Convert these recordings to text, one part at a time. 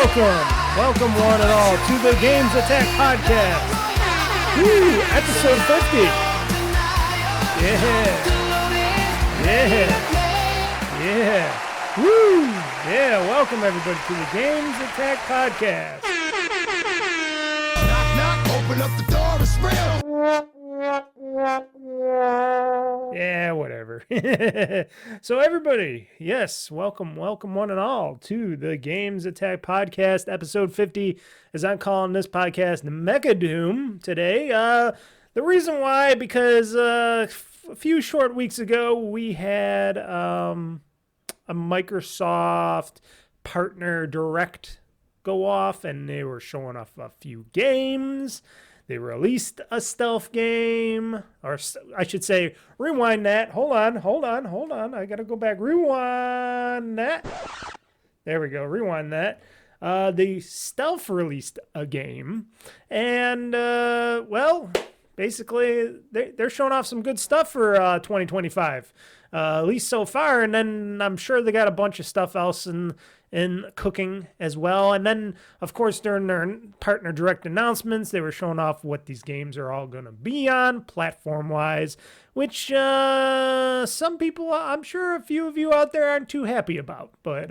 Welcome one and all to the GamezAttack podcast. Woo, episode 50. Yeah. Woo. Yeah, welcome everybody to the GamezAttack podcast. Knock, knock, open up the door, it's real. Yeah, whatever. So everybody, yes, welcome one and all to the GamezAttack podcast, episode 50, as I'm calling this podcast, MECHADoom today. The reason why, because a few short weeks ago, we had a Microsoft partner direct go off, and they were showing off a few games. They released a stealth game, or I should say, rewind that. Hold on. I got to go back. Rewind that. There we go. Rewind that. The stealth released a game, and, well, basically, they're showing off some good stuff for 2025, at least so far, and then I'm sure they got a bunch of stuff else in cooking as well. And then, of course, during their partner direct announcements, they were showing off what these games are all going to be on platform-wise, which some people, I'm sure a few of you out there aren't too happy about. But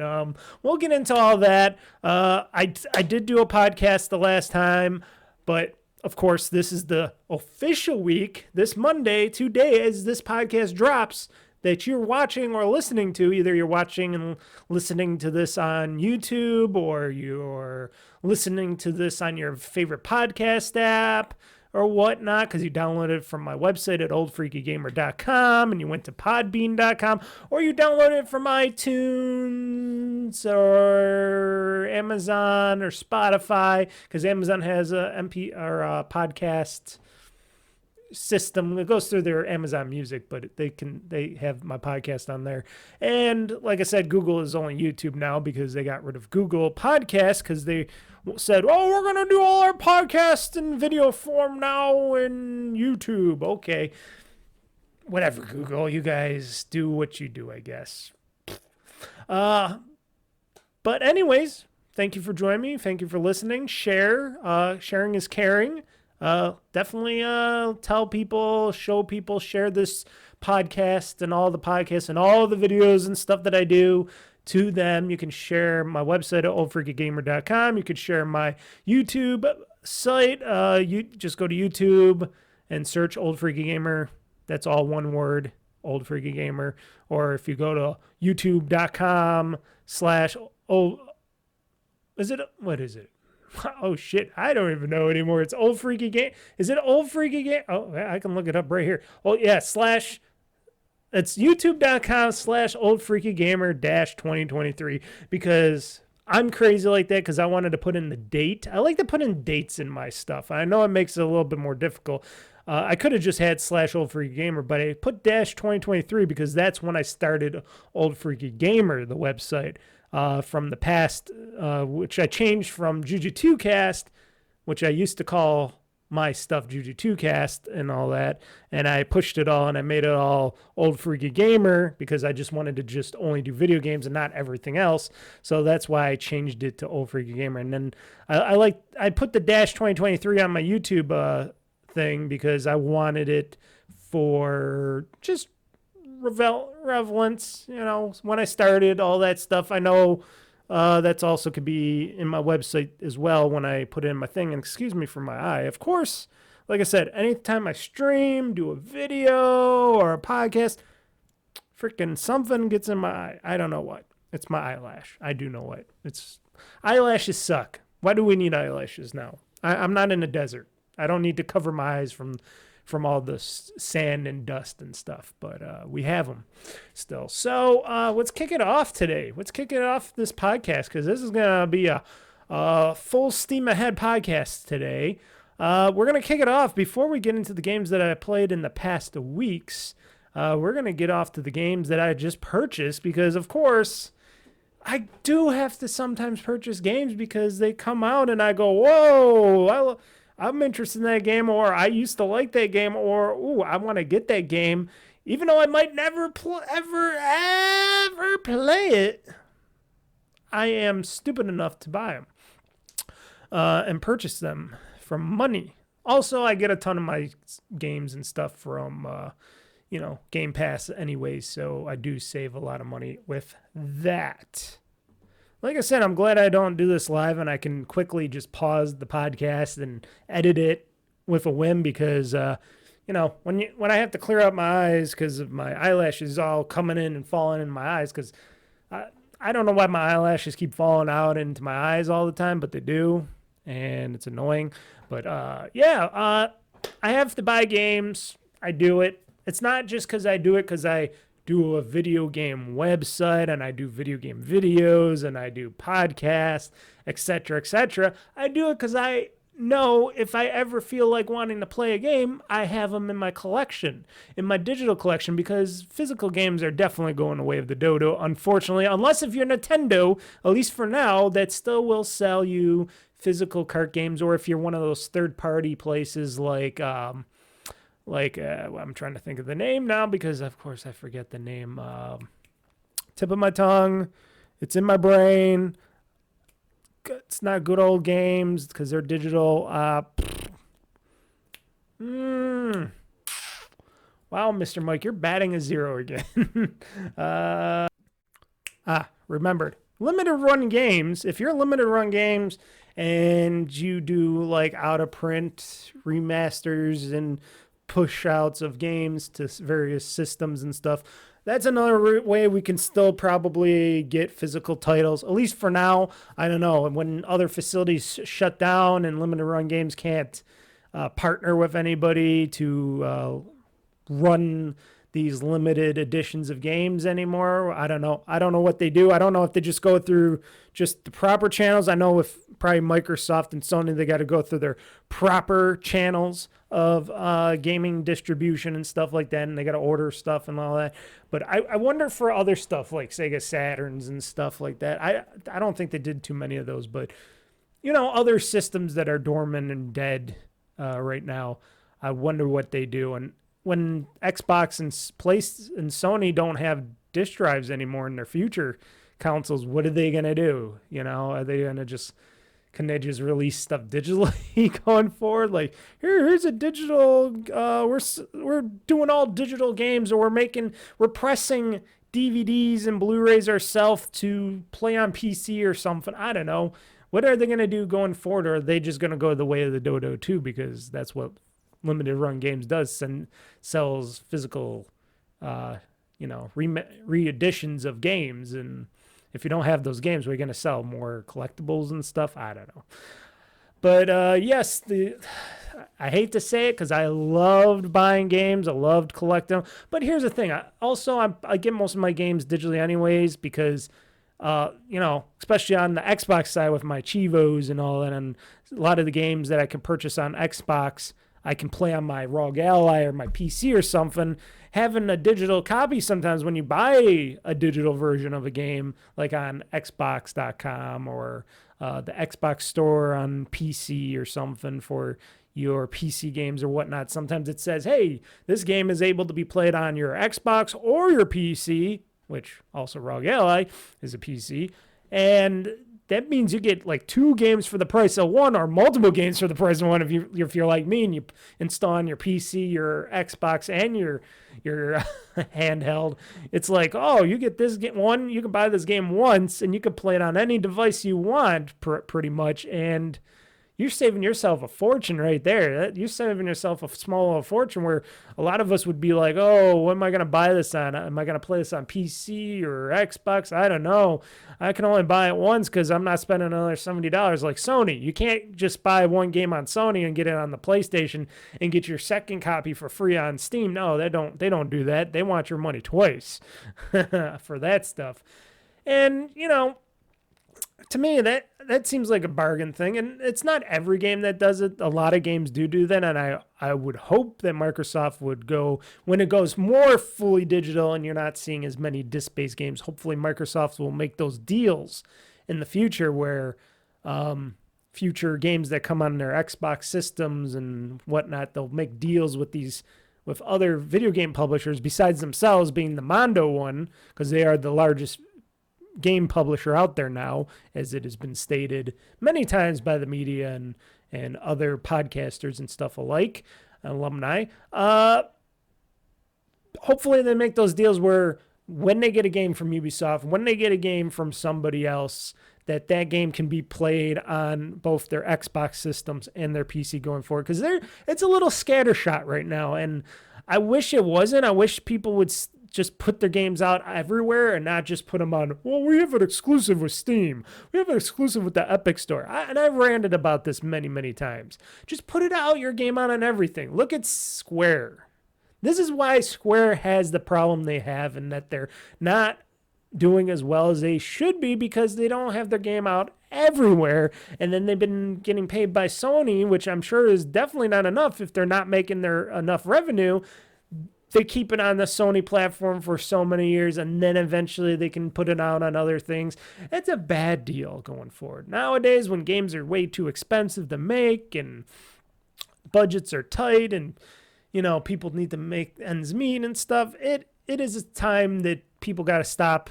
we'll get into all that. I did do a podcast the last time, but of course, this is the official week, this Monday, today, as this podcast drops, that you're watching or listening to. Either you're watching and listening to this on YouTube, or you're listening to this on your favorite podcast app or whatnot, because you downloaded it from my website at OldFreakyGamer.com and you went to Podbean.com, or you downloaded it from iTunes or Amazon or Spotify, because Amazon has a podcast system. It goes through their Amazon Music, but they have my podcast on there. And like I said, Google is only YouTube now because they got rid of Google Podcasts, because they said, oh, we're going to do all our podcasts in video form now in YouTube. Okay. Whatever, Google. You guys do what you do, I guess. But anyways, thank you for joining me. Thank you for listening. Share. Sharing is caring. Definitely tell people, show people, share this podcast and all the podcasts and all the videos and stuff that I do to them. You can share my website at OldFreakyGamer.com. You could share my YouTube site. You just go to YouTube and search OldFreakyGamer. That's all one word, OldFreakyGamer. Or if you go to youtube.com/, what is it? Oh, shit. I don't even know anymore. It's OldFreakyGamer. Is it OldFreakyGamer? Oh, I can look it up right here. Oh, yeah, it's youtube.com/OldFreakyGamer-2023, because I'm crazy like that, because I wanted to put in the date. I like to put in dates in my stuff. I know it makes it a little bit more difficult. I could have just had /OldFreakyGamer, but I put -2023 because that's when I started OldFreakyGamer, the website. From the past, which I changed from Juju2Cast, which I used to call my stuff Juju2Cast and all that, and I pushed it all and I made it all OldFreakyGamer because I just wanted to just only do video games and not everything else. So that's why I changed it to OldFreakyGamer. And then I put the -2023 on my YouTube thing because I wanted it for just relevance, when I started, all that stuff. I know that's also could be in my website as well when I put in my thing. And excuse me for my eye. Of course, like I said, anytime I stream, do a video or a podcast, freaking something gets in my eye. I don't know what. It's my eyelash. I do know what. Eyelashes suck. Why do we need eyelashes now? I'm not in a desert. I don't need to cover my eyes from all the sand and dust and stuff, but we have them still. So let's kick it off today. Let's kick it off this podcast, because this is going to be a full steam ahead podcast today. We're going to kick it off before we get into the games that I played in the past weeks. We're going to get off to the games that I just purchased, because, of course, I do have to sometimes purchase games because they come out and I go, whoa, I'm interested in that game, or I used to like that game, or, ooh, I want to get that game. Even though I might never ever play it, I am stupid enough to buy them and purchase them from money. Also, I get a ton of my games and stuff from, Game Pass anyways, so I do save a lot of money with that. Like I said, I'm glad I don't do this live and I can quickly just pause the podcast and edit it with a whim because, when I have to clear out my eyes because of my eyelashes all coming in and falling in my eyes because I don't know why my eyelashes keep falling out into my eyes all the time, but they do, and it's annoying. But, I have to buy games. I do it. It's not just because I do it because I do a video game website and I do video game videos and I do podcasts, etc., etc. I do it because I know if I ever feel like wanting to play a game, I have them in my collection, in my digital collection, because physical games are definitely going the way of the dodo, unfortunately, unless if you're Nintendo, at least for now, that still will sell you physical cart games, or if you're one of those third-party places like I'm trying to think of the name now because, of course, I forget the name. Tip of my tongue. It's in my brain. It's not Good Old Games because they're digital. Wow, Mr. Mike, you're batting a 0 again. Remembered. Limited run games. If you're limited run games and you do like out of print remasters and push outs of games to various systems and stuff, that's another way we can still probably get physical titles, at least for now. I don't know. And when other facilities shut down and limited run games can't partner with anybody to run these limited editions of games anymore, I don't know. I don't know what they do. I don't know if they just go through just the proper channels. I know with probably Microsoft and Sony, they got to go through their proper channels of gaming distribution and stuff like that, and they got to order stuff and all that. But I wonder for other stuff like Sega Saturns and stuff like that. I don't think they did too many of those, but other systems that are dormant and dead right now, I wonder what they do. And when Xbox and Sony don't have disk drives anymore in their future consoles, what are they gonna do? Are they gonna can they just release stuff digitally going forward? Like, here's a digital, we're doing all digital games, or we're pressing DVDs and Blu-rays ourselves to play on PC or something. I don't know. What are they going to do going forward? Or are they just going to go the way of the dodo too? Because that's what limited run games does, and sells physical, re-editions of games. And if you don't have those games, we're going to sell more collectibles and stuff. I don't know. But yes, I hate to say it because I loved buying games. I loved collecting them. But here's the thing. I get most of my games digitally anyways because, especially on the Xbox side with my Chivos and all that, and a lot of the games that I can purchase on Xbox, I can play on my ROG Ally or my PC or something. Having a digital copy sometimes when you buy a digital version of a game, like on Xbox.com or the Xbox store on PC or something for your PC games or whatnot, sometimes it says, hey, this game is able to be played on your Xbox or your PC, which also ROG Ally is a PC, and that means you get like 2 games for the price of one, or multiple games for the price of one if you're like me and you install on your PC, your Xbox, and your handheld. It's like, oh, you get this one, you can buy this game once, and you can play it on any device you want, pretty much, and you're saving yourself a fortune right there. You're saving yourself a small fortune where a lot of us would be like, oh, what am I going to buy this on? Am I going to play this on PC or Xbox? I don't know. I can only buy it once because I'm not spending another $70 like Sony. You can't just buy one game on Sony and get it on the PlayStation and get your second copy for free on Steam. No, they don't do that. They want your money twice for that stuff. And, to me, that seems like a bargain thing, and it's not every game that does it. A lot of games do that, and I would hope that Microsoft would go, when it goes more fully digital and you're not seeing as many disc-based games, hopefully Microsoft will make those deals in the future where future games that come on their Xbox systems and whatnot, they'll make deals with other video game publishers besides themselves being the Mondo one, because they are the largest game publisher out there now, as it has been stated many times by the media and other podcasters and stuff alike, alumni. Hopefully they make those deals where when they get a game from Ubisoft, when they get a game from somebody else, that game can be played on both their Xbox systems and their PC going forward. Because it's a little scattershot right now, and I wish it wasn't. I wish people would just put their games out everywhere and not just put them on, well, we have an exclusive with Steam. We have an exclusive with the Epic Store. And I've ranted about this many, many times. Just put it out, your game out on everything. Look at Square. This is why Square has the problem they have, and that they're not doing as well as they should be, because they don't have their game out everywhere. And then they've been getting paid by Sony, which I'm sure is definitely not enough if they're not making their enough revenue. They keep it on the Sony platform for so many years, and then eventually they can put it out on other things. It's a bad deal going forward. Nowadays, when games are way too expensive to make and budgets are tight and, people need to make ends meet and stuff, it is a time that people got to stop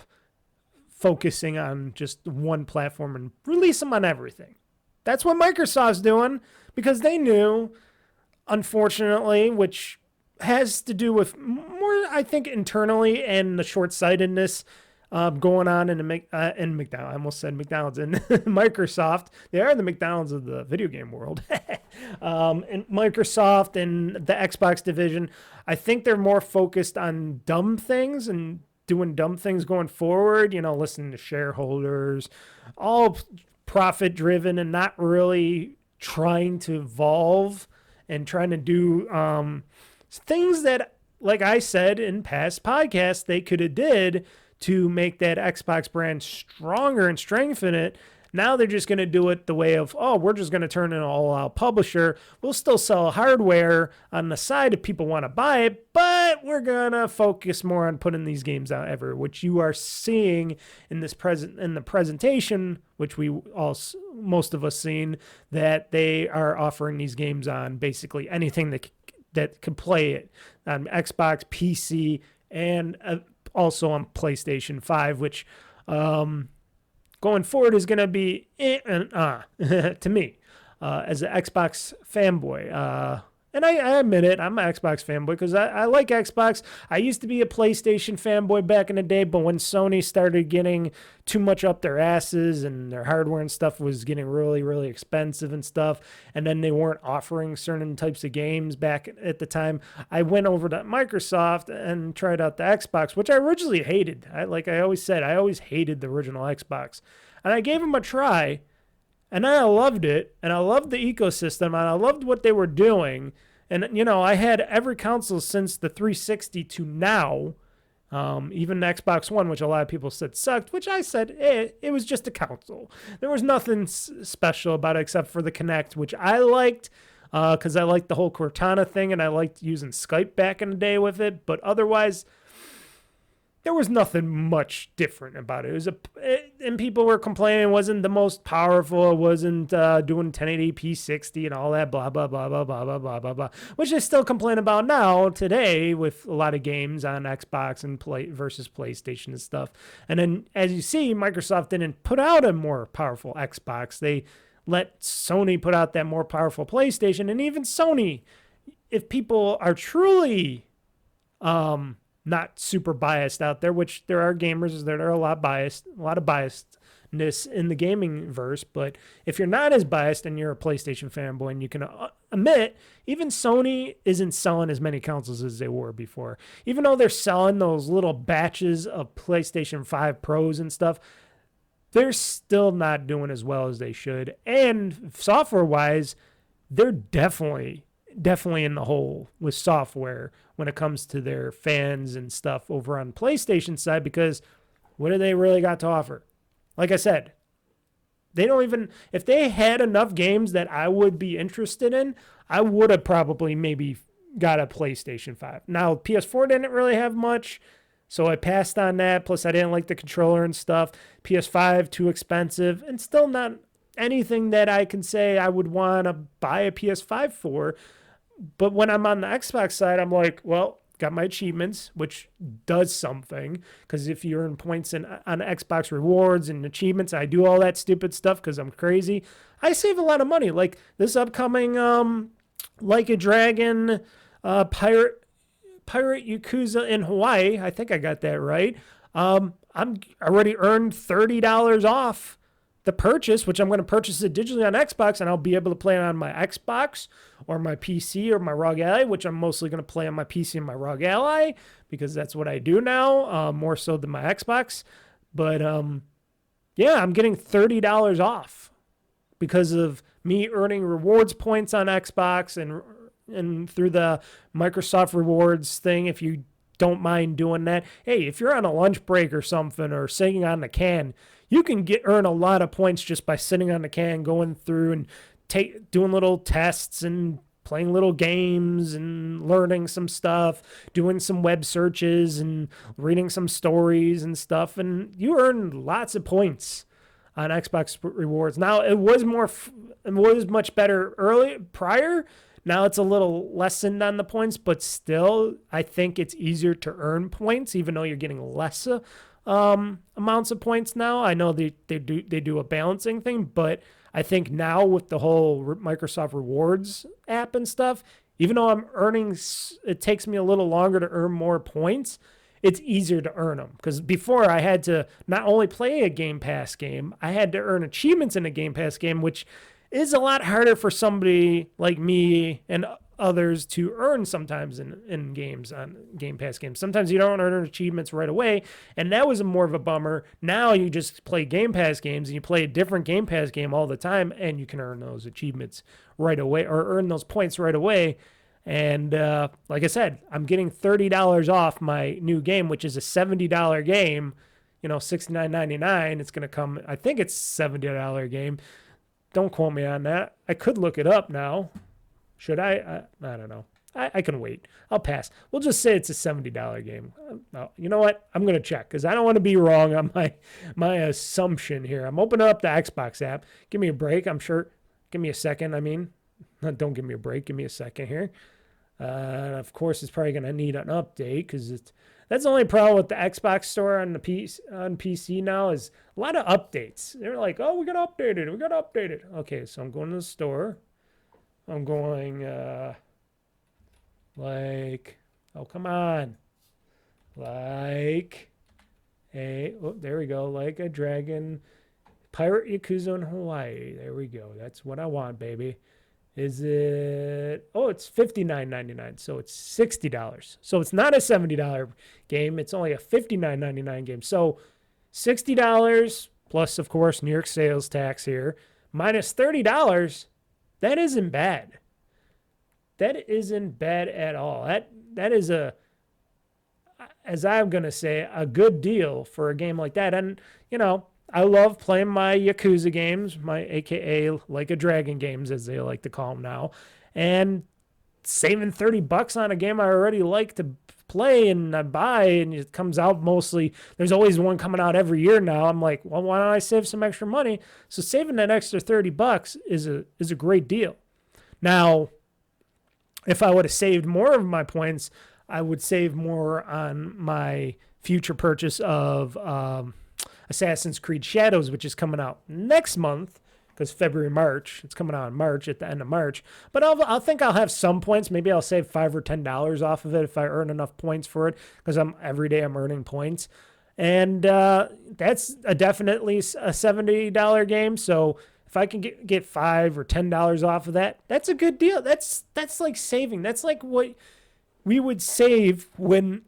focusing on just one platform and release them on everything. That's what Microsoft's doing, because they knew, unfortunately, which has to do with more, I think, internally and the short-sightedness going on in McDonald's. I almost said McDonald's and Microsoft. They are the McDonald's of the video game world. And Microsoft and the Xbox division, I think they're more focused on dumb things and doing dumb things going forward, listening to shareholders, all profit-driven and not really trying to evolve and trying to do things that, like I said in past podcasts, they could have did to make that Xbox brand stronger and strengthen it. Now they're just going to do it the way of, we're just going to turn it an all-out publisher. We'll still sell hardware on the side if people want to buy it, but we're going to focus more on putting these games out everywhere, which you are seeing in the presentation, which most of us seen, that they are offering these games on basically anything that could play it on Xbox, PC, and also on PlayStation 5, which going forward is going to be to me as an Xbox fanboy. And I admit it, I'm an Xbox fanboy because I like Xbox. I used to be a PlayStation fanboy back in the day, but when Sony started getting too much up their asses and their hardware and stuff was getting really, really expensive and stuff, and then they weren't offering certain types of games back at the time, I went over to Microsoft and tried out the Xbox, which I originally hated. Like I always said, I always hated the original Xbox. And I gave them a try, and I loved it, and I loved the ecosystem, and I loved what they were doing. And, I had every console since the 360 to now, even the Xbox One, which a lot of people said sucked, which I said, it was just a console. There was nothing special about it except for the Kinect, which I liked because I liked the whole Cortana thing, and I liked using Skype back in the day with it. But otherwise, there was nothing much different about it. And people were complaining it wasn't the most powerful. It wasn't doing 1080p 60 and all that blah, blah, blah, blah, blah, blah, blah, blah, blah, which they still complain about now today with a lot of games on Xbox and versus PlayStation and stuff. And then, as you see, Microsoft didn't put out a more powerful Xbox. They let Sony put out that more powerful PlayStation. And even Sony, if people are truly not super biased out there, which there are gamers that are a lot of biasedness in the gaming verse. But if you're not as biased and you're a PlayStation fanboy, and you can admit, even Sony isn't selling as many consoles as they were before. Even though they're selling those little batches of PlayStation 5 Pros and stuff, they're still not doing as well as they should. And software-wise, they're definitely in the hole with software when it comes to their fans and stuff over on PlayStation side, because what do they really got to offer? Like I said, they don't even, if they had enough games that I would be interested in, I would have probably maybe got a PlayStation 5. Now, PS4 didn't really have much, so I passed on that. Plus, I didn't like the controller and stuff. PS5, too expensive, and still not anything that I can say I would want to buy a PS5 for. But when I'm on the Xbox side, I'm like, well, got my achievements, which does something. Because if you earn points on Xbox rewards and achievements, I do all that stupid stuff because I'm crazy. I save a lot of money. Like this upcoming Like a Dragon pirate Yakuza in Hawaii. I think I got that right. I'm already earned $30 off the purchase, which I'm going to purchase it digitally on Xbox, and I'll be able to play it on my Xbox or my PC or my ROG Ally, which I'm mostly going to play on my PC and my ROG Ally because that's what I do now, more so than my Xbox. But yeah, I'm getting $30 off because of me earning rewards points on Xbox and through the Microsoft rewards thing. If you don't mind doing that, hey, if you're on a lunch break or something or sitting on the can, you can earn a lot of points just by sitting on the can, going through and doing little tests and playing little games and learning some stuff, doing some web searches and reading some stories and stuff. And you earn lots of points on Xbox rewards. Now it was much better prior. Now it's a little lessened on the points, but still, I think it's easier to earn points, even though you're getting less amounts of points now. I know they do a balancing thing, but I think now with the whole Microsoft Rewards app and stuff, even though I'm earning, it takes me a little longer to earn more points. It's easier to earn them because before I had to not only play a Game Pass game, I had to earn achievements in a Game Pass game, which is a lot harder for somebody like me and others to earn sometimes in games, on Game Pass games. Sometimes you don't earn achievements right away, and that was more of a bummer. Now you just play Game Pass games, and you play a different Game Pass game all the time, and you can earn those achievements right away or earn those points right away. And like I said, I'm getting $30 off my new game, which is a $70 game, $69.99. It's going to come, I think it's $70 game. Don't quote me on that. I could look it up now. Should I? I don't know. I can wait. I'll pass. We'll just say it's a $70 game. No, you know what? I'm going to check because I don't want to be wrong on my assumption here. I'm opening up the Xbox app. Give me a break. I'm sure. Give me a second. I mean, don't give me a break. Give me a second here. Of course, it's probably going to need an update because that's the only problem with the Xbox store on PC now is a lot of updates. They're like, oh, we got to update it. We got to update it. Okay, so I'm going to the store. I'm going oh, come on. There we go. Like a Dragon. Pirate Yakuza in Hawaii. There we go. That's what I want, baby. Is it? Oh, it's $59.99. So it's $60. So it's not a $70 game. It's only a $59.99 game. So $60 plus, of course, New York sales tax here, minus $30. That isn't bad. That isn't bad at all. That is as I'm going to say, a good deal for a game like that. And, I love playing my Yakuza games, my AKA Like a Dragon games, as they like to call them now. And saving $30 on a game I already like to play and I buy, and it comes out mostly. There's always one coming out every year now. I'm like, well, why don't I save some extra money? So saving that extra $30 is a great deal. Now, if I would have saved more of my points, I would save more on my future purchase of Assassin's Creed Shadows, which is coming out next month, because February, March. It's coming out in March, at the end of March. But I think I'll have some points. Maybe I'll save $5 or $10 off of it if I earn enough points for it, because every day I'm earning points. And that's definitely a $70 game. So if I can get $5 or $10 off of that, that's a good deal. That's like saving. That's like what we would save when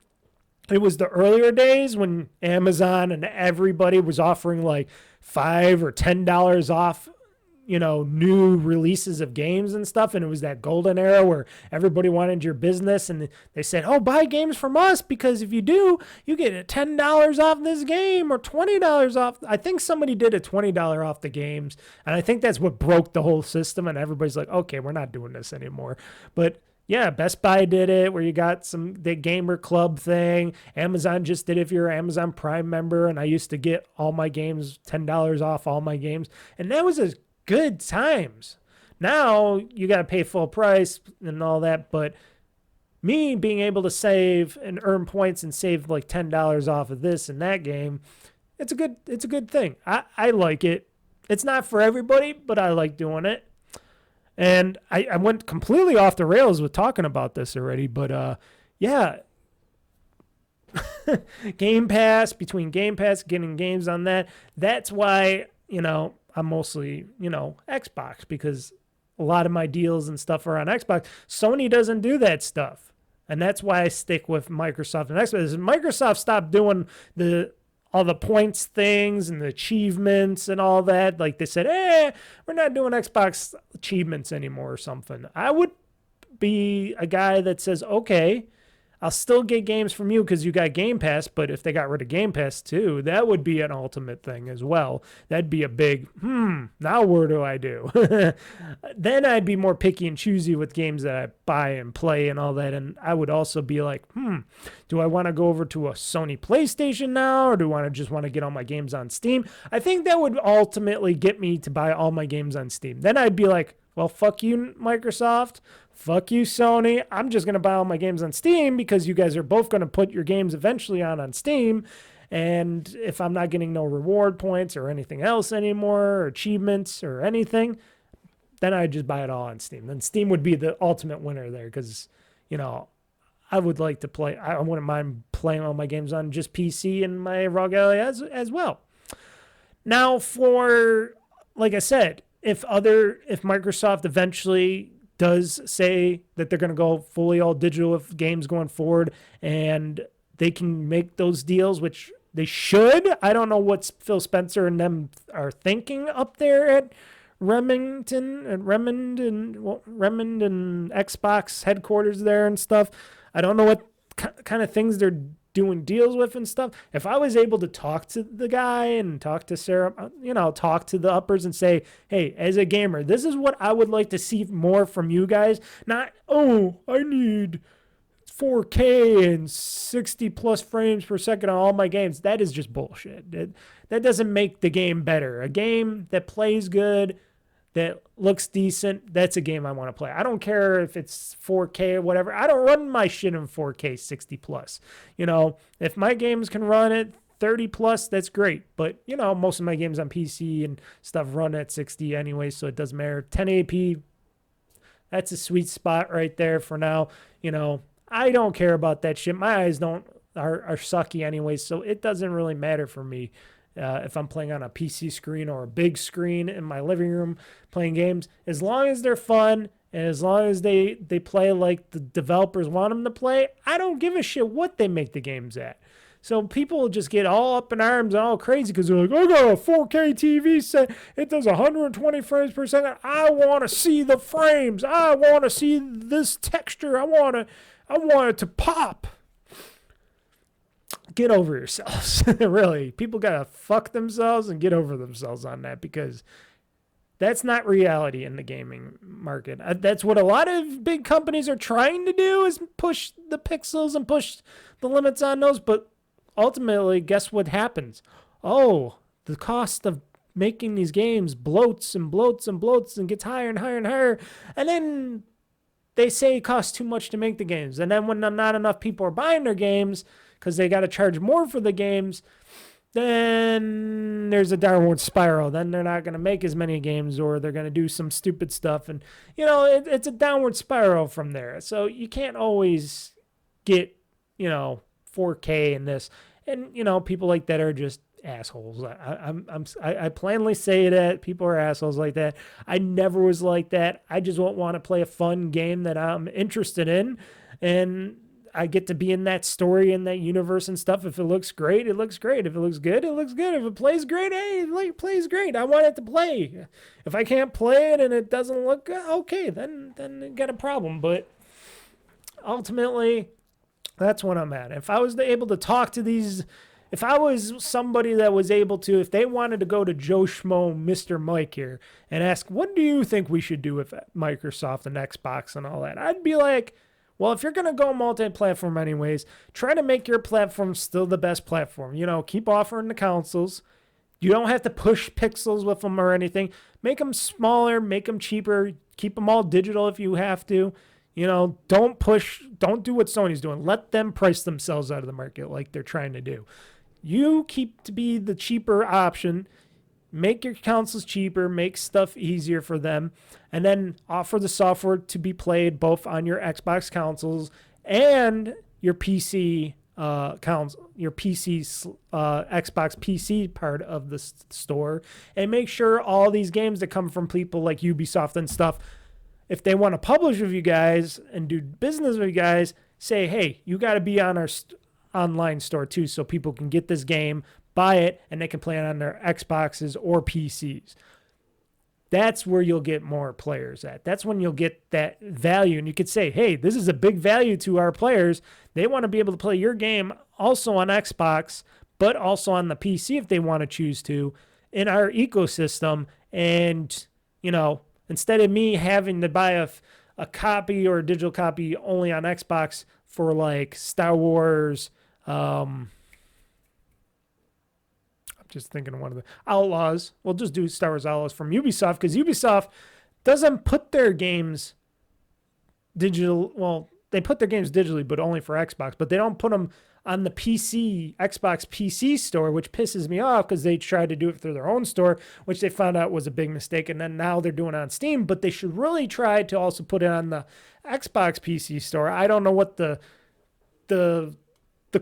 it was the earlier days when Amazon and everybody was offering like $5 or $10 off, new releases of games and stuff. And it was that golden era where everybody wanted your business. And they said, oh, buy games from us, because if you do, you get $10 off this game or $20 off. I think somebody did a $20 off the games. And I think that's what broke the whole system. And everybody's like, okay, we're not doing this anymore. But yeah, Best Buy did it where you got the Gamer Club thing. Amazon just did it if you're an Amazon Prime member. And I used to get all my games, $10 off all my games. And that was a good times. Now you got to pay full price and all that. But me being able to save and earn points and save like $10 off of this and that game, it's a good thing. I like it. It's not for everybody, but I like doing it. And I went completely off the rails with talking about this already, but yeah. Game Pass, between Game Pass, getting games on that. That's why, I'm mostly, Xbox, because a lot of my deals and stuff are on Xbox. Sony doesn't do that stuff. And that's why I stick with Microsoft and Xbox. Microsoft stopped doing all the points things and the achievements and all that. Like they said, we're not doing Xbox achievements anymore or something. I would be a guy that says, okay, I'll still get games from you because you got Game Pass, but if they got rid of Game Pass too, that would be an ultimate thing as well. That'd be a big, now what do I do? Then I'd be more picky and choosy with games that I buy and play and all that. And I would also be like, do I want to go over to a Sony PlayStation now, or do I just want to get all my games on Steam? I think that would ultimately get me to buy all my games on Steam. Then I'd be like, well, fuck you, Microsoft. Fuck you, Sony. I'm just going to buy all my games on Steam because you guys are both going to put your games eventually on Steam. And if I'm not getting no reward points or anything else anymore, or achievements or anything, then I just buy it all on Steam. Then Steam would be the ultimate winner there because, I would like to play. I wouldn't mind playing all my games on just PC and my ROG Ally as well. Now, like I said, if Microsoft eventually does say that they're going to go fully all digital with games going forward, and they can make those deals, which they should. I don't know what Phil Spencer and them are thinking up there at Redmond and Xbox headquarters there and stuff. I don't know what kind of things they're doing deals with and stuff. If I was able to talk to the guy and talk to Sarah, talk to the uppers and say, hey, as a gamer, this is what I would like to see more from you guys. Not, I need 4K and 60 plus frames per second on all my games. That is just bullshit. That doesn't make the game better. A game that plays good, that looks decent, that's a game I want to play. I don't care if it's 4K or whatever. I don't run my shit in 4K 60 plus. If my games can run at 30 plus, that's great. But, most of my games on PC and stuff run at 60 anyway, so it doesn't matter. 1080p, that's a sweet spot right there for now. I don't care about that shit. My eyes are sucky anyway, so it doesn't really matter for me. If I'm playing on a PC screen or a big screen in my living room playing games, as long as they're fun and as long as they play like the developers want them to play, I don't give a shit what they make the games at. So people just get all up in arms and all crazy because they're like, I got a 4K TV set. It does 120 frames per second. I want to see the frames. I want to see this texture. I want it to pop. Get over yourselves. Really, people gotta fuck themselves and get over themselves on that, because that's not reality in the gaming market. That's what a lot of big companies are trying to do, is push the pixels and push the limits on those. But ultimately, guess what happens? The cost of making these games bloats and bloats and bloats and gets higher and higher and higher. And then they say it costs too much to make the games. And then when not enough people are buying their games because they got to charge more for the games, then there's a downward spiral. Then they're not going to make as many games, or they're going to do some stupid stuff. And, it's a downward spiral from there. So you can't always get, 4K in this. And, people like that are just assholes. I plainly say that people are assholes like that. I never was like that. I just want to play a fun game that I'm interested in, and I get to be in that story, in that universe and stuff. If it looks great, it looks great. If it looks good, it looks good. If it plays great, it plays great. I want it to play. If I can't play it and it doesn't look good, okay, then you got a problem. But ultimately, that's what I'm at. If I was able to talk to these, if I was somebody that was able to, if they wanted to go to Joe Schmo, Mr. Mike here, and ask, what do you think we should do with Microsoft and Xbox and all that? I'd be like, well, if you're going to go multi-platform anyways, try to make your platform still the best platform. Keep offering the consoles. You don't have to push pixels with them or anything. Make them smaller, make them cheaper, keep them all digital if you have to. don't do what Sony's doing. Let them price themselves out of the market like they're trying to do. You keep to be the cheaper option. Make your consoles cheaper, make stuff easier for them, and then offer the software to be played both on your Xbox consoles and your PC Xbox PC part of the store, and make sure all these games that come from people like Ubisoft and stuff, if they want to publish with you guys and do business with you guys, say, hey, you got to be on our online store too, so people can get this game, buy it, and they can play it on their Xboxes or PCs. That's where you'll get more players at. That's when you'll get that value. And you could say, hey, this is a big value to our players. They want to be able to play your game also on Xbox, but also on the PC if they want to choose to, in our ecosystem. And, instead of me having to buy a copy or a digital copy only on Xbox for like Star Wars, I'm just thinking of one of the Outlaws. We'll just do Star Wars Outlaws from Ubisoft, because Ubisoft doesn't put their games digital. Well, they put their games digitally, but only for Xbox. But they don't put them on the Xbox PC store, which pisses me off, because they tried to do it through their own store, which they found out was a big mistake. And then now they're doing it on Steam, but they should really try to also put it on the Xbox PC store. I don't know what the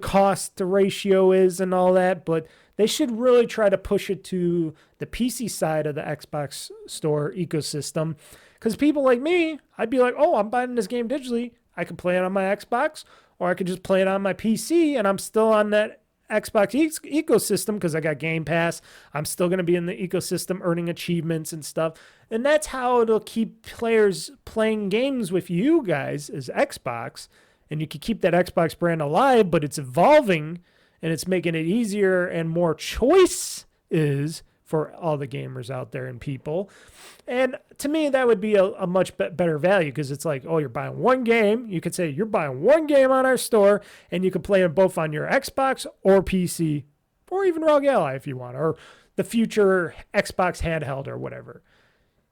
cost to ratio is and all that, but they should really try to push it to the PC side of the Xbox store ecosystem. Because people like me, I'd be like, oh, I'm buying this game digitally. I can play it on my Xbox, or I could just play it on my PC, and I'm still on that Xbox ecosystem because I got Game Pass. I'm still going to be in the ecosystem earning achievements and stuff. And that's how it'll keep players playing games with you guys as Xbox. And you can keep that Xbox brand alive, but it's evolving, and it's making it easier and more choices for all the gamers out there and people. And to me, that would be a much better value, because it's like, oh, you're buying one game. You could say you're buying one game on our store, and you can play it both on your Xbox or PC, or even ROG Ally if you want, or the future Xbox handheld or whatever.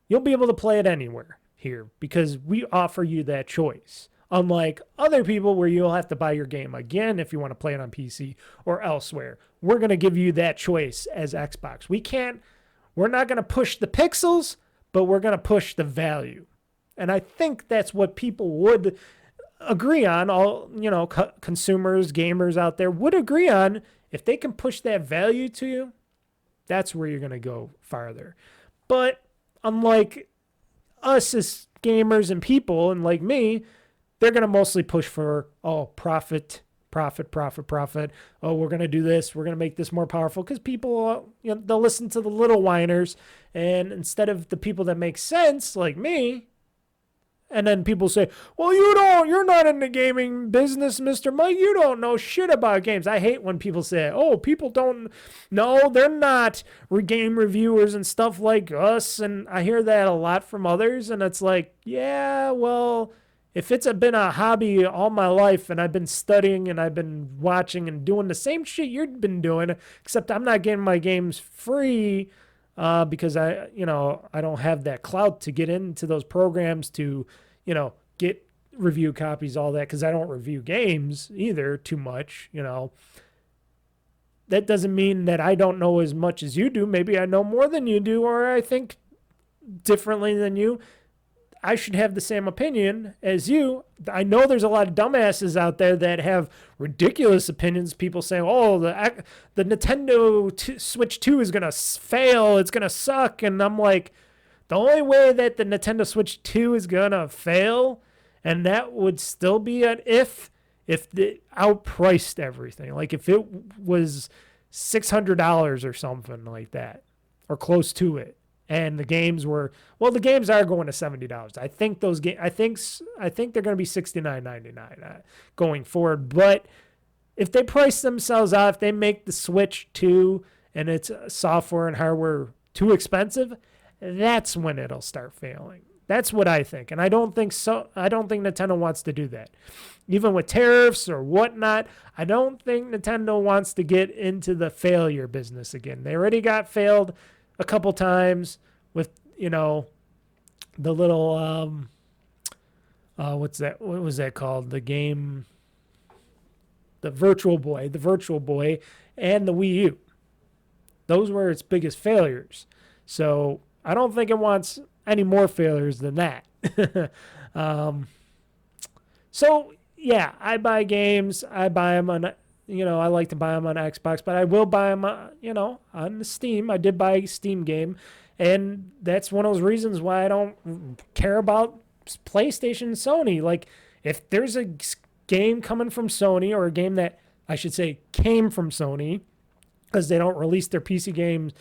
You'll be able to play it anywhere here, because we offer you that choice. Unlike other people where you'll have to buy your game again if you want to play it on PC or elsewhere. We're going to give you that choice as Xbox. We're not going to push the pixels, but we're going to push the value. And I think that's what people would agree on. All, consumers, gamers out there would agree on. If they can push that value to you, that's where you're going to go farther. But unlike us as gamers and people, and like me, they're going to mostly push for, profit. Oh, we're going to do this. We're going to make this more powerful, because people, they'll listen to the little whiners, and instead of the people that make sense, like me. And then people say, well, you're not in the gaming business, Mr. Mike. You don't know shit about games. I hate when people say, oh, people don't know. They're not game reviewers and stuff like us. And I hear that a lot from others. And it's like, yeah, well, if it's been a hobby all my life, and I've been studying and I've been watching and doing the same shit you've been doing, except I'm not getting my games free because I don't have that clout to get into those programs to, get review copies, all that, because I don't review games either too much, That doesn't mean that I don't know as much as you do. Maybe I know more than you do, or I think differently than you. I should have the same opinion as you. I know there's a lot of dumbasses out there that have ridiculous opinions. People saying, oh, the Nintendo Switch 2 is going to fail. It's going to suck. And I'm like, the only way that the Nintendo Switch 2 is going to fail, and that would still be an if it outpriced everything. Like if it was $600 or something like that, or close to it. And the games the games are going to $70. I think those I think they're going to be $69.99 going forward. But if they price themselves out, if they make the Switch 2 and its software and hardware too expensive, that's when it'll start failing. That's what I think. And I don't think Nintendo wants to do that. Even with tariffs or whatnot, I don't think Nintendo wants to get into the failure business again. They already got failed a couple times with, the little what's that? What was that called? The game, the Virtual Boy, and the Wii U. Those were its biggest failures. So I don't think it wants any more failures than that. So yeah, I buy games. I buy them on, I like to buy them on Xbox, but I will buy them, on the Steam. I did buy a Steam game, and that's one of those reasons why I don't care about PlayStation and Sony. Like, if there's a game coming from Sony, or a game that I should say came from Sony, because they don't release their PC games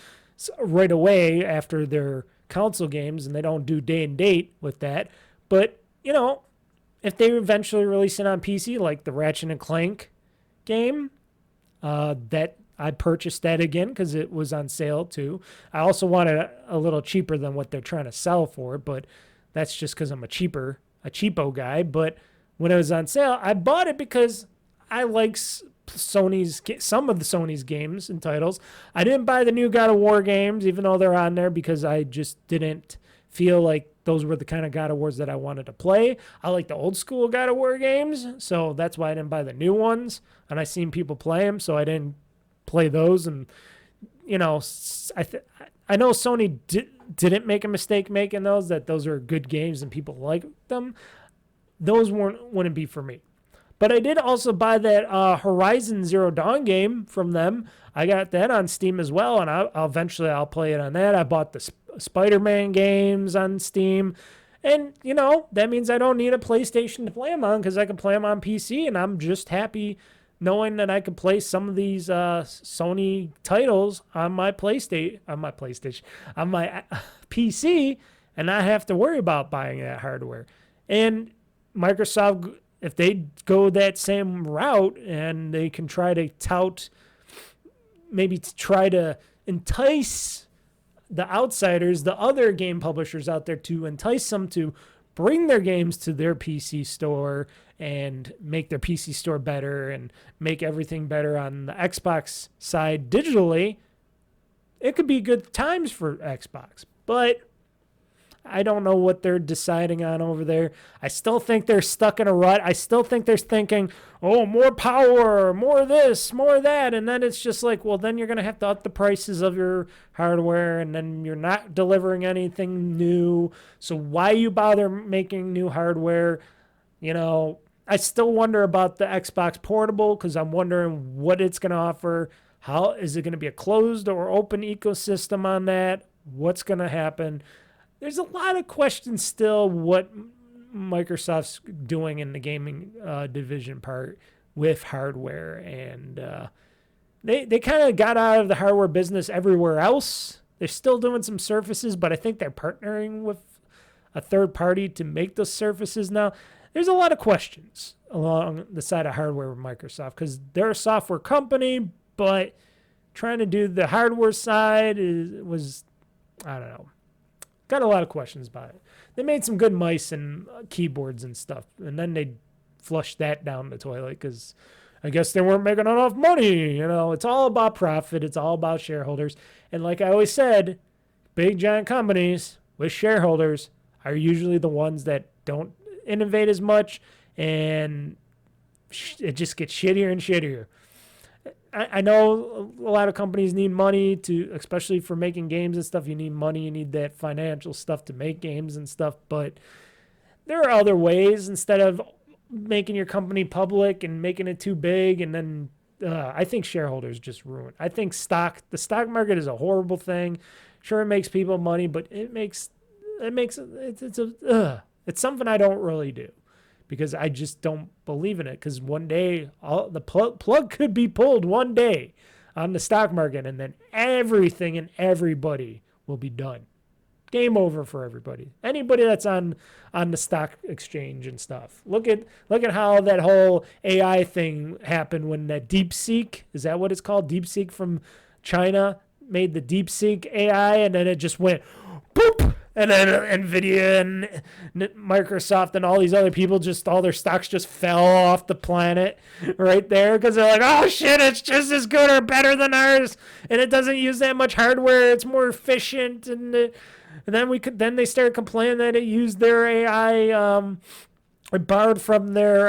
right away after their console games, and they don't do day and date with that. But, if they eventually release it on PC, like the Ratchet and Clank game, that I purchased that again because it was on sale too. I also wanted it a little cheaper than what they're trying to sell for, but that's just because I'm a cheapo guy. But when it was on sale, I bought it because I like some of the Sony's games and titles. I didn't buy the new God of War games, even though they're on there, because I just didn't feel like those were the kind of God of Wars that I wanted to play. I like the old school God of War games, so that's why I didn't buy the new ones. And I seen people play them, so I didn't play those. And I know Sony didn't make a mistake making those. That those are good games and people like them. Those wouldn't be for me. But I did also buy that Horizon Zero Dawn game from them. I got that on Steam as well, and I'll play it on that. I bought the Spider-Man games on Steam. And, that means I don't need a PlayStation to play them on, because I can play them on PC, and I'm just happy knowing that I can play some of these Sony titles on my PC, and not have to worry about buying that hardware. And Microsoft, if they go that same route and they can try to try to entice the outsiders, the other game publishers out there, to entice them to bring their games to their PC store and make their PC store better and make everything better on the Xbox side digitally, it could be good times for Xbox. But I don't know what they're deciding on over there. I still think they're stuck in a rut. I still think they're thinking, oh, more power, more this, more that. And then it's just like, well, then you're going to have to up the prices of your hardware, and then you're not delivering anything new. So why you bother making new hardware? I still wonder about the Xbox Portable, because I'm wondering what it's going to offer. How is it going to be a closed or open ecosystem on that? What's going to happen? There's a lot of questions still what Microsoft's doing in the gaming division part with hardware. And they kind of got out of the hardware business everywhere else. They're still doing some Surfaces, but I think they're partnering with a third party to make those Surfaces now. There's a lot of questions along the side of hardware with Microsoft, because they're a software company, but trying to do the hardware side was, I don't know. Got a lot of questions about it. They made some good mice and keyboards and stuff, and then they flushed that down the toilet because I guess they weren't making enough money. It's all about profit. It's all about shareholders. And like I always said, big giant companies with shareholders are usually the ones that don't innovate as much, and it just gets shittier and shittier. I know a lot of companies need money especially for making games and stuff. You need money, you need that financial stuff to make games and stuff. But there are other ways instead of making your company public and making it too big. And then I think shareholders just ruin. I think the stock market is a horrible thing. Sure, it makes people money, but it's something I don't really do, because I just don't believe in it. Because one day, the plug could be pulled one day on the stock market, and then everything and everybody will be done. Game over for everybody. Anybody that's on the stock exchange and stuff. Look at how that whole AI thing happened when that DeepSeek, is that what it's called? DeepSeek from China made the DeepSeek AI, and then it just went boop. And then NVIDIA and Microsoft and all these other people, all their stocks just fell off the planet right there, because they're like, oh shit, it's just as good or better than ours, and it doesn't use that much hardware, it's more efficient. And then they started complaining that it used their AI I borrowed from their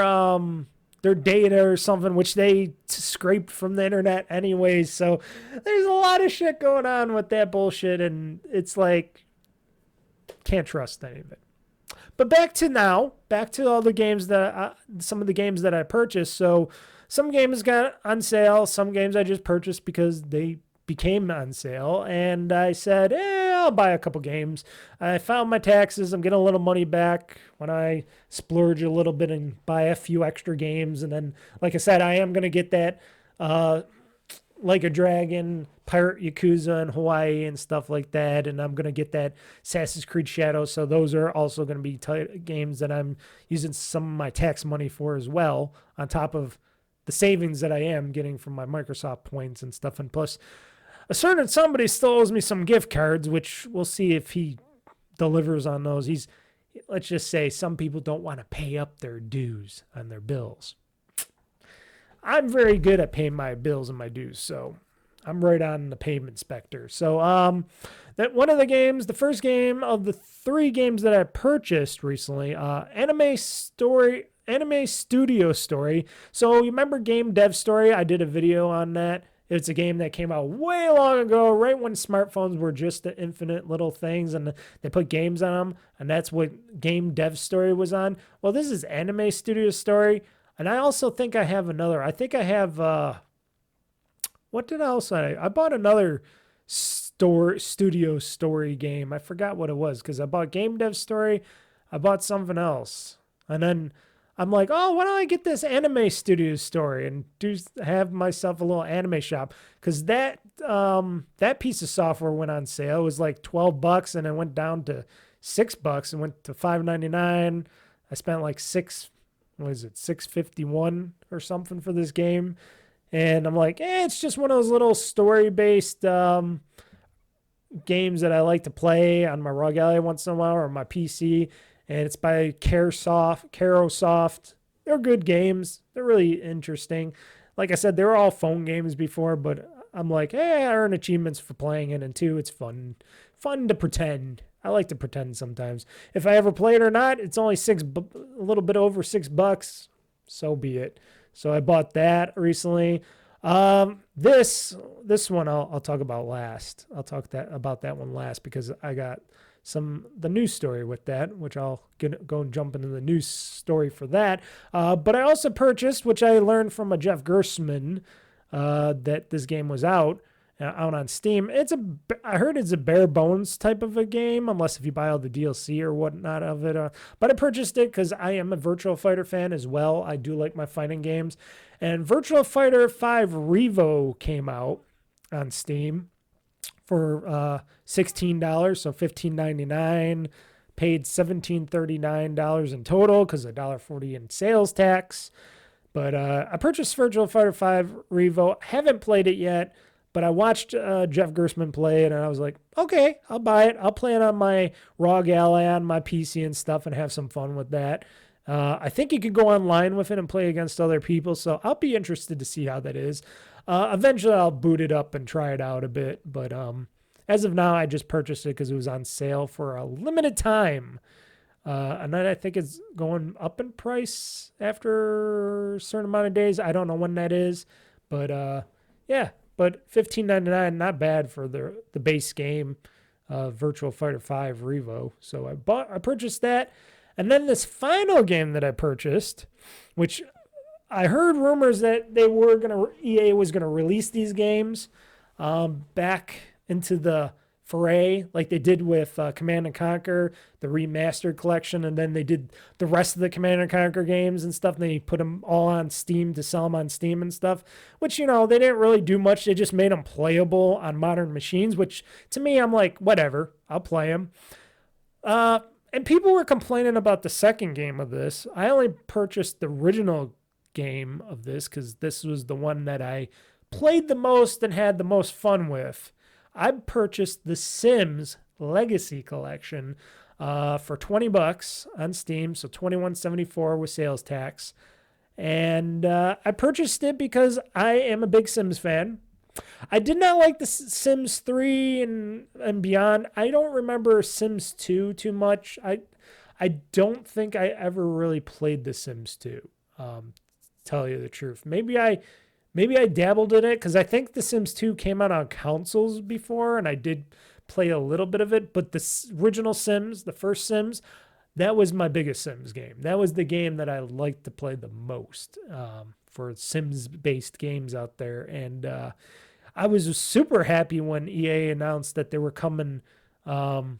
data or something, which they scraped from the internet anyways. So there's a lot of shit going on with that bullshit, and it's like, can't trust any of it. But back to all the games that some of the games that I purchased. So some games got on sale, some games I just purchased because they became on sale, and I said, I'll buy a couple games. I found my taxes. I'm getting a little money back when I splurge a little bit and buy a few extra games. And then, like I said, I am going to get that Like a Dragon, Pirate Yakuza in Hawaii and stuff like that. And I'm going to get that Assassin's Creed Shadows. So those are also going to be games that I'm using some of my tax money for as well, on top of the savings that I am getting from my Microsoft points and stuff. And plus, a certain somebody still owes me some gift cards, which we'll see if he delivers on those. Let's just say some people don't want to pay up their dues on their bills. I'm very good at paying my bills and my dues, so I'm right on the payment specter. So that one of the games, the first game of the 3 games that I purchased recently, Anime Studio Story. So you remember Game Dev Story? I did a video on that. It's a game that came out way long ago, right when smartphones were just the infinite little things, and they put games on them, and that's what Game Dev Story was on. Well, this is Anime Studio Story, and I also think I have another. I think I have, what did I also, I bought another Studio Story game. I forgot what it was, because I bought Game Dev Story, I bought something else, and then I'm like, oh, why don't I get this Anime Studio Story and have myself a little anime shop? Because that piece of software went on sale. It was like $12, and it went down to $6 and went to $5.99. I spent like $6.51 or something for this game, and I'm like, it's just one of those little story-based games that I like to play on my ROG Ally once in a while, or my PC. And it's by Carosoft. They're good games. They're really interesting. Like I said, they were all phone games before, but I'm like, I earn achievements for playing it, and 2, it's fun to pretend. I like to pretend sometimes. If I ever play it or not, it's only a little bit over $6. So be it. So I bought that recently. This one I'll talk about last. I'll talk about that one last, because I got the news story with that, which I'll go and jump into the news story for that. But I also purchased, which I learned from a Jeff Gerstmann, that this game was out on Steam. I heard it's a bare bones type of a game, unless if you buy all the DLC or whatnot of it. But I purchased it because I am a Virtua Fighter fan as well. I do like my fighting games. And Virtua Fighter 5 Revo came out on Steam for $16, so $15.99. Paid $17.39 in total, because $1.40 in sales tax. But I purchased Virtua Fighter 5 Revo. Haven't played it yet, but I watched Jeff Gerstmann play it, and I was like, okay, I'll buy it. I'll play it on my ROG Ally on my PC and stuff, and have some fun with that. I think you could go online with it and play against other people, so I'll be interested to see how that is. Eventually, I'll boot it up and try it out a bit, but as of now, I just purchased it because it was on sale for a limited time. And then I think it's going up in price after a certain amount of days. I don't know when that is, but yeah. But $15.99, not bad for the base game, Virtua Fighter 5 Revo. So I purchased that, and then this final game that I purchased, which I heard rumors that EA was gonna release these games back into the foray, like they did with Command & Conquer, the remastered collection, and then they did the rest of the Command & Conquer games and stuff, and they put them all on Steam to sell them on Steam and stuff, which, they didn't really do much. They just made them playable on modern machines, which to me, I'm like, whatever, I'll play them. And people were complaining about the second game of this. I only purchased the original game of this because this was the one that I played the most and had the most fun with. I purchased the Sims Legacy Collection for $20 on Steam, so $21.74 with sales tax. And I purchased it because I am a big Sims fan. I did not like the Sims 3 and beyond. I don't remember Sims 2 too much. I I don't think I ever really played The Sims 2. Tell you the truth. Maybe I dabbled in it because I think The Sims 2 came out on consoles before, and I did play a little bit of it. But the original Sims, the first Sims, that was my biggest Sims game. That was the game that I liked to play the most for Sims-based games out there. And I was super happy when EA announced that they were coming out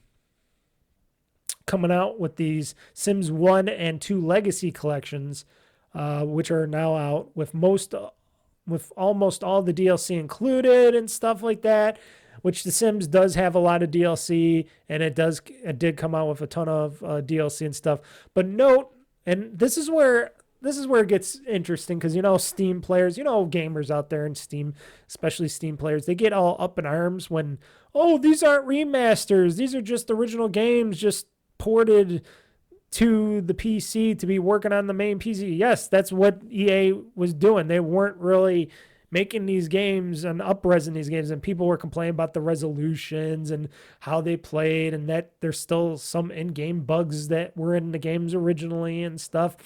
with these Sims 1 and 2 Legacy collections, which are now out with almost all the DLC included and stuff like that, which The Sims does have a lot of DLC, and it did come out with a ton of DLC and stuff. But note, and this is where it gets interesting, because Steam players, gamers out there in Steam, especially Steam players, they get all up in arms when, oh, these aren't remasters, these are just original games just ported to the PC to be working on the main PC. Yes, that's what EA was doing. They weren't really making these games and up-resing these games, and people were complaining about the resolutions and how they played, and that there's still some in-game bugs that were in the games originally and stuff.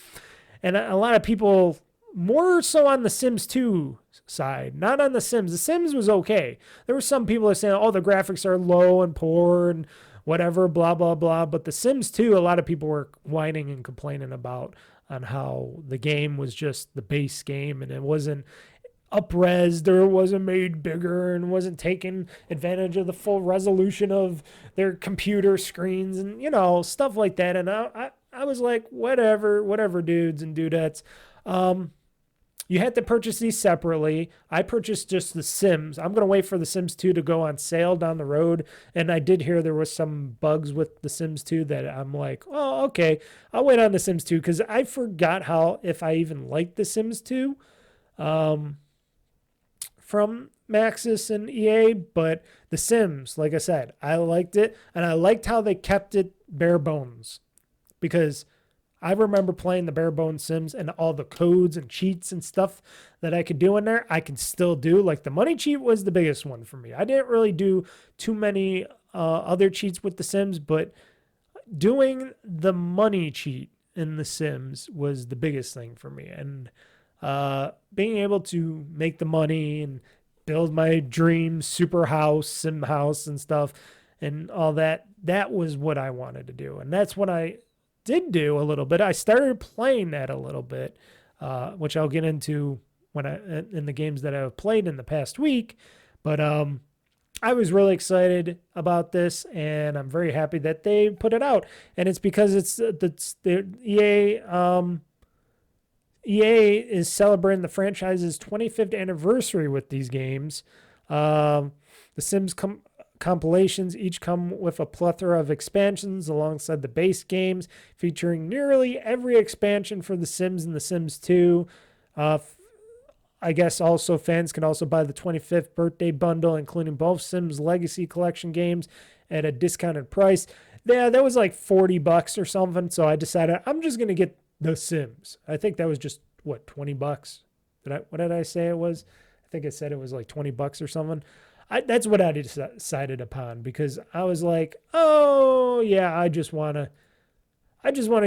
And a lot of people, more so on the Sims 2 side, not on the Sims. The Sims was okay. There were some people that were saying, oh, the graphics are low and poor and whatever, blah, blah, blah. But the Sims 2, a lot of people were whining and complaining about on how the game was just the base game, and it wasn't up-resed or wasn't made bigger and wasn't taking advantage of the full resolution of their computer screens and, stuff like that. And I was like, whatever, dudes and dudettes. You had to purchase these separately. I purchased just the Sims. I'm going to wait for the Sims 2 to go on sale down the road. And I did hear there was some bugs with the Sims 2 that I'm like, oh, okay, I'll wait on the Sims 2, because I forgot if I even liked the Sims 2 from Maxis and EA. But the Sims, like I said, I liked it. And I liked how they kept it bare bones, because I remember playing the bare bones Sims, and all the codes and cheats and stuff that I could do in there, I can still do. Like the money cheat was the biggest one for me. I didn't really do too many other cheats with the Sims, but doing the money cheat in the Sims was the biggest thing for me. And being able to make the money and build my dream super house, Sim house and stuff and all that, that was what I wanted to do. And that's what I did do a little bit. I started playing that a little bit, which I'll get into in the games that I've played in the past week. But I was really excited about this, and I'm very happy that they put it out. And it's because it's the EA is celebrating the franchise's 25th anniversary with these games. The Sims compilations each come with a plethora of expansions alongside the base games, featuring nearly every expansion for The Sims and The Sims 2. I guess also fans can also buy the 25th birthday bundle, including both Sims Legacy Collection games at a discounted price. Yeah, that was like $40 or something, so I decided I'm just going to get The Sims. I think that was just, what, $20? What did I say it was? I think I said it was like $20 or something. That's what I decided upon, because I was like, oh yeah, I just want to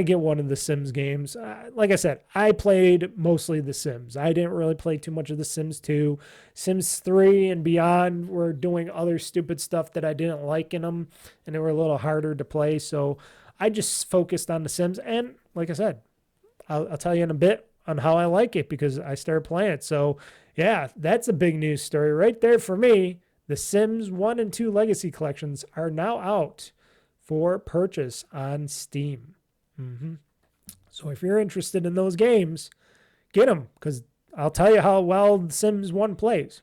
get one of the Sims games. Like I said, I played mostly the Sims. I didn't really play too much of the Sims 2. Sims 3 and beyond were doing other stupid stuff that I didn't like in them, and they were a little harder to play. So I just focused on the Sims. And like I said, I'll tell you in a bit on how I like it, because I started playing it. So yeah, that's a big news story right there for me. The Sims 1 and 2 Legacy Collections are now out for purchase on Steam. So if you're interested in those games, get them, because I'll tell you how well The Sims 1 plays.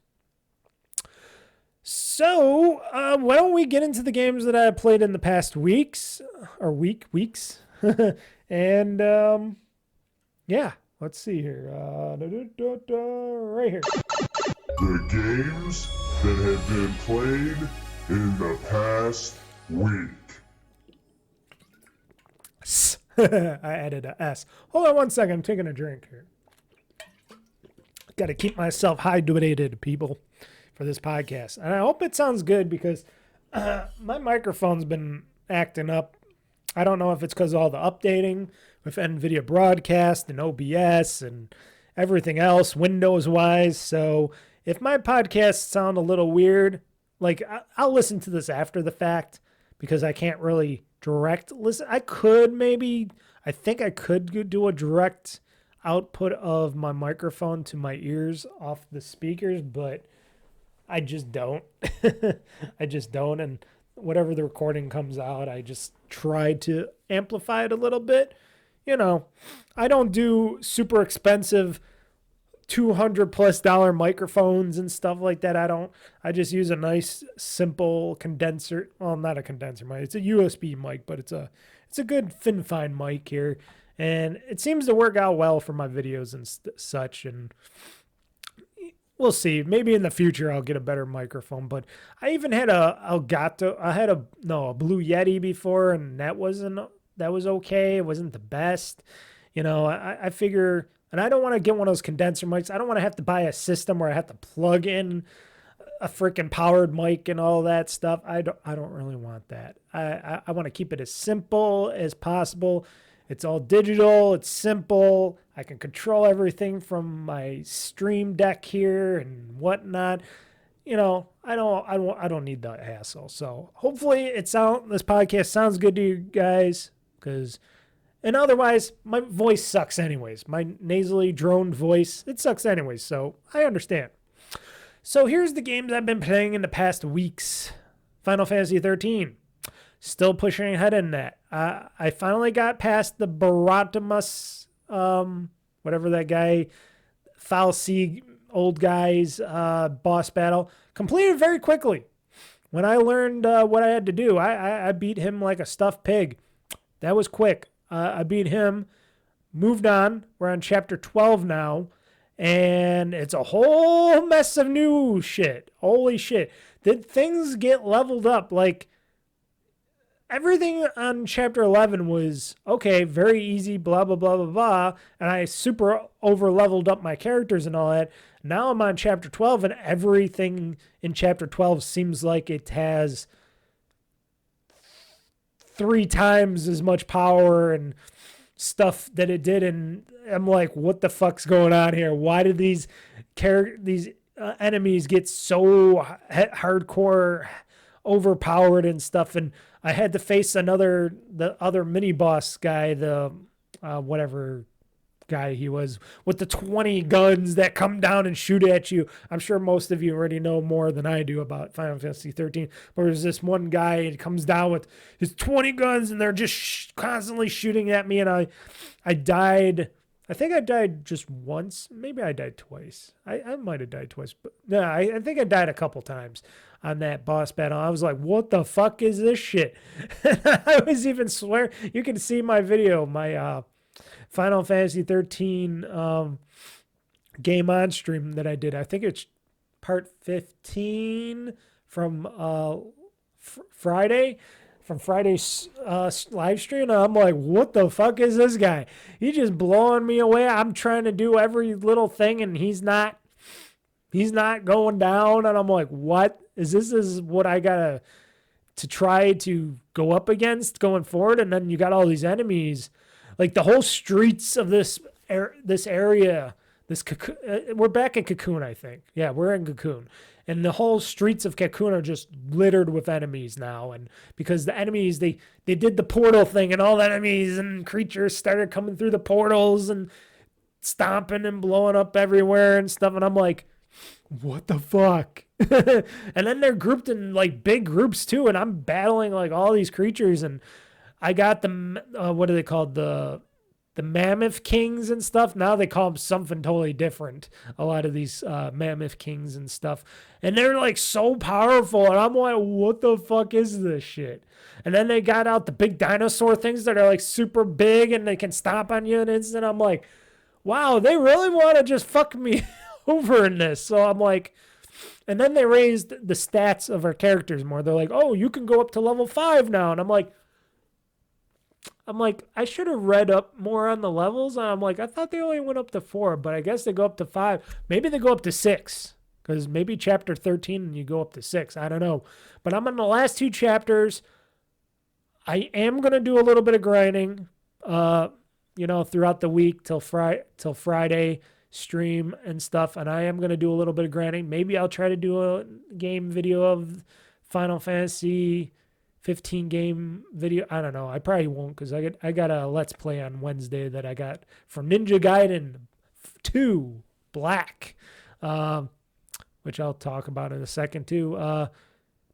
So why don't we get into the games that I played in the past weeks, or weeks. And yeah, let's see here. Right here. The games that have been played in the past week. I added a S. Hold on one second. I'm taking a drink here. Got to keep myself hydrated, people, for this podcast. And I hope it sounds good, because my microphone's been acting up I don't know if it's because of all the updating with NVIDIA Broadcast and OBS and everything else, Windows-wise. So if my podcasts sound a little weird, like I'll listen to this after the fact because I can't really direct listen. I think I could do a direct output of my microphone to my ears off the speakers, but I just don't. I just don't. And whatever the recording comes out, I just try to amplify it a little bit. You know, I don't do super expensive $200+ microphones and stuff like that. I just use a nice simple condenser. Well, not a condenser mic. It's a USB mic, but it's a good fine mic here. And it seems to work out well for my videos and such. And we'll see. Maybe in the future I'll get a better microphone. But I even had a Elgato. I had a Blue Yeti before, and that was okay. It wasn't the best. You know, I figure, and I don't want to get one of those condenser mics. I don't want to have to buy a system where I have to plug in a freaking powered mic and all that stuff. I don't really want that. I want to keep it as simple as possible. It's all digital. It's simple. I can control everything from my Stream Deck here and whatnot. You know, I don't need that hassle. So hopefully this podcast sounds good to you guys, and otherwise my voice sucks anyways. My nasally droned voice, it sucks anyways. So I understand. So here's the games I've been playing in the past weeks. Final Fantasy 13. Still pushing ahead in that. I finally got past the Baratimus, whatever that guy, Falsi old guy's boss battle. Completed very quickly. When I learned what I had to do, I beat him like a stuffed pig. That was quick. I beat him, moved on. We're on chapter 12 now. And it's a whole mess of new shit. Holy shit. Did things get leveled up? Like, everything on chapter 11 was, okay, very easy, blah, blah, blah, blah, blah. And I super over-leveled up my characters and all that. Now I'm on chapter 12, and everything in chapter 12 seems like it has 3 times as much power and stuff that it did. And I'm like, what the fuck's going on here? Why did these enemies get so hardcore overpowered and stuff? And I had to face the other mini boss guy, the whatever guy he was, with the 20 guns that come down and shoot at you. I'm sure most of you already know more than I do about Final Fantasy 13. But there's this one guy, and comes down with his 20 guns, and they're just constantly shooting at me. And I died. I think I died just once. Maybe I died twice. I might have died twice. But no, I think I died a couple times on that boss battle. I was like, what the fuck is this shit? I was even swear. You can see my video, my Final Fantasy 13 Game On stream that I did. I think it's part 15 from Friday. From Friday's live stream, and I'm like, what the fuck is this guy? He's just blowing me away. I'm trying to do every little thing, and he's not going down. And I'm like, what is this? Is what I gotta to try to go up against going forward? And then you got all these enemies, like the whole streets of this area. We're back in Cocoon, I think. Yeah, we're in Cocoon. And the whole streets of Cocoon are just littered with enemies now. And because the enemies, they did the portal thing, and all the enemies and creatures started coming through the portals and stomping and blowing up everywhere and stuff. And I'm like, what the fuck? And then they're grouped in like big groups too. And I'm battling like all these creatures. And I got the, what are they called? The Mammoth Kings and stuff. Now they call them something totally different. A lot of these Mammoth Kings and stuff. And they're like so powerful. And I'm like, what the fuck is this shit? And then they got out the big dinosaur things that are like super big and they can stomp on you in an instant. I'm like, wow, they really want to just fuck me over in this. So I'm like, and then they raised the stats of our characters more. They're like, oh, you can go up to level 5 now. And I'm like, I should have read up more on the levels. And I'm like, I thought they only went up to 4, but I guess they go up to 5. Maybe they go up to 6, because maybe chapter 13 you go up to 6. I don't know. But I'm on the last 2 chapters. I am gonna do a little bit of grinding, throughout the week till Friday stream and stuff, and I am gonna do a little bit of grinding. Maybe I'll try to do a game video of Final Fantasy 15 game video. I don't know. I probably won't because I got a Let's Play on Wednesday that I got from Ninja Gaiden 2 Black, which I'll talk about in a second too.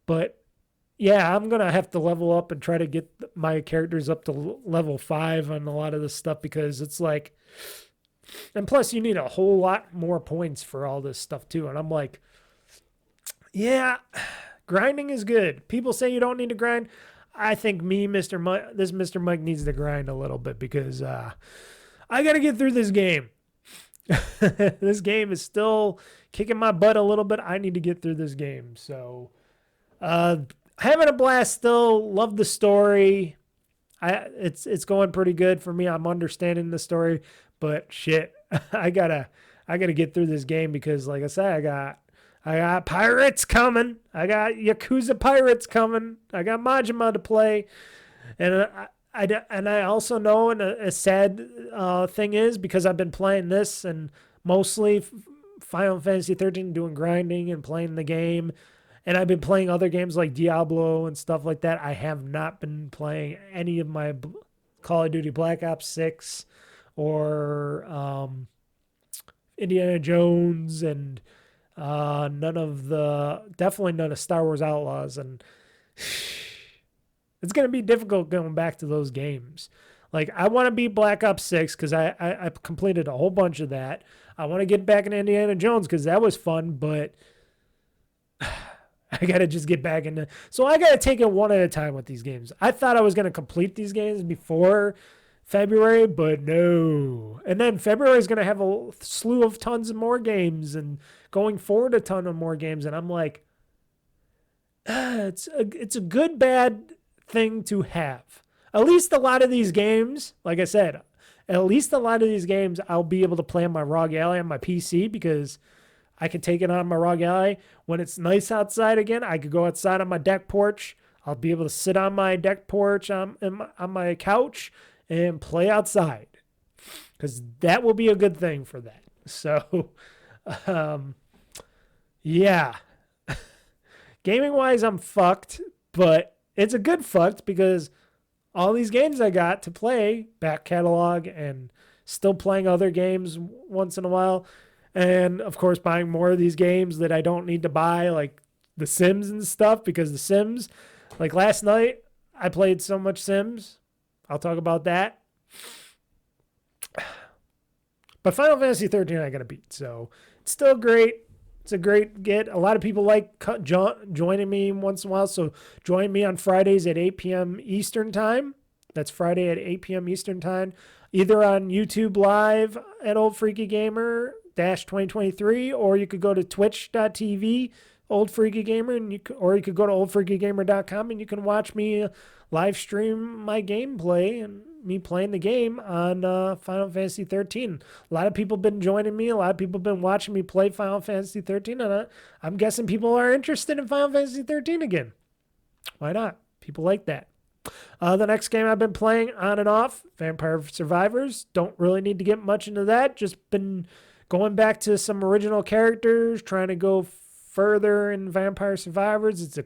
But yeah, I'm going to have to level up and try to get my characters up to level 5 on a lot of this stuff because it's like, and plus you need a whole lot more points for all this stuff too. And I'm like, yeah, grinding is good. People say you don't need to grind. I think Mr. Mike needs to grind a little bit because I got to get through this game. This game is still kicking my butt a little bit. I need to get through this game. So, having a blast still. Love the story. It's going pretty good for me. I'm understanding the story, but shit, I gotta get through this game because, like I said, I got pirates coming. I got Yakuza pirates coming. I got Majima to play, and I also know, and a sad thing is because I've been playing this and mostly Final Fantasy 13, doing grinding and playing the game. And I've been playing other games like Diablo and stuff like that. I have not been playing any of my Call of Duty Black Ops 6 or Indiana Jones and definitely none of Star Wars Outlaws. And it's going to be difficult going back to those games. Like, I want to beat Black Ops 6 because I completed a whole bunch of that. I want to get back in Indiana Jones because that was fun, but I got to just get back into... So I got to take it one at a time with these games. I thought I was going to complete these games before February, but no. And then February is going to have a slew of tons of more games and going forward a ton of more games. And I'm like, it's a good, bad thing to have. At least a lot of these games, like I said, at least a lot of these games I'll be able to play on my ROG Ally on my PC because I can take it on my ROG Ally. When it's nice outside again, I could go outside on my deck porch. I'll be able to sit on my deck porch on my couch and play outside because that will be a good thing for that. So, yeah. Gaming-wise, I'm fucked, but it's a good fucked because all these games I got to play, back catalog, and still playing other games once in a while. And, of course, buying more of these games that I don't need to buy, like The Sims and stuff, because The Sims, like last night, I played so much Sims. I'll talk about that. But Final Fantasy 13 I got to beat, so it's still great. It's a great get. A lot of people like joining me once in a while, so join me on Fridays at 8 p.m. Eastern Time. That's Friday at 8 p.m. Eastern Time, either on YouTube Live at OldFreakyGamer 2023, or you could go to twitch.tv OldFreakyGamer, and or you could go to oldfreakygamer.com and you can watch me live stream my gameplay and me playing the game on Final Fantasy 13. A lot of people have been joining me. A lot of people have been watching me play Final Fantasy 13, and I'm guessing people are interested in Final Fantasy 13 again. Why not? People like that. The next game I've been playing on and off, Vampire Survivors. Don't really need to get much into that. Just been going back to some original characters, trying to go further in Vampire Survivors. It's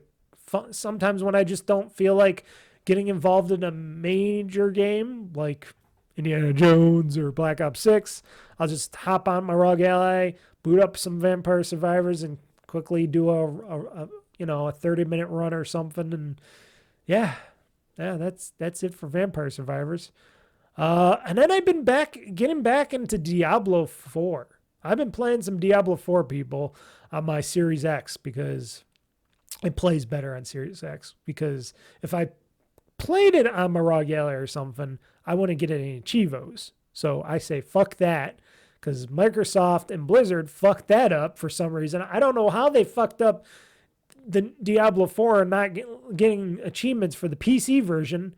sometimes when I just don't feel like getting involved in a major game like Indiana Jones or Black Ops 6, I'll just hop on my ROG Ally, boot up some Vampire Survivors, and quickly do a 30-minute run or something. And yeah, that's it for Vampire Survivors. And then I've been getting back into Diablo 4. I've been playing some Diablo 4, people, on my Series X because it plays better on Series X. Because if I played it on my ROG Ally or something, I wouldn't get any Chivos. So I say fuck that, because Microsoft and Blizzard fucked that up for some reason. I don't know how they fucked up the Diablo 4 and not getting achievements for the PC version,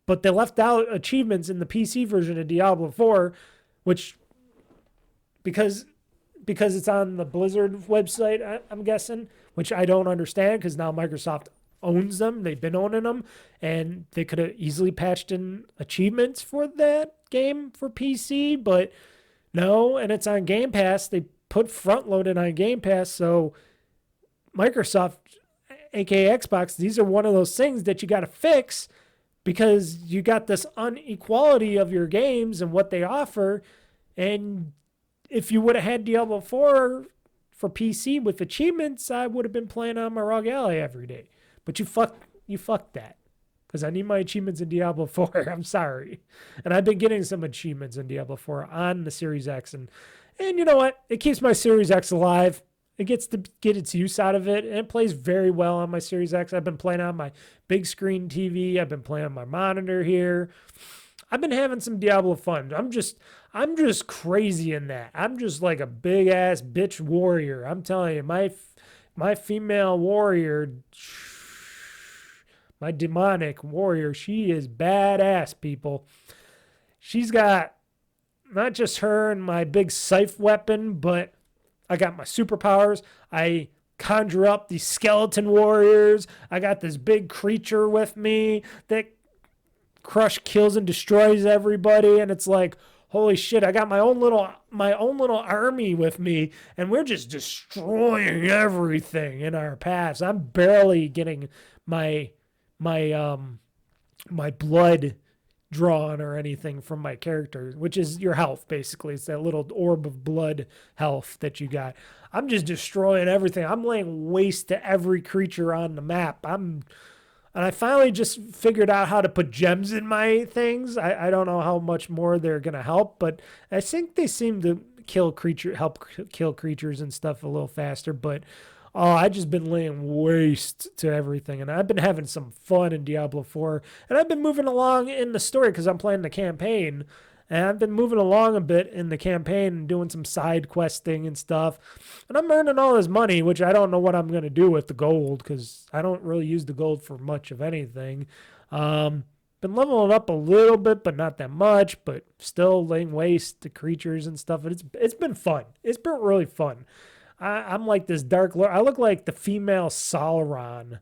but they left out achievements in the PC version of Diablo 4, which because it's on the Blizzard website, I'm guessing, which I don't understand because now Microsoft owns them. They've been owning them, and they could have easily patched in achievements for that game for PC, but no, and it's on Game Pass. They put front-loaded on Game Pass, so Microsoft, aka Xbox, these are one of those things that you got to fix because you got this inequality of your games and what they offer. And if you would have had Diablo 4 for PC with achievements, I would have been playing on my ROG Ally every day. But you fucked that because I need my achievements in Diablo 4. I'm sorry. And I've been getting some achievements in Diablo 4 on the Series X. And you know what? It keeps my Series X alive. It gets to get its use out of it, and it plays very well on my Series X. I've been playing on my big screen TV. I've been playing on my monitor here. I've been having some Diablo fun. I'm just crazy in that. I'm just like a big ass bitch warrior. I'm telling you, my female warrior, my demonic warrior, she is badass, people. She's got not just her and my big scythe weapon, but I got my superpowers. I conjure up these skeleton warriors. I got this big creature with me that kills and destroys everybody. And it's like, holy shit, I got my own little army with me, and we're just destroying everything in our paths. I'm barely getting my blood drawn or anything from my character, which is your health, basically. It's that little orb of blood health that you got. I'm just destroying everything. I'm laying waste to every creature on the map. And I finally just figured out how to put gems in my things. I don't know how much more they're going to help, but I think they seem to help kill creatures and stuff a little faster, but I just been laying waste to everything, and I've been having some fun in Diablo 4, and I've been moving along in the story because I'm playing the campaign, and I've been moving along a bit in the campaign and doing some side questing and stuff, and I'm earning all this money, which I don't know what I'm going to do with the gold because I don't really use the gold for much of anything. Been leveling up a little bit, but not that much, but still laying waste to creatures and stuff, and it's been fun. It's been really fun. I'm like this dark lord. I look like the female Sauron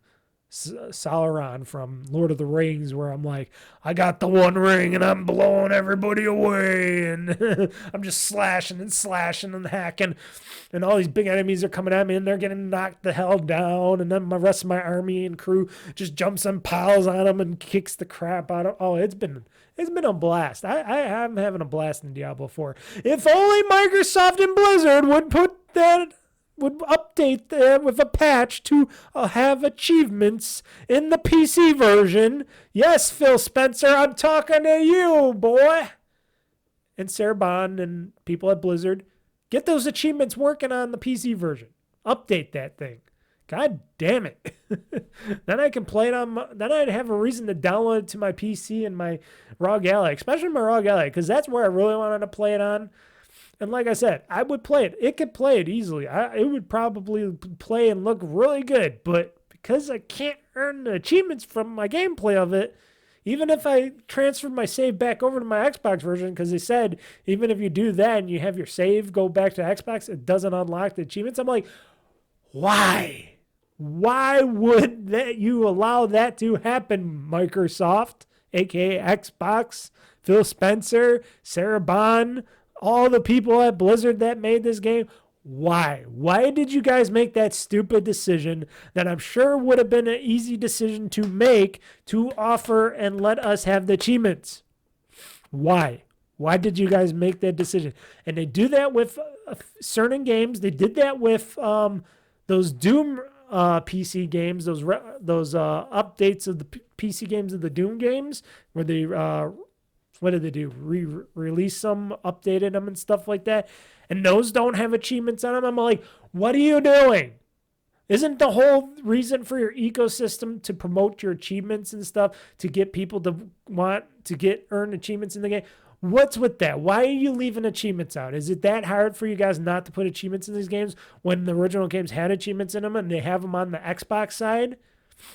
from Lord of the Rings, where I'm like, I got the one ring and I'm blowing everybody away, and I'm just slashing and hacking, and all these big enemies are coming at me and they're getting knocked the hell down, and then my rest of my army and crew just jumps and piles on them and kicks the crap out of. Oh, it's been a blast. I'm having a blast in Diablo 4. If only Microsoft and Blizzard would update that with a patch to have achievements in the PC version. Yes, Phil Spencer, I'm talking to you, boy. And Sarah Bond and people at Blizzard, get those achievements working on the PC version. Update that thing. God damn it. Then I can play it then I'd have a reason to download it to my PC and my ROG Ally, especially my ROG Ally, because that's where I really wanted to play it on. And like I said, I would play it. It could play it easily. It would probably play and look really good. But because I can't earn the achievements from my gameplay of it, even if I transferred my save back over to my Xbox version, because they said even if you do that and you have your save go back to Xbox, it doesn't unlock the achievements. I'm like, why? Why would you allow that to happen, Microsoft, aka Xbox, Phil Spencer, Sarah Bond, all the people at Blizzard that made this game? Why? Why did you guys make that stupid decision that I'm sure would have been an easy decision to make to offer and let us have the achievements? Why? Why did you guys make that decision? And they do that with certain games. They did that with those Doom PC games, those updates of the PC games of the Doom games, where they what did they do? Release them, updated them, and stuff like that. And those don't have achievements on them. I'm like, what are you doing? Isn't the whole reason for your ecosystem to promote your achievements and stuff, to get people to want to earn achievements in the game? What's with that? Why are you leaving achievements out? Is it that hard for you guys not to put achievements in these games when the original games had achievements in them and they have them on the Xbox side?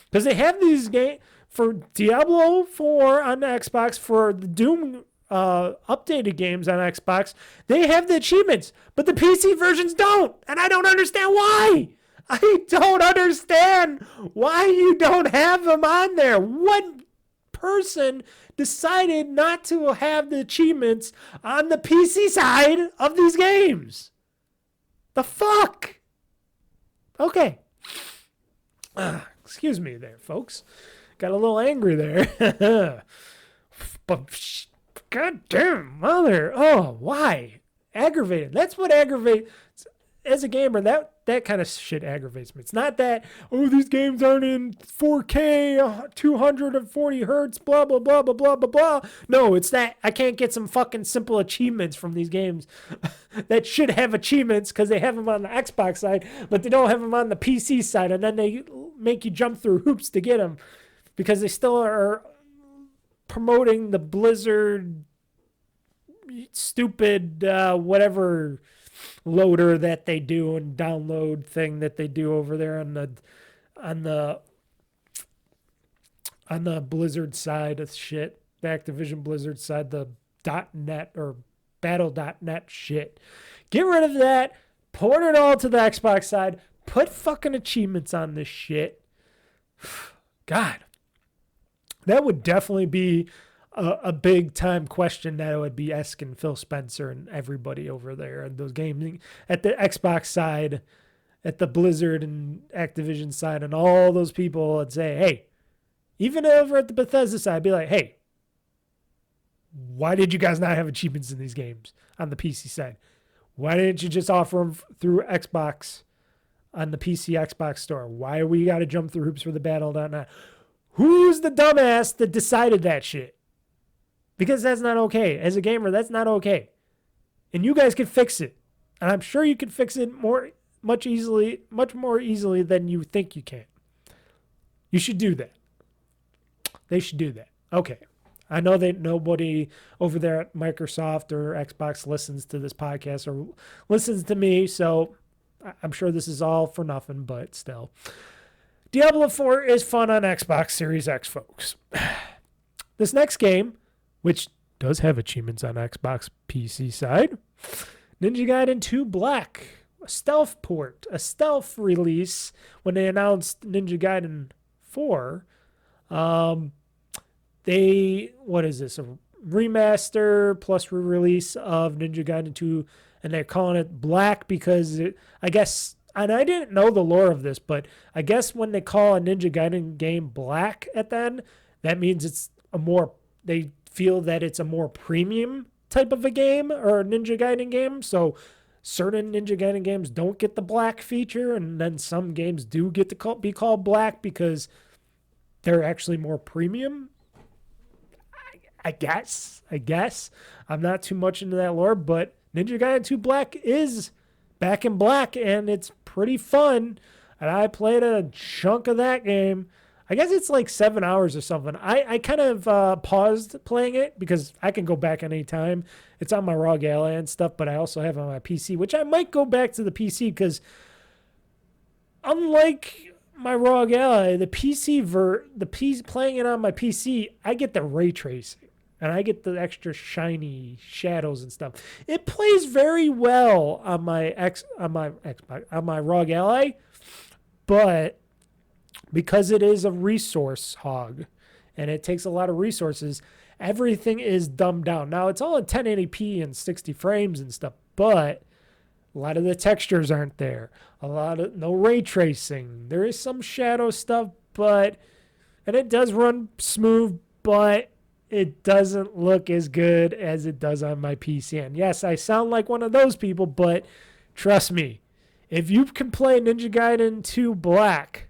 Because they have these games for Diablo 4 on the Xbox, for the Doom updated games on Xbox. They have the achievements, but the PC versions don't, and I don't understand why. I don't understand why you don't have them on there. What person decided not to have the achievements on the PC side of these games? The fuck? Okay. Excuse me there, folks. Got a little angry there. But goddamn mother. Oh, why? Aggravated. That's what aggravates. As a gamer, that kind of shit aggravates me. It's not that, oh, these games aren't in 4K, 240 hertz, blah, blah, blah, blah, blah, blah, blah. No, it's that I can't get some fucking simple achievements from these games that should have achievements because they have them on the Xbox side, but they don't have them on the PC side, and then they make you jump through hoops to get them because they still are promoting the Blizzard stupid whatever loader that they do and download thing that they do over there on the Blizzard side of shit, the Activision Blizzard side, the .net or battle.net shit. Get rid of that, port it all to the Xbox side, put fucking achievements on this shit. God, that would definitely be a big time question that I would be asking Phil Spencer and everybody over there and those gaming at the Xbox side, at the Blizzard and Activision side, and all those people would say, hey, even over at the Bethesda side, I'd be like, hey, why did you guys not have achievements in these games on the PC side? Why didn't you just offer them through Xbox on the PC Xbox store? Why do we got to jump through hoops for the battle.net? Who's the dumbass that decided that shit? Because that's not okay. As a gamer, that's not okay. And you guys can fix it. And I'm sure you can fix it much more easily than you think you can. You should do that. They should do that. Okay. I know that nobody over there at Microsoft or Xbox listens to this podcast or listens to me, so I'm sure this is all for nothing, but still. Diablo 4 is fun on Xbox Series X, folks. This next game, which does have achievements on Xbox PC side, Ninja Gaiden 2 Black, a stealth port, a stealth release when they announced Ninja Gaiden 4. What is this? A remaster plus re-release of Ninja Gaiden 2, and they're calling it Black because I guess, and I didn't know the lore of this, but I guess when they call a Ninja Gaiden game Black at the end, that means they feel that it's a more premium type of a game or a Ninja Gaiden game. So certain Ninja Gaiden games don't get the Black feature, and then some games do get to be called Black because they're actually more premium. I guess. I'm not too much into that lore, but Ninja Gaiden 2 Black is back in black, and it's pretty fun. And I played a chunk of that game. I guess it's like 7 hours or something. I kind of paused playing it because I can go back any time. It's on my ROG Ally and stuff, but I also have it on my PC, which I might go back to the PC because unlike my ROG Ally, the PC playing it on my PC, I get the ray tracing and I get the extra shiny shadows and stuff. It plays very well on my ROG Ally, but because it is a resource hog and it takes a lot of resources, everything is dumbed down. Now, it's all in 1080p and 60 frames and stuff, but a lot of the textures aren't there. No ray tracing. There is some shadow stuff, and it does run smooth, but it doesn't look as good as it does on my PC. And yes, I sound like one of those people, but trust me, if you can play Ninja Gaiden 2 Black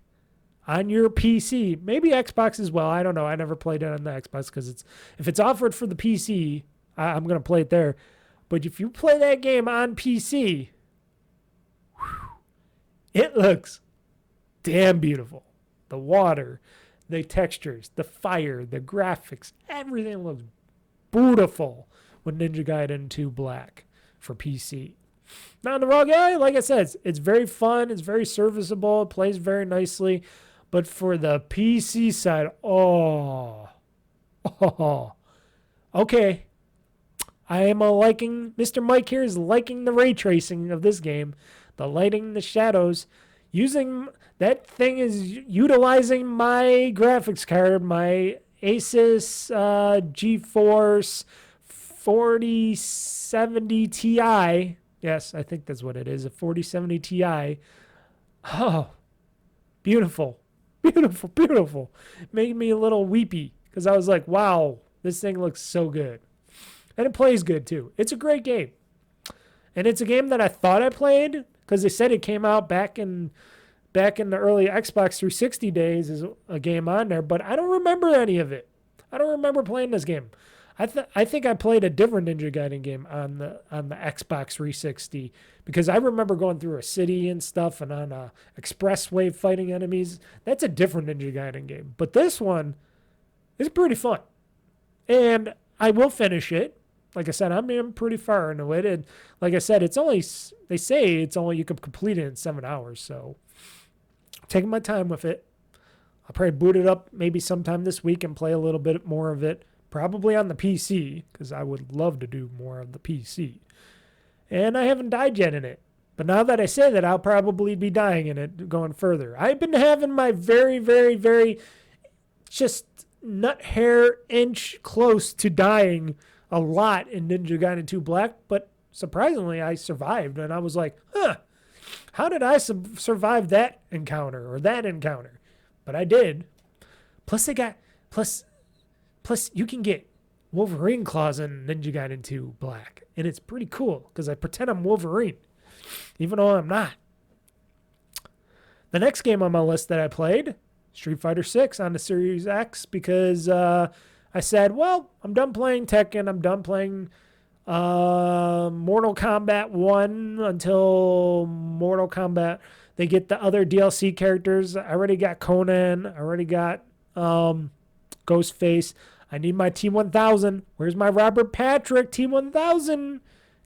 on your PC, maybe Xbox as well. I don't know. I never played it on the Xbox because if it's offered for the PC, I'm going to play it there. But if you play that game on PC, it looks damn beautiful. The water, the textures, the fire, the graphics, everything looks beautiful with Ninja Gaiden 2 Black for PC. Now, on the ROG Ally, like I said, it's very fun. It's very serviceable. It plays very nicely. But for the PC side, okay. I am liking, Mr. Mike here is liking the ray tracing of this game. The lighting, the shadows. That thing is utilizing my graphics card, my Asus GeForce 4070 Ti. Yes, I think that's what it is, a 4070 Ti. Oh, beautiful. Beautiful, beautiful. Made me a little weepy because I was like, wow, this thing looks so good. And it plays good too. It's a great game. And it's a game that I thought I played because they said it came out back in the early Xbox 360 days as a game on there, but I don't remember any of it. I don't remember playing this game. I think I played a different Ninja Gaiden game on the Xbox 360 because I remember going through a city and stuff and on a expressway fighting enemies. That's a different Ninja Gaiden game. But this one is pretty fun. And I will finish it. Like I said, I'm pretty far into it. And like I said, they say you can complete it in 7 hours. So I'm taking my time with it. I'll probably boot it up maybe sometime this week and play a little bit more of it. Probably on the PC, because I would love to do more of the PC. And I haven't died yet in it. But now that I say that, I'll probably be dying in it going further. I've been having my very, very, very just nut hair inch close to dying a lot in Ninja Gaiden 2 Black. But surprisingly, I survived. And I was like, how did I survive that encounter or that encounter? But I did. Plus, you can get Wolverine claws in Ninja Gaiden 2 Black. And it's pretty cool because I pretend I'm Wolverine, even though I'm not. The next game on my list that I played, Street Fighter 6 on the Series X, because I said, well, I'm done playing Tekken. I'm done playing Mortal Kombat 1 until Mortal Kombat. They get the other DLC characters. I already got Conan. I already got Ghostface. I need my T-1000. Where's my Robert Patrick T-1000?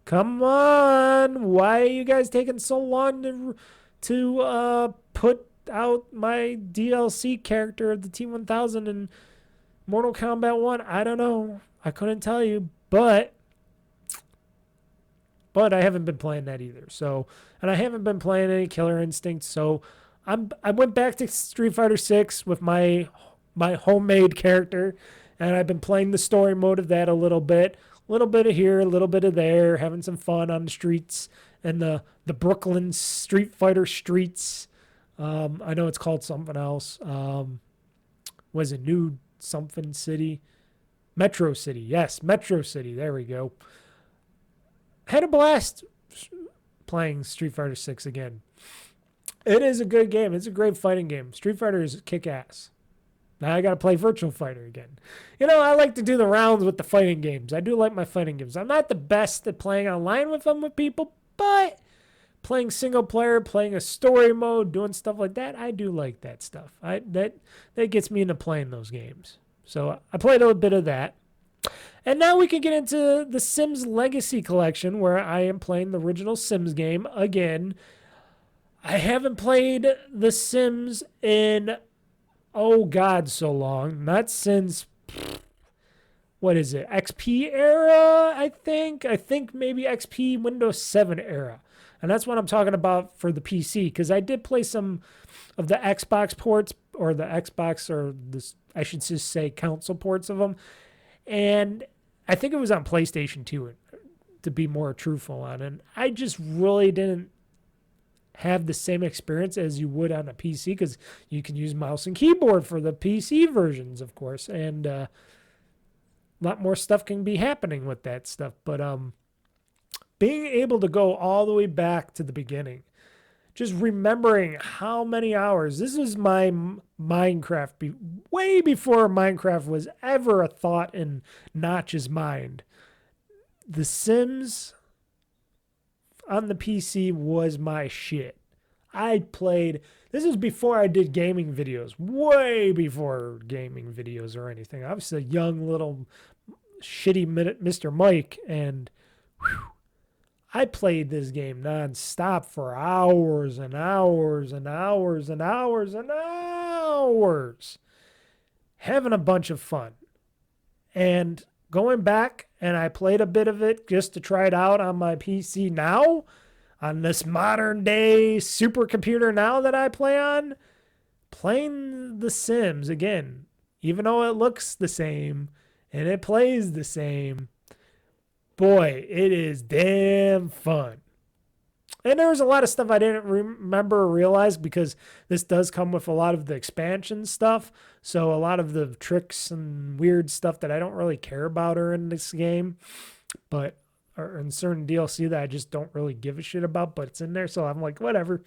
Come on. Why are you guys taking so long to put out my DLC character of the T-1000 in Mortal Kombat 1? I don't know. I couldn't tell you, but I haven't been playing that either. So, and I haven't been playing any Killer Instinct. So, I went back to Street Fighter 6 with my homemade character. And I've been playing the story mode of that a little bit of here, a little bit of there, having some fun on the streets and the Brooklyn Street Fighter streets. I know it's called something else. Was it New something city? Metro City. Yes, Metro City. There we go. Had a blast playing Street Fighter 6 again. It is a good game. It's a great fighting game. Street Fighter is kick-ass. Now I got to play Virtual Fighter again. You know, I like to do the rounds with the fighting games. I do like my fighting games. I'm not the best at playing online with them with people, but playing single player, playing a story mode, doing stuff like that, I do like that stuff. That gets me into playing those games. So I played a little bit of that. And now we can get into the Sims Legacy Collection, where I am playing the original Sims game again. I haven't played The Sims in oh God, so long. Not since, what is it, XP era, I think? I think maybe XP Windows 7 era. And that's what I'm talking about for the PC, because I did play some of the Xbox ports, or the Xbox, or this, I should just say console ports of them. And I think it was on PlayStation 2, to be more truthful on it. And I just really didn't have the same experience as you would on a PC, because you can use mouse and keyboard for the PC versions, of course, and a lot more stuff can be happening with that stuff. But being able to go all the way back to the beginning, just remembering how many hours, this is my Minecraft, way before Minecraft was ever a thought in Notch's mind. The Sims on the PC was my shit. I played, this is before I did gaming videos, way before gaming videos or anything. I was a young little shitty Mr. Mike, and I played this game nonstop for hours and hours and hours and hours and hours, having a bunch of fun. And going back, and I played a bit of it just to try it out on my PC now, on this modern day supercomputer now that I play on, playing The Sims again, even though it looks the same and it plays the same, boy, it is damn fun. And there was a lot of stuff I didn't remember or realize because this does come with a lot of the expansion stuff. So a lot of the tricks and weird stuff that I don't really care about are in this game, but are in certain DLC that I just don't really give a shit about, but it's in there. So I'm like, whatever.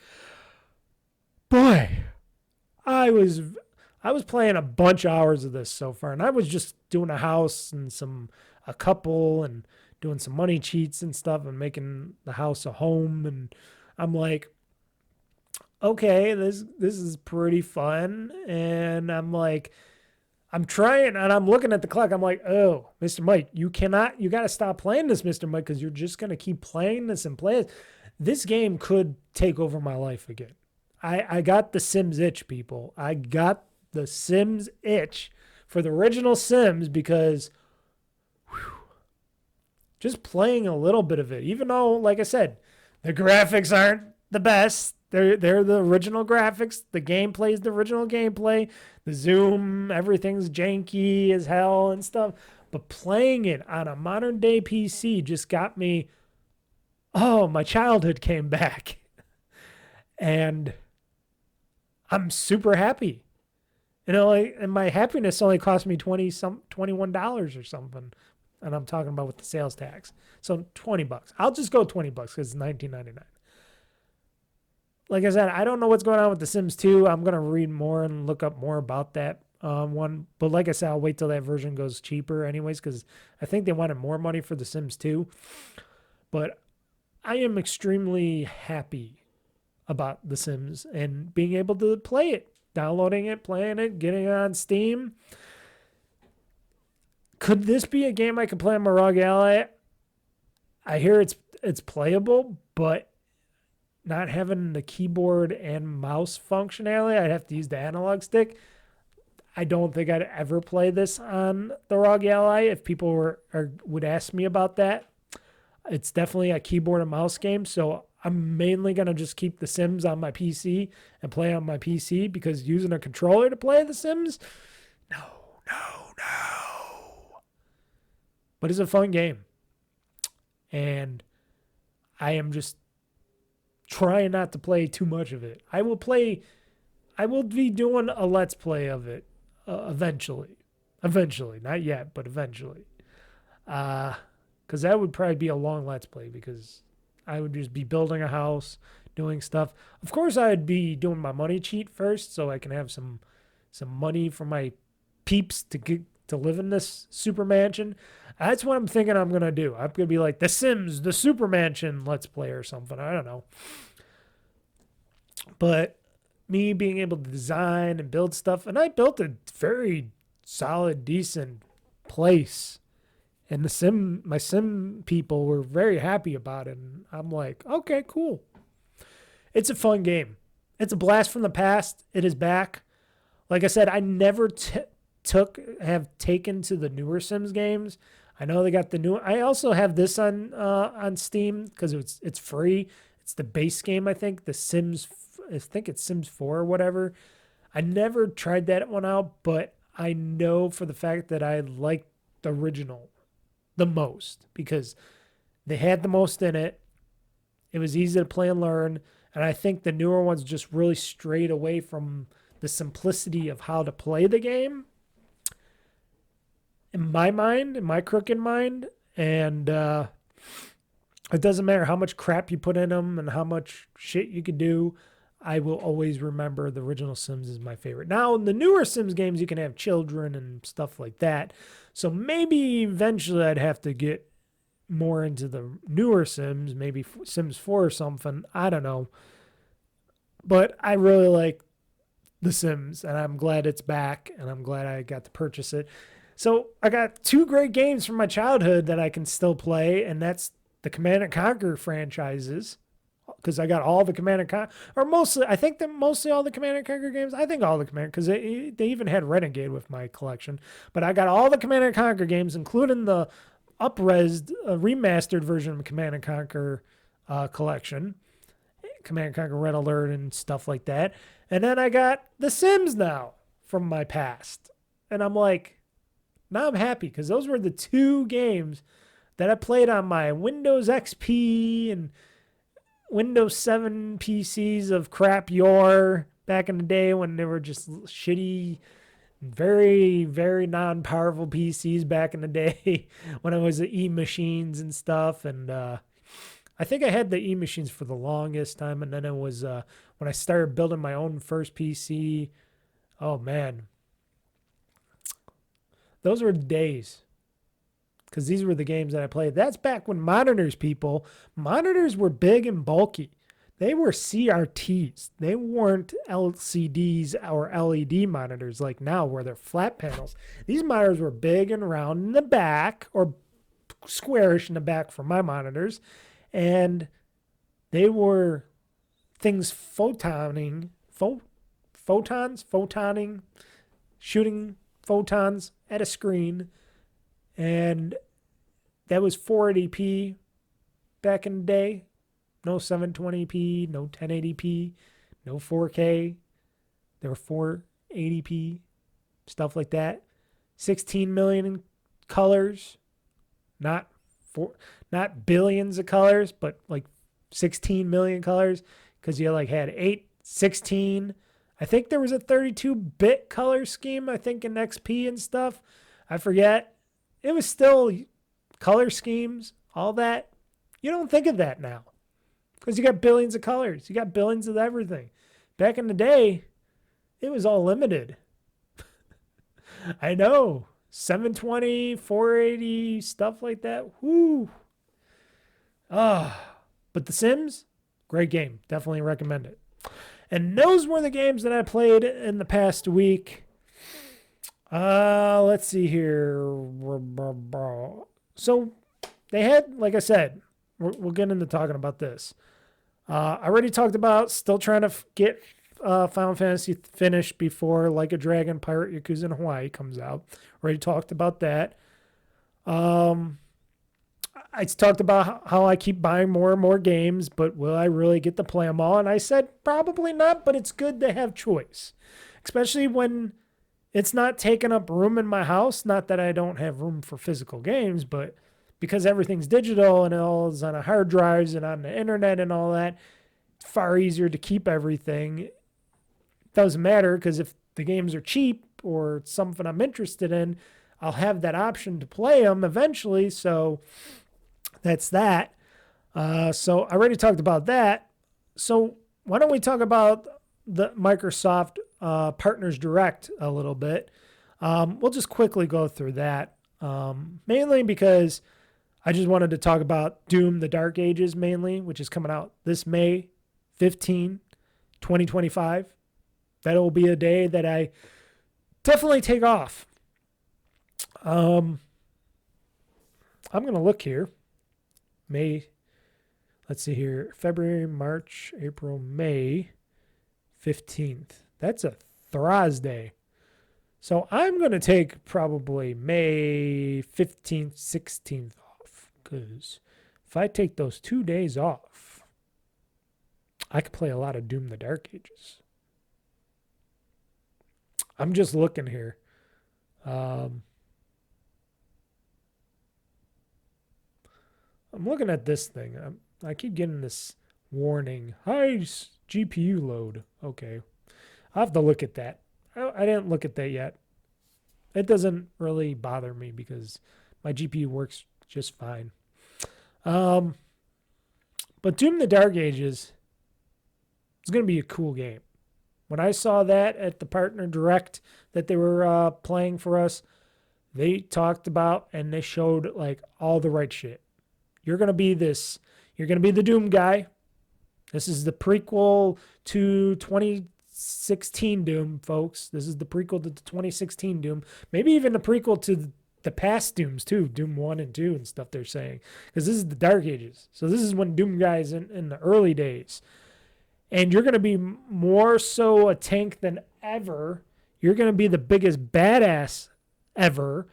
Boy, I was playing a bunch of hours of this so far, and I was just doing a house and a couple and doing some money cheats and stuff and making the house a home. And I'm like, okay, this is pretty fun. And I'm like, I'm trying, and I'm looking at the clock. I'm like, oh, Mr. Mike, you got to stop playing this, Mr. Mike, because you're just going to keep playing this and play it. This game could take over my life again. I got the Sims itch, people. I got the Sims itch for the original Sims because just playing a little bit of it, even though, like I said, the graphics aren't the best. They're the original graphics. The gameplay is the original gameplay. The zoom, everything's janky as hell and stuff. But playing it on a modern day PC just got me, oh, my childhood came back. And I'm super happy. You know, and my happiness only cost me $21 or something. And I'm talking about with the sales tax. So $20. I'll just go $20 because it's $19.99. Like I said, I don't know what's going on with The Sims 2. I'm going to read more and look up more about that one. But like I said, I'll wait till that version goes cheaper anyways, because I think they wanted more money for The Sims 2. But I am extremely happy about The Sims and being able to play it, downloading it, playing it, getting it on Steam. Could this be a game I could play on my ROG Ally? I hear it's playable, but not having the keyboard and mouse functionality, I'd have to use the analog stick. I don't think I'd ever play this on the ROG Ally if people would ask me about that. It's definitely a keyboard and mouse game, so I'm mainly going to just keep The Sims on my PC and play on my PC, because using a controller to play The Sims, no. But it's a fun game. And I am just trying not to play too much of it. I will be doing a Let's Play of it eventually. Eventually. Not yet, but eventually. Because that would probably be a long Let's Play, because I would just be building a house, doing stuff. Of course, I'd be doing my money cheat first, so I can have some money for my peeps to live in this super mansion. That's what I'm thinking I'm going to do. I'm going to be like The Sims, the super mansion Let's Play or something. I don't know. But me being able to design and build stuff, and I built a very solid, decent place. And my Sim people were very happy about it. And I'm like, okay, cool. It's a fun game. It's a blast from the past. It is back. Like I said, I never have taken to the newer Sims games. I know they got the new. I also have this on Steam because it's free. It's the base game, I think. I think it's Sims 4 or whatever. I never tried that one out, but I know for the fact that I like the original the most because they had the most in it. It was easy to play and learn, and I think the newer ones just really strayed away from the simplicity of how to play the game. In my mind, in my crooked mind, and it doesn't matter how much crap you put in them and how much shit you can do, I will always remember the original Sims is my favorite. Now, in the newer Sims games, you can have children and stuff like that, so maybe eventually I'd have to get more into the newer Sims, maybe Sims 4 or something, I don't know. But I really like The Sims, and I'm glad it's back, and I'm glad I got to purchase it. So I got two great games from my childhood that I can still play, and that's the Command & Conquer franchises, because I got all the Command & Conquer, or mostly, I think that mostly all the Command & Conquer games. I think all the Command, because they even had Renegade with my collection. But I got all the Command & Conquer games, including the up-resed, remastered version of Command & Conquer collection. Command & Conquer Red Alert and stuff like that. And then I got The Sims now from my past. And I'm like, now I'm happy because those were the 2 games that I played on my Windows XP and Windows 7 PCs of crap yore back in the day when they were just shitty, very, very non-powerful PCs back in the day when it was the E-machines and stuff. And I think I had the E-machines for the longest time. And then it was when I started building my own first PC. Oh, man. Those were days. Because these were the games that I played. That's back when monitors were big and bulky. They were CRTs. They weren't LCDs or LED monitors like now where they're flat panels. These monitors were big and round in the back, or squarish in the back for my monitors. And they were things photoning, shooting photons at a screen. And that was 480p back in the day. No 720p, no 1080p, no 4K. There were 480p, stuff like that. 16 million in colors. Not billions of colors, but like 16 million colors. Because you like had 8, 16. I think there was a 32-bit color scheme, I think, in XP and stuff. I forget. It was still color schemes, all that. You don't think of that now because you got billions of colors. You got billions of everything. Back in the day, it was all limited. I know. 720, 480, stuff like that. Whoo. But The Sims, great game. Definitely recommend it. And those were the games that I played in the past week. Let's see here. So they had, like I said, we'll get into talking about this. I already talked about still trying to get Final Fantasy finished before Like a Dragon Pirate Yakuza in Hawaii comes out. Already talked about that. I talked about how I keep buying more and more games, but will I really get to play them all? And I said probably not, but it's good to have choice, especially when it's not taking up room in my house. Not that I don't have room for physical games, but because everything's digital and it all is on a hard drives and on the internet and all that, it's far easier to keep everything. It doesn't matter because if the games are cheap or it's something I'm interested in, I'll have that option to play them eventually. So that's that. So I already talked about that. So why don't we talk about the Microsoft Partners Direct a little bit. We'll just quickly go through that, mainly because I just wanted to talk about Doom, the Dark Ages mainly, which is coming out this May 15, 2025. That will be a day that I definitely take off. I'm going to look here. Let's see here. February, March, April, May 15th. That's a Thursday. So I'm going to take probably May 15th, 16th off. Because if I take those 2 days off, I could play a lot of Doom the Dark Ages. I'm just looking here. I'm looking at this thing. I keep getting this warning. High GPU load. Okay. I'll have to look at that. I didn't look at that yet. It doesn't really bother me because my GPU works just fine. But Doom the Dark Ages is going to be a cool game. When I saw that at the Partner Direct that they were playing for us, they talked about and they showed like all the right shit. You're going to be the Doom guy. This is the prequel to 2016 Doom, folks. This is the prequel to the 2016 Doom. Maybe even the prequel to the past Dooms too, Doom 1 and 2 and stuff they're saying. Because this is the Dark Ages. So this is when Doom guys in the early days. And you're going to be more so a tank than ever. You're going to be the biggest badass ever.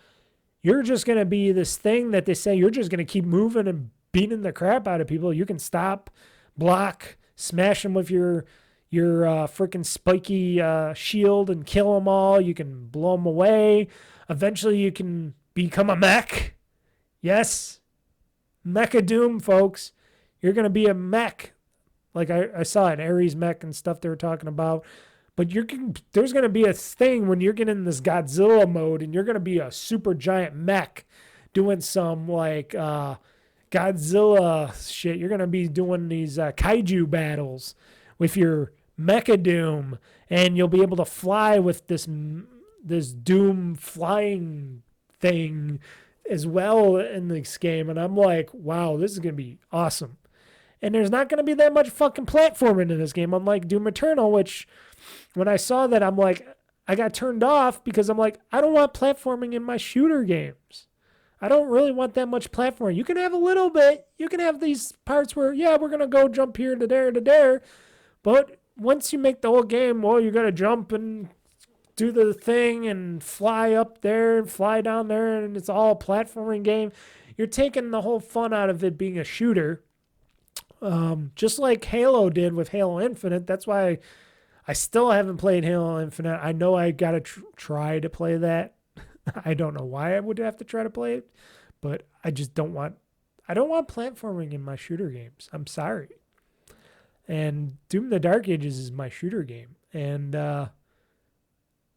You're just going to be this thing that they say you're just going to keep moving and beating the crap out of people. You can stop, block, smash them with your freaking spiky shield and kill them all. You can blow them away. Eventually, you can become a mech. Yes, MechaDoom, folks. You're going to be a mech. Like I saw an Ares mech and stuff they were talking about. But there's going to be a thing when you're getting in this Godzilla mode and you're going to be a super giant mech doing some like Godzilla shit. You're going to be doing these kaiju battles with your MechaDoom, and you'll be able to fly with this Doom flying thing as well in this game. And I'm like, wow, this is going to be awesome. And there's not going to be that much fucking platforming in this game, unlike Doom Eternal, which when I saw that, I'm like, I got turned off because I'm like, I don't want platforming in my shooter games. I don't really want that much platforming. You can have a little bit. You can have these parts where, yeah, we're going to go jump here to there. But once you make the whole game, well, you got to jump and do the thing and fly up there and fly down there, and it's all a platforming game. You're taking the whole fun out of it being a shooter. Just like Halo did with Halo Infinite. That's why I still haven't played Halo Infinite. I know I got to try to play that. I don't know why I would have to try to play it, but I don't want platforming in my shooter games. I'm sorry. And Doom the Dark Ages is my shooter game. And they're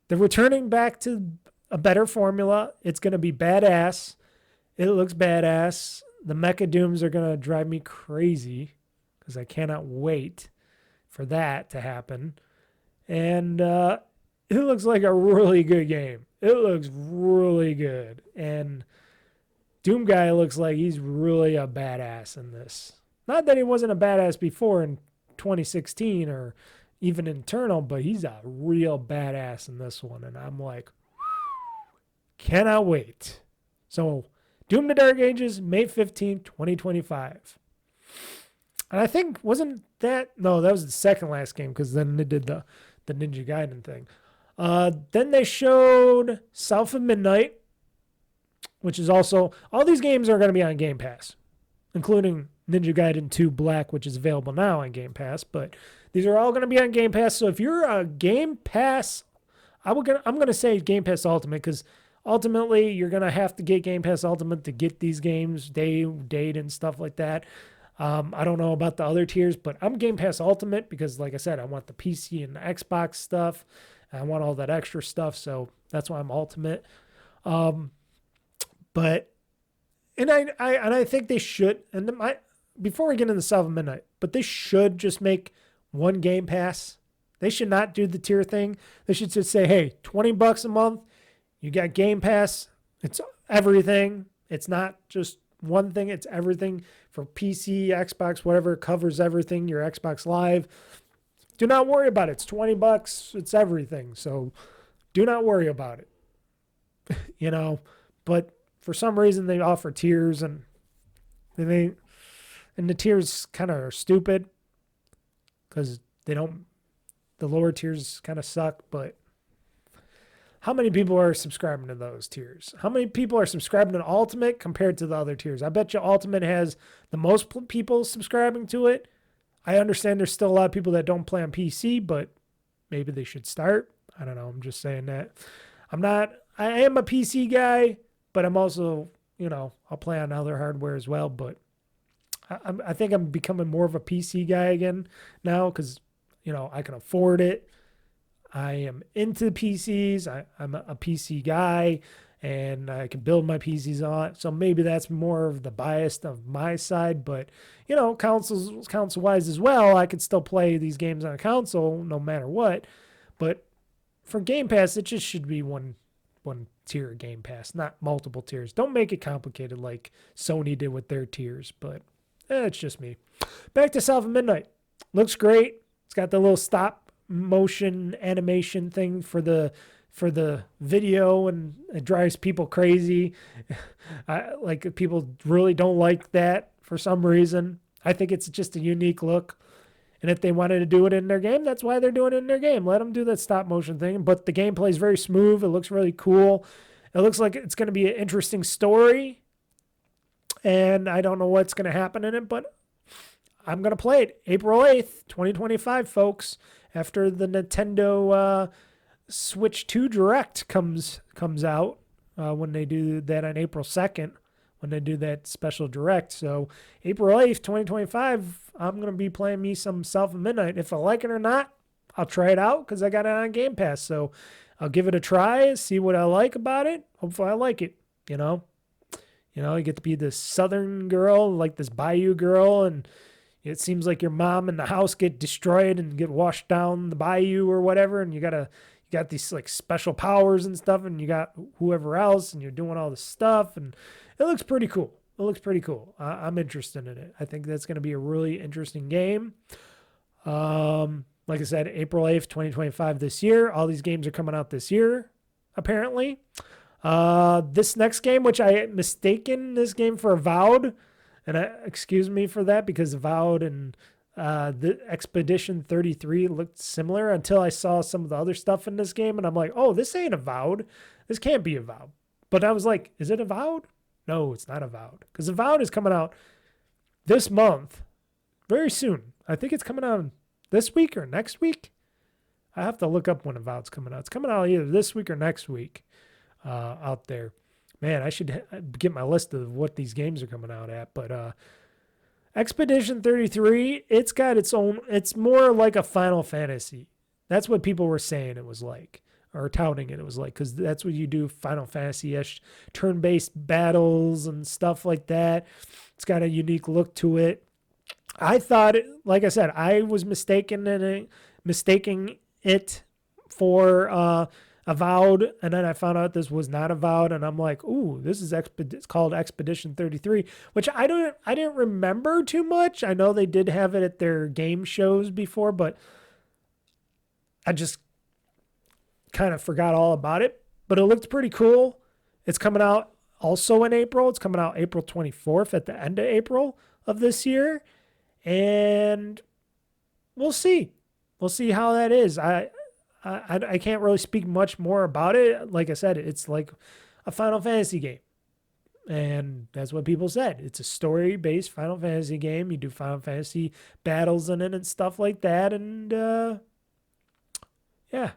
returning back to a better formula. It's going to be badass. It looks badass. The MechaDooms are going to drive me crazy because I cannot wait for that to happen. And it looks like a really good game. It looks really good. And Doom Guy looks like he's really a badass in this. Not that he wasn't a badass before in 2016 or even Eternal, but he's a real badass in this one. And I'm like, cannot wait. So Doom the Dark Ages, May 15th, 2025. And I think, that was the second last game, because then they did the Ninja Gaiden thing. Then they showed South of Midnight, which is also, all these games are going to be on Game Pass, including Ninja Gaiden 2 Black, which is available now on Game Pass. But these are all going to be on Game Pass. So if you're a Game Pass, I'm going to say Game Pass Ultimate, because ultimately you're going to have to get Game Pass Ultimate to get these games, date and stuff like that. I don't know about the other tiers, but I'm Game Pass Ultimate because, like I said, I want the PC and the Xbox stuff. I want all that extra stuff, so that's why I'm Ultimate. I think they should. And before we get into South of Midnight, but they should just make one Game Pass. They should not do the tier thing. They should just say, hey, $20 a month. You got Game Pass. It's everything. It's not just one thing. It's everything for PC, Xbox, whatever. It covers everything. Your Xbox Live. Do not worry about it. It's $20. It's everything. So do not worry about it. But for some reason they offer tiers, and the tiers kind of are stupid because the lower tiers kind of suck. But how many people are subscribing to those tiers? How many people are subscribing to Ultimate compared to the other tiers? I bet you Ultimate has the most people subscribing to it. I understand there's still a lot of people that don't play on PC, but maybe they should start. I don't know. I'm just saying that. I am a PC guy, but I'm also, I'll play on other hardware as well. But I think I'm becoming more of a PC guy again now because, I can afford it. I am into PCs. I'm a PC guy, and I can build my PCs on it. So maybe that's more of the bias of my side. But, console-wise as well, I could still play these games on a console no matter what. But for Game Pass, it just should be one tier of Game Pass, not multiple tiers. Don't make it complicated like Sony did with their tiers. But it's just me. Back to South of Midnight. Looks great. It's got the little stop motion animation thing for the video, and it drives people crazy. People really don't like that for some reason. I think it's just a unique look, and if they wanted to do it in their game, that's why they're doing it in their game. Let them do that stop motion thing. But the gameplay is very smooth. It looks really cool. It looks like it's going to be an interesting story, and I don't know what's going to happen in it, but I'm going to play it April 8th, 2025, folks, after the Nintendo Switch 2 Direct comes out when they do that on April 2nd, when they do that special Direct. So April 8th, 2025, I'm going to be playing me some South of Midnight. If I like it or not, I'll try it out because I got it on Game Pass. So I'll give it a try, see what I like about it. Hopefully I like it, you know. You get to be this southern girl, like this bayou girl, and it seems like your mom and the house get destroyed and get washed down the bayou or whatever, and you got these like special powers and stuff, and you got whoever else, and you're doing all this stuff, and it looks pretty cool. I'm interested in it. I think that's going to be a really interesting game. Like I said, April 8th, 2025 this year. All these games are coming out this year, apparently. This next game, which I mistaken this game for Avowed, and excuse me for that because Avowed and the Expedition 33 looked similar until I saw some of the other stuff in this game, and I'm like, oh, this ain't Avowed. This can't be Avowed. But I was like, is it Avowed? No, it's not Avowed, because Avowed is coming out this month, very soon. I think it's coming out this week or next week. I have to look up when Avowed's coming out. It's coming out either this week or next week. Out there, man, I should get my list of what these games are coming out at. But Expedition 33, it's got its own. It's more like a Final Fantasy. That's what people were saying it was like, or touting it was like, because that's what you do, Final Fantasy-ish turn-based battles and stuff like that. It's got a unique look to it. I thought, like I said, I was mistaking it for Avowed, and then I found out this was not Avowed, and I'm like, ooh, this is it's called Expedition 33, which I didn't remember too much. I know they did have it at their game shows before, but I just kind of forgot all about it. But it looked pretty cool. It's coming out also in April. It's coming out April 24th at the end of April of this year, and we'll see. We'll see how that is. I can't really speak much more about it. Like I said, it's like a Final Fantasy game. And that's what people said. It's a story-based Final Fantasy game. You do Final Fantasy battles in it and stuff like that. And yeah,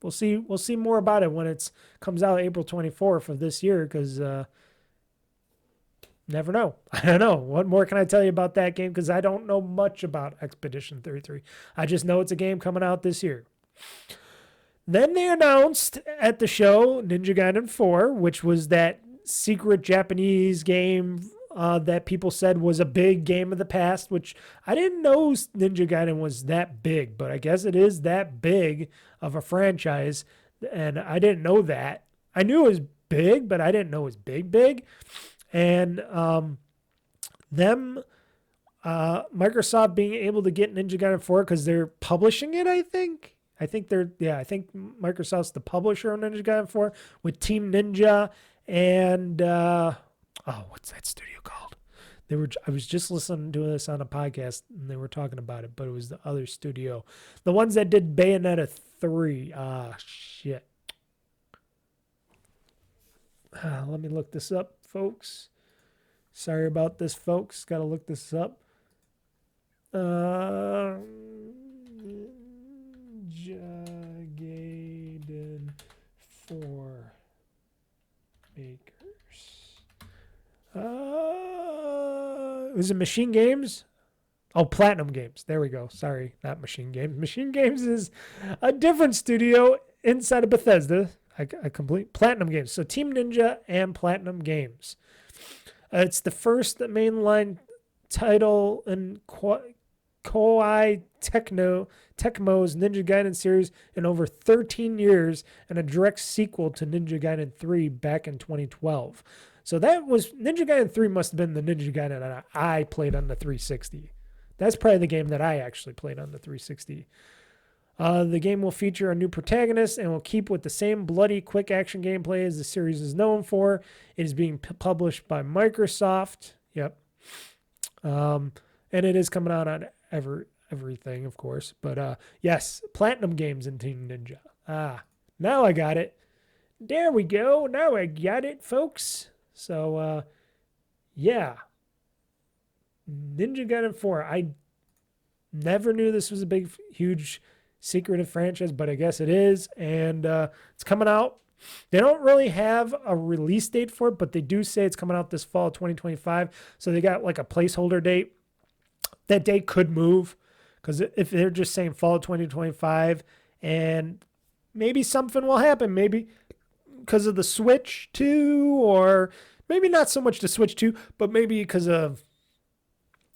we'll see more about it when it comes out April 24th of this year, because never know. I don't know. What more can I tell you about that game? Because I don't know much about Expedition 33. I just know it's a game coming out this year. Then they announced at the show Ninja Gaiden 4, which was that secret Japanese game that people said was a big game of the past, which I didn't know Ninja Gaiden was that big, but I guess it is that big of a franchise, and I didn't know that. I knew it was big, but I didn't know it was big. And Microsoft being able to get Ninja Gaiden 4 because they're publishing it, I think Microsoft's the publisher of Ninja Gaiden 4 with Team Ninja and what's that studio called? I was just listening to this on a podcast and they were talking about it, but it was the other studio. The ones that did Bayonetta 3. Shit. Let me look this up, folks. Sorry about this, folks. Got to look this up. Gaiden 4 makers. Was it Machine Games? Oh, Platinum Games. There we go. Sorry, not Machine Games. Machine Games is a different studio inside of Bethesda. I complete Platinum Games. So Team Ninja and Platinum Games. It's the first mainline title in Koei Tecmo's Ninja Gaiden series in over 13 years, and a direct sequel to Ninja Gaiden 3 back in 2012. So that was Ninja Gaiden 3 must have been the Ninja Gaiden that I played on the 360. That's probably the game that I actually played on the 360. The game will feature a new protagonist and will keep with the same bloody, quick action gameplay as the series is known for. It is being published by Microsoft. Yep. And it is coming out on everything, of course. But yes, Platinum Games and Team Ninja. Now I got it. There we go. Now I got it, folks. So, yeah. Ninja Gaiden 4. I never knew this was a big, huge, secretive franchise, but I guess it is. And it's coming out. They don't really have a release date for it, but they do say it's coming out this fall, 2025. So they got like a placeholder date. That date could move because if they're just saying fall 2025, and maybe something will happen, maybe because of the Switch 2, or maybe not so much the Switch 2, but maybe because of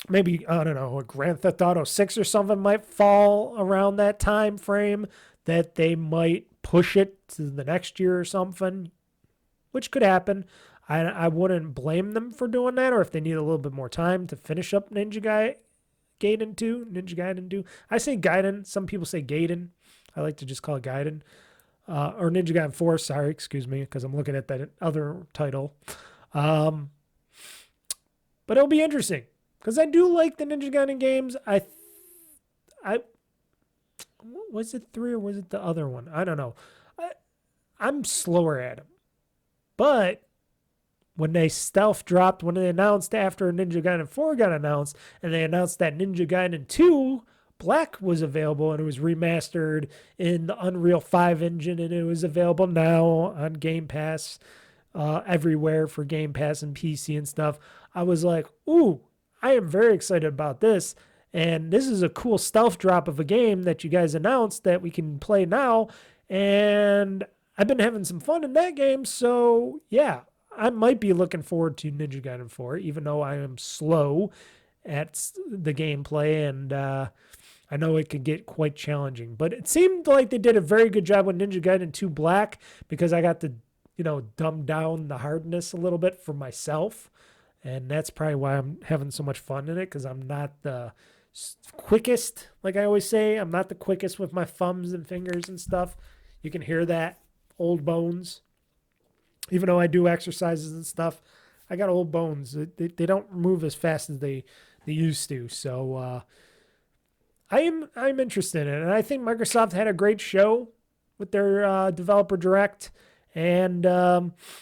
maybe, I don't know, a Grand Theft Auto 6 or something might fall around that time frame, that they might push it to the next year or something, which could happen. I wouldn't blame them for doing that, or if they need a little bit more time to finish up Ninja Gaiden 2. I say Gaiden. Some people say Gaiden. I like to just call it Gaiden. Or Ninja Gaiden 4, sorry, excuse me, because I'm looking at that other title. But it'll be interesting, because I do like the Ninja Gaiden games. Was it 3 or was it the other one? I don't know. I'm slower at them. But when they stealth dropped, when they announced after Ninja Gaiden 4 got announced, and they announced that Ninja Gaiden 2 Black was available, and it was remastered in the Unreal 5 engine, and it was available now on Game Pass everywhere for Game Pass and PC and stuff, I was like, ooh, I am very excited about this. And this is a cool stealth drop of a game that you guys announced that we can play now. And I've been having some fun in that game. So, yeah, I might be looking forward to Ninja Gaiden 4, even though I am slow at the gameplay. And I know it could get quite challenging. But it seemed like they did a very good job with Ninja Gaiden 2 Black, because I got to, dumb down the hardness a little bit for myself. And that's probably why I'm having so much fun in it, because I'm not the quickest, like I always say. I'm not the quickest with my thumbs and fingers and stuff. You can hear that, old bones. Even though I do exercises and stuff, I got old bones. They don't move as fast as they used to. So I'm interested in it. And I think Microsoft had a great show with their developer direct. And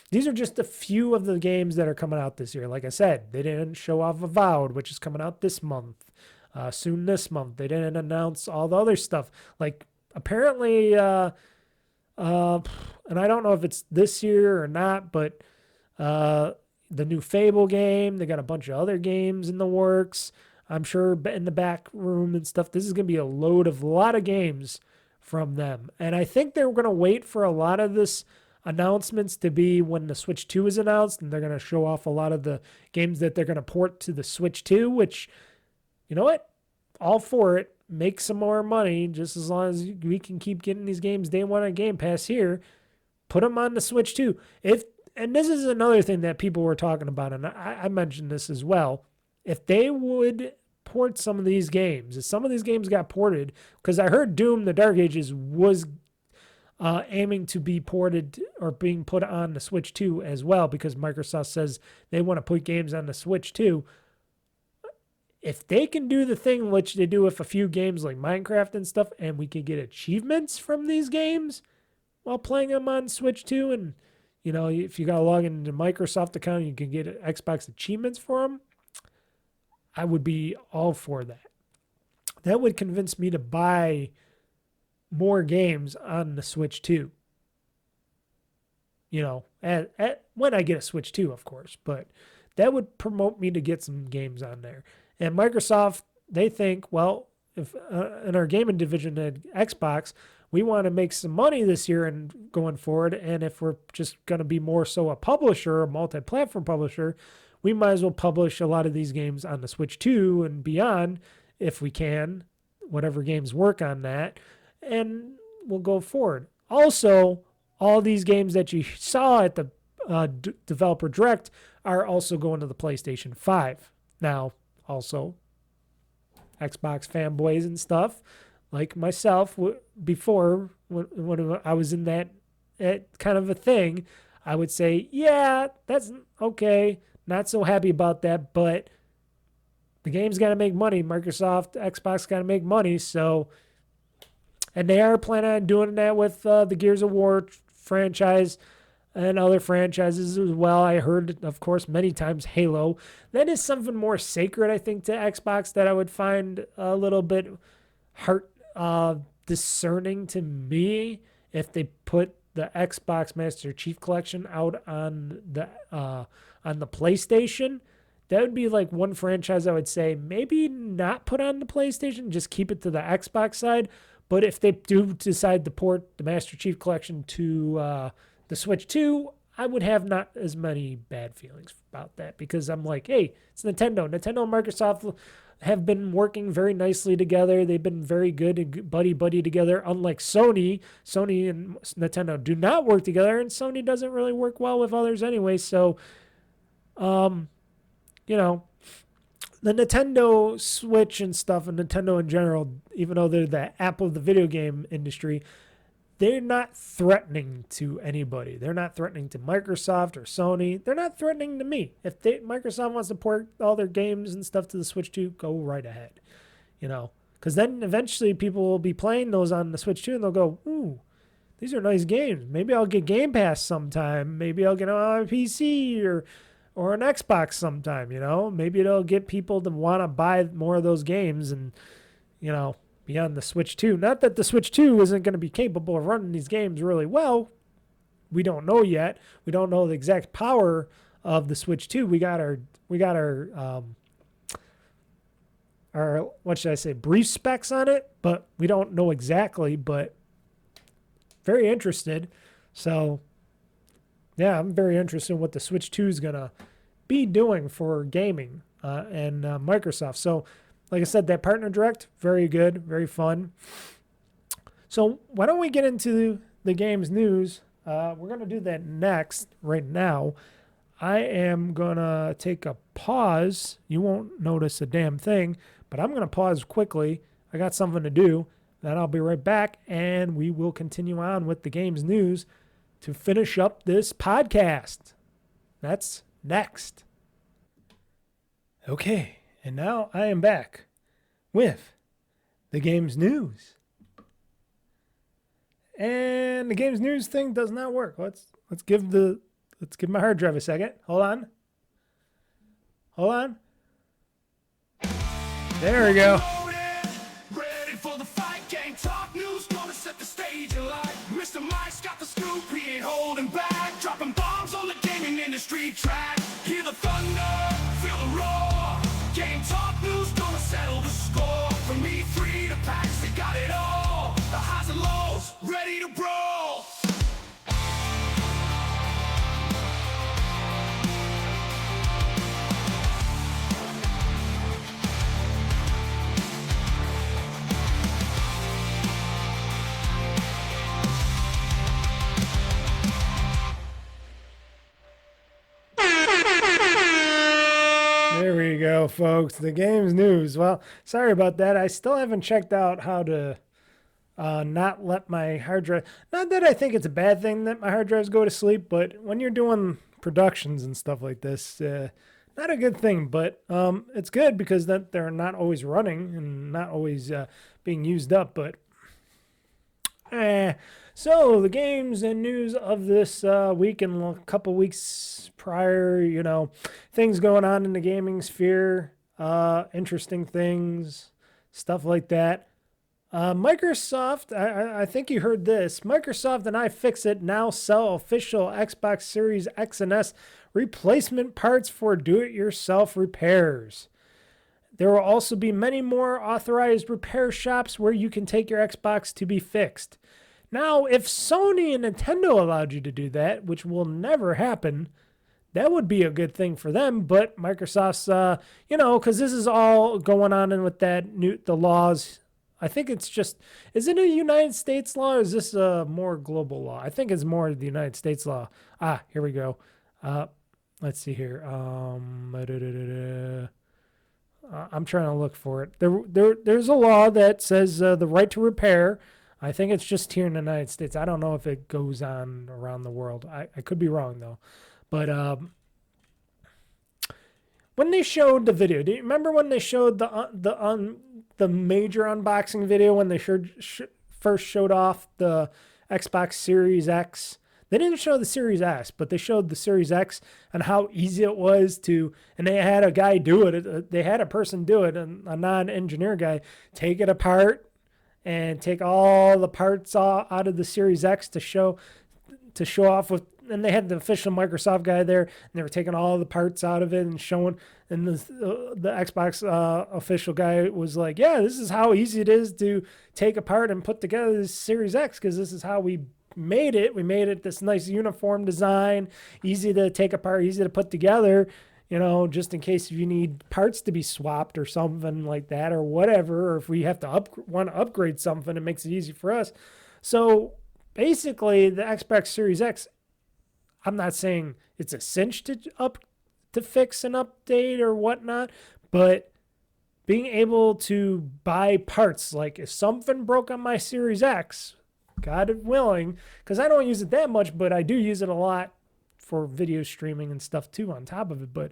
these are just a few of the games that are coming out this year. Like I said, they didn't show off Avowed, which is coming out this month. Soon this month. They didn't announce all the other stuff. Like, apparently, and I don't know if it's this year or not, but the new Fable game, they got a bunch of other games in the works. I'm sure in the back room and stuff. This is going to be a lot of games from them. And I think they're going to wait for a lot of this announcements to be when the Switch 2 is announced, and they're going to show off a lot of the games that they're going to port to the Switch 2, which, you know what? All for it. Make some more money, just as long as we can keep getting these games day one on Game Pass here. Put them on the Switch 2. And this is another thing that people were talking about, and I mentioned this as well. If they would port some of these games, if some of these games got ported, because I heard Doom the Dark Ages was aiming to be ported or being put on the Switch 2 as well, because Microsoft says they want to put games on the Switch 2. If they can do the thing which they do with a few games like Minecraft and stuff, and we can get achievements from these games while playing them on Switch 2, and, if you got to log into Microsoft account, you can get Xbox achievements for them, I would be all for that. That would convince me to buy more games on the Switch 2. When I get a Switch 2, of course. But that would promote me to get some games on there. And Microsoft, they think, well, if in our gaming division at Xbox, we want to make some money this year and going forward. And if we're just going to be more so a publisher, a multi-platform publisher, we might as well publish a lot of these games on the Switch 2 and beyond, if we can, whatever games work on that. And we'll go forward. Also, all these games that you saw at the Developer Direct are also going to the PlayStation 5. Now, also, Xbox fanboys and stuff, like myself, before, when I was in that kind of a thing, I would say, yeah, that's okay. Not so happy about that, but the game's got to make money. Microsoft, Xbox got to make money, so... And they are planning on doing that with the Gears of War franchise. and other franchises as well. I heard, of course, many times Halo. That is something more sacred, I think, to Xbox that I would find a little bit heart discerning to me if they put the Xbox Master Chief Collection out on the PlayStation. That would be like one franchise I would say maybe not put on the PlayStation, just keep it to the Xbox side. But if they do decide to port the Master Chief Collection to the Switch 2, I would have not as many bad feelings about that because I'm like, hey, it's Nintendo. Nintendo and Microsoft have been working very nicely together. They've been very good and buddy together. Unlike Sony and Nintendo do not work together, and Sony doesn't really work well with others anyway. So, you know, the Nintendo Switch and stuff, and Nintendo in general, even though they're the Apple of the video game industry, they're not threatening to anybody. They're not threatening to Microsoft or Sony. They're not threatening to me. If Microsoft wants to port all their games and stuff to the Switch 2, go right ahead. You know, because then eventually people will be playing those on the Switch 2 and they'll go, ooh, these are nice games. Maybe I'll get Game Pass sometime. Maybe I'll get it on my PC or an Xbox sometime, you know. Maybe it'll get people to want to buy more of those games and, you know, beyond the Switch 2. Not that the Switch 2 isn't going to be capable of running these games really well. We don't know yet. We don't know the exact power of the Switch 2. We got our what should I say, brief specs on it, but we don't know exactly, but very interested. So yeah, I'm very interested in what the Switch 2 is going to be doing for gaming and Microsoft. So like I said, that partner direct, very good, very fun. So why don't we get into the games news? We're going to do that next right now. I am going to take a pause. You won't notice a damn thing, but I'm going to pause quickly. I got something to do. Then I'll be right back, and we will continue on with the games news to finish up this podcast. That's next. Okay. And now I am back with the games news. And the games news thing does not work. Let's give my hard drive a second. Hold on. There we go. Ready for the fight, Game Talk Newz, gonna set the stage alight. Mr. Mike's got the scoop, he ain't holding back. Dropping bombs on the gaming industry track. Hear the thunder, feel the roar. Game Talk Newz gonna settle the score. From E3 to PAX, they got it all. The highs and lows, ready to brawl. There we go, folks. The games news. Well, sorry about that. I still haven't checked out how to not let my hard drive. Not that I think it's a bad thing that my hard drives go to sleep, but when you're doing productions and stuff like this, not a good thing. But it's good because that they're not always running and not always being used up. But so the games and news of this week and a couple weeks prior, you know, things going on in the gaming sphere, interesting things, stuff like that. Microsoft, I think you heard this. Microsoft and iFixit now sell official Xbox Series X and S replacement parts for do-it-yourself repairs. There will also be many more authorized repair shops where you can take your Xbox to be fixed. Now, if Sony and Nintendo allowed you to do that, which will never happen, that would be a good thing for them. But Microsoft's, you know, because this is all going on with the laws. I think it's just, is it a United States law or is this a more global law? I think it's more the United States law. Here we go. Let's see here. I'm trying to look for it. There's a law that says the right to repair. I think it's just here in the United States. I don't know if it goes on around the world. I could be wrong, though. But when they showed the video, do you remember when they showed the major unboxing video when they first showed off the Xbox Series X? They didn't show the Series S, but they showed the Series X and how easy it was to, and they had a guy do it. They had a person do it, a non-engineer guy, take it apart and take all the parts out of the Series X to show off with. And they had the official Microsoft guy there, and they were taking all the parts out of it and showing. And the Xbox official guy was like, "Yeah, this is how easy it is to take apart and put together this Series X, because this is how we made it. We made it this nice uniform design, easy to take apart, easy to put together, you know, just in case if you need parts to be swapped or something like that or whatever, or if we have to want to upgrade something, it makes it easy for us." So basically the Xbox Series X, I'm not saying it's a cinch to fix an update or whatnot, but being able to buy parts, like if something broke on my Series X, God willing, because I don't use it that much, but I do use it a lot for video streaming and stuff too on top of it. But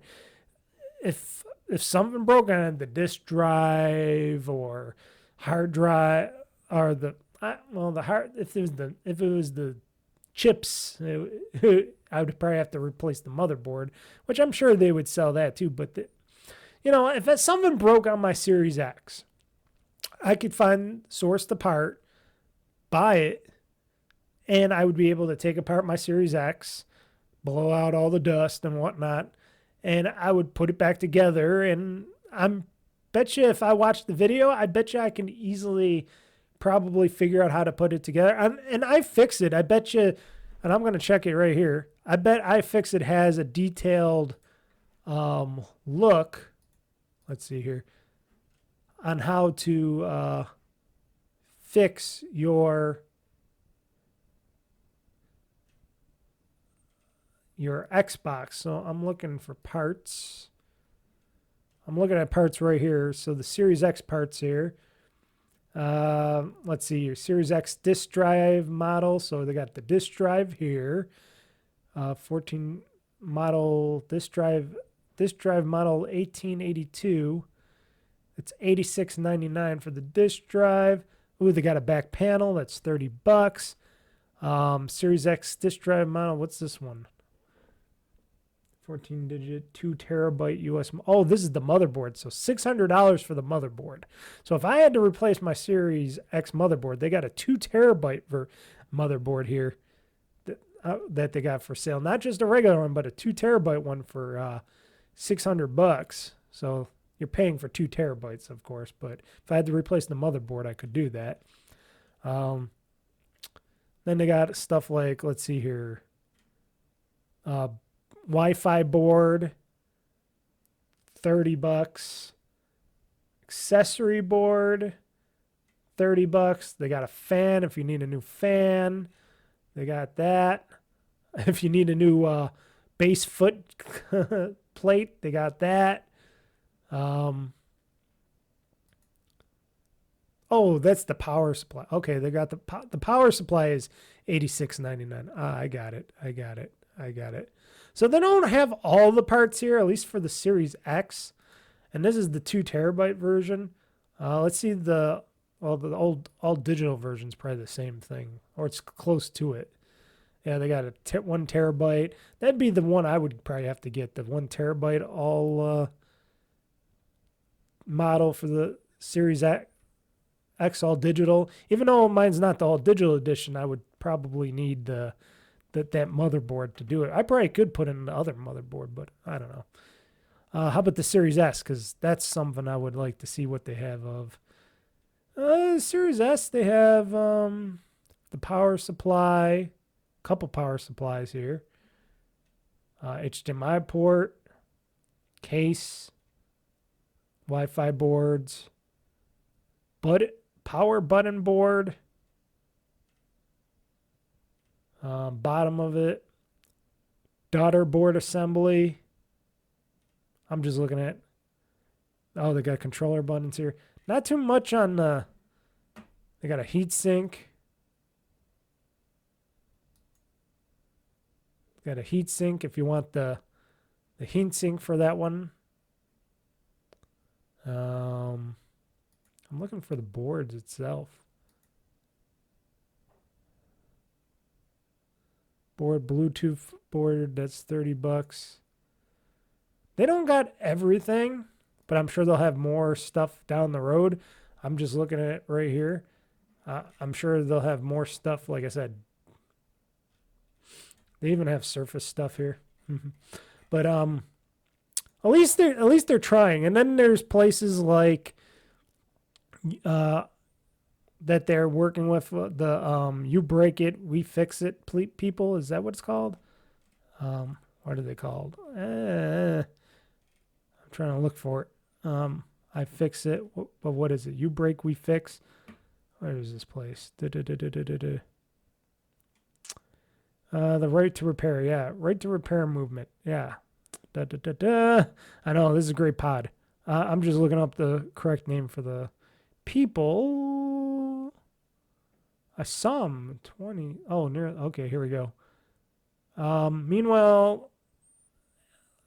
if something broke on the disk drive or hard drive or the hard, if it was the chips, I would probably have to replace the motherboard, which I'm sure they would sell that too. But if something broke on my Series X, I could source the part, buy it, and I would be able to take apart my Series X, blow out all the dust and whatnot, and I would put it back together. And bet you if I watched the video, I bet you I can easily probably figure out how to put it together. And iFixit, I bet you, and I'm going to check it right here, I bet iFixit has a detailed look, let's see here, on how to fix your Xbox. So I'm looking for parts. I'm looking at parts right here. So the Series X parts here. Let's see, your Series X disk drive model. So they got the disk drive here. 14 model disk drive model 1882. It's $86.99 for the disk drive. Ooh, they got a back panel. That's $30. Series X disk drive model. What's this one? 14-digit, 2 terabyte US. Oh, this is the motherboard. So $600 for the motherboard. So if I had to replace my Series X motherboard, they got a 2 terabyte motherboard here that they got for sale. Not just a regular one, but a 2 terabyte one for $600. So you're paying for 2 terabytes, of course. But if I had to replace the motherboard, I could do that. Then they got stuff like, let's see here, Wi-Fi board, $30. Accessory board, $30. They got a fan if you need a new fan. They got that. If you need a new base foot plate, they got that. Oh, that's the power supply. Okay, they got the power supply is $86.99. I got it. So they don't have all the parts here, at least for the Series X. And this is the 2 terabyte version. Let's see the old all digital version is probably the same thing, or it's close to it. Yeah, they got a 1 terabyte. That'd be the one I would probably have to get, the 1 terabyte all model for the Series X all digital. Even though mine's not the all digital edition, I would probably need that motherboard to do it. I probably could put in the other motherboard, but I don't know. How about the Series S? Because that's something I would like to see what they have of. Series S, they have the power supply, couple power supplies here. HDMI port, case, Wi-Fi boards, power button board, bottom of it, daughter board assembly. I'm just looking at, oh, they got controller buttons here. Not too much on the, they got a heat sink. Got a heat sink if you want the heat sink for that one. I'm looking for the boards itself. board, Bluetooth board, that's $30. They don't got everything, but I'm sure they'll have more stuff down the road. I'm just looking at it right here. I'm sure they'll have more stuff. Like I said, they even have Surface stuff here. But at least they're trying. And then there's places like that they're working with the You Break It, We Fix It people. Is that what it's called? What are they called? I'm trying to look for it. I Fix It, but what is it? You Break, We Fix. Where is this place? The Right to Repair, yeah. Right to Repair movement, yeah. I know, this is a great pod. I'm just looking up the correct name for the people. I saw them 20. Oh, okay, here we go. Meanwhile,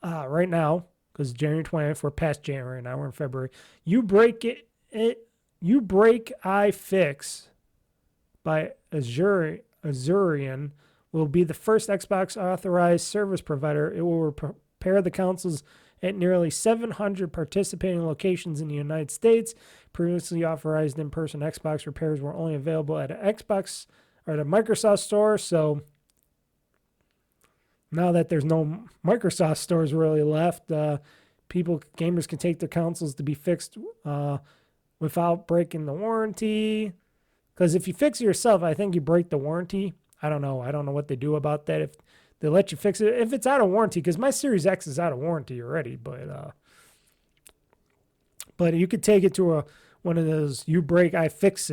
right now, because January 20th, we're past January now, we're in February. You Break It, You Break, I Fix by Azurian will be the first Xbox authorized service provider. It will repair the consoles at nearly 700 participating locations in the United States. Previously authorized in-person Xbox repairs were only available at an Xbox or at a Microsoft store. So now that there's no Microsoft stores really left, gamers can take their consoles to be fixed without breaking the warranty. Because if you fix it yourself, I think you break the warranty. I don't know what they do about that. If they let you fix it, if it's out of warranty, because my Series X is out of warranty already, but you could take it to one of those You Break, I Fix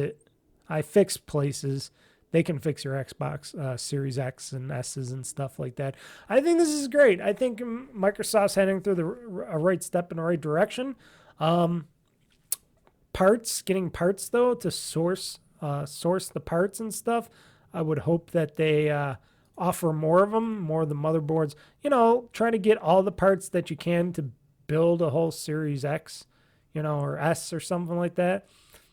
places. They can fix your Xbox Series X and S's and stuff like that. I think this is great. I think Microsoft's heading through a right step in the right direction. Getting parts though to source the parts and stuff. I would hope that they offer more of them, more of the motherboards. Try to get all the parts that you can to build a whole Series X, or S or something like that.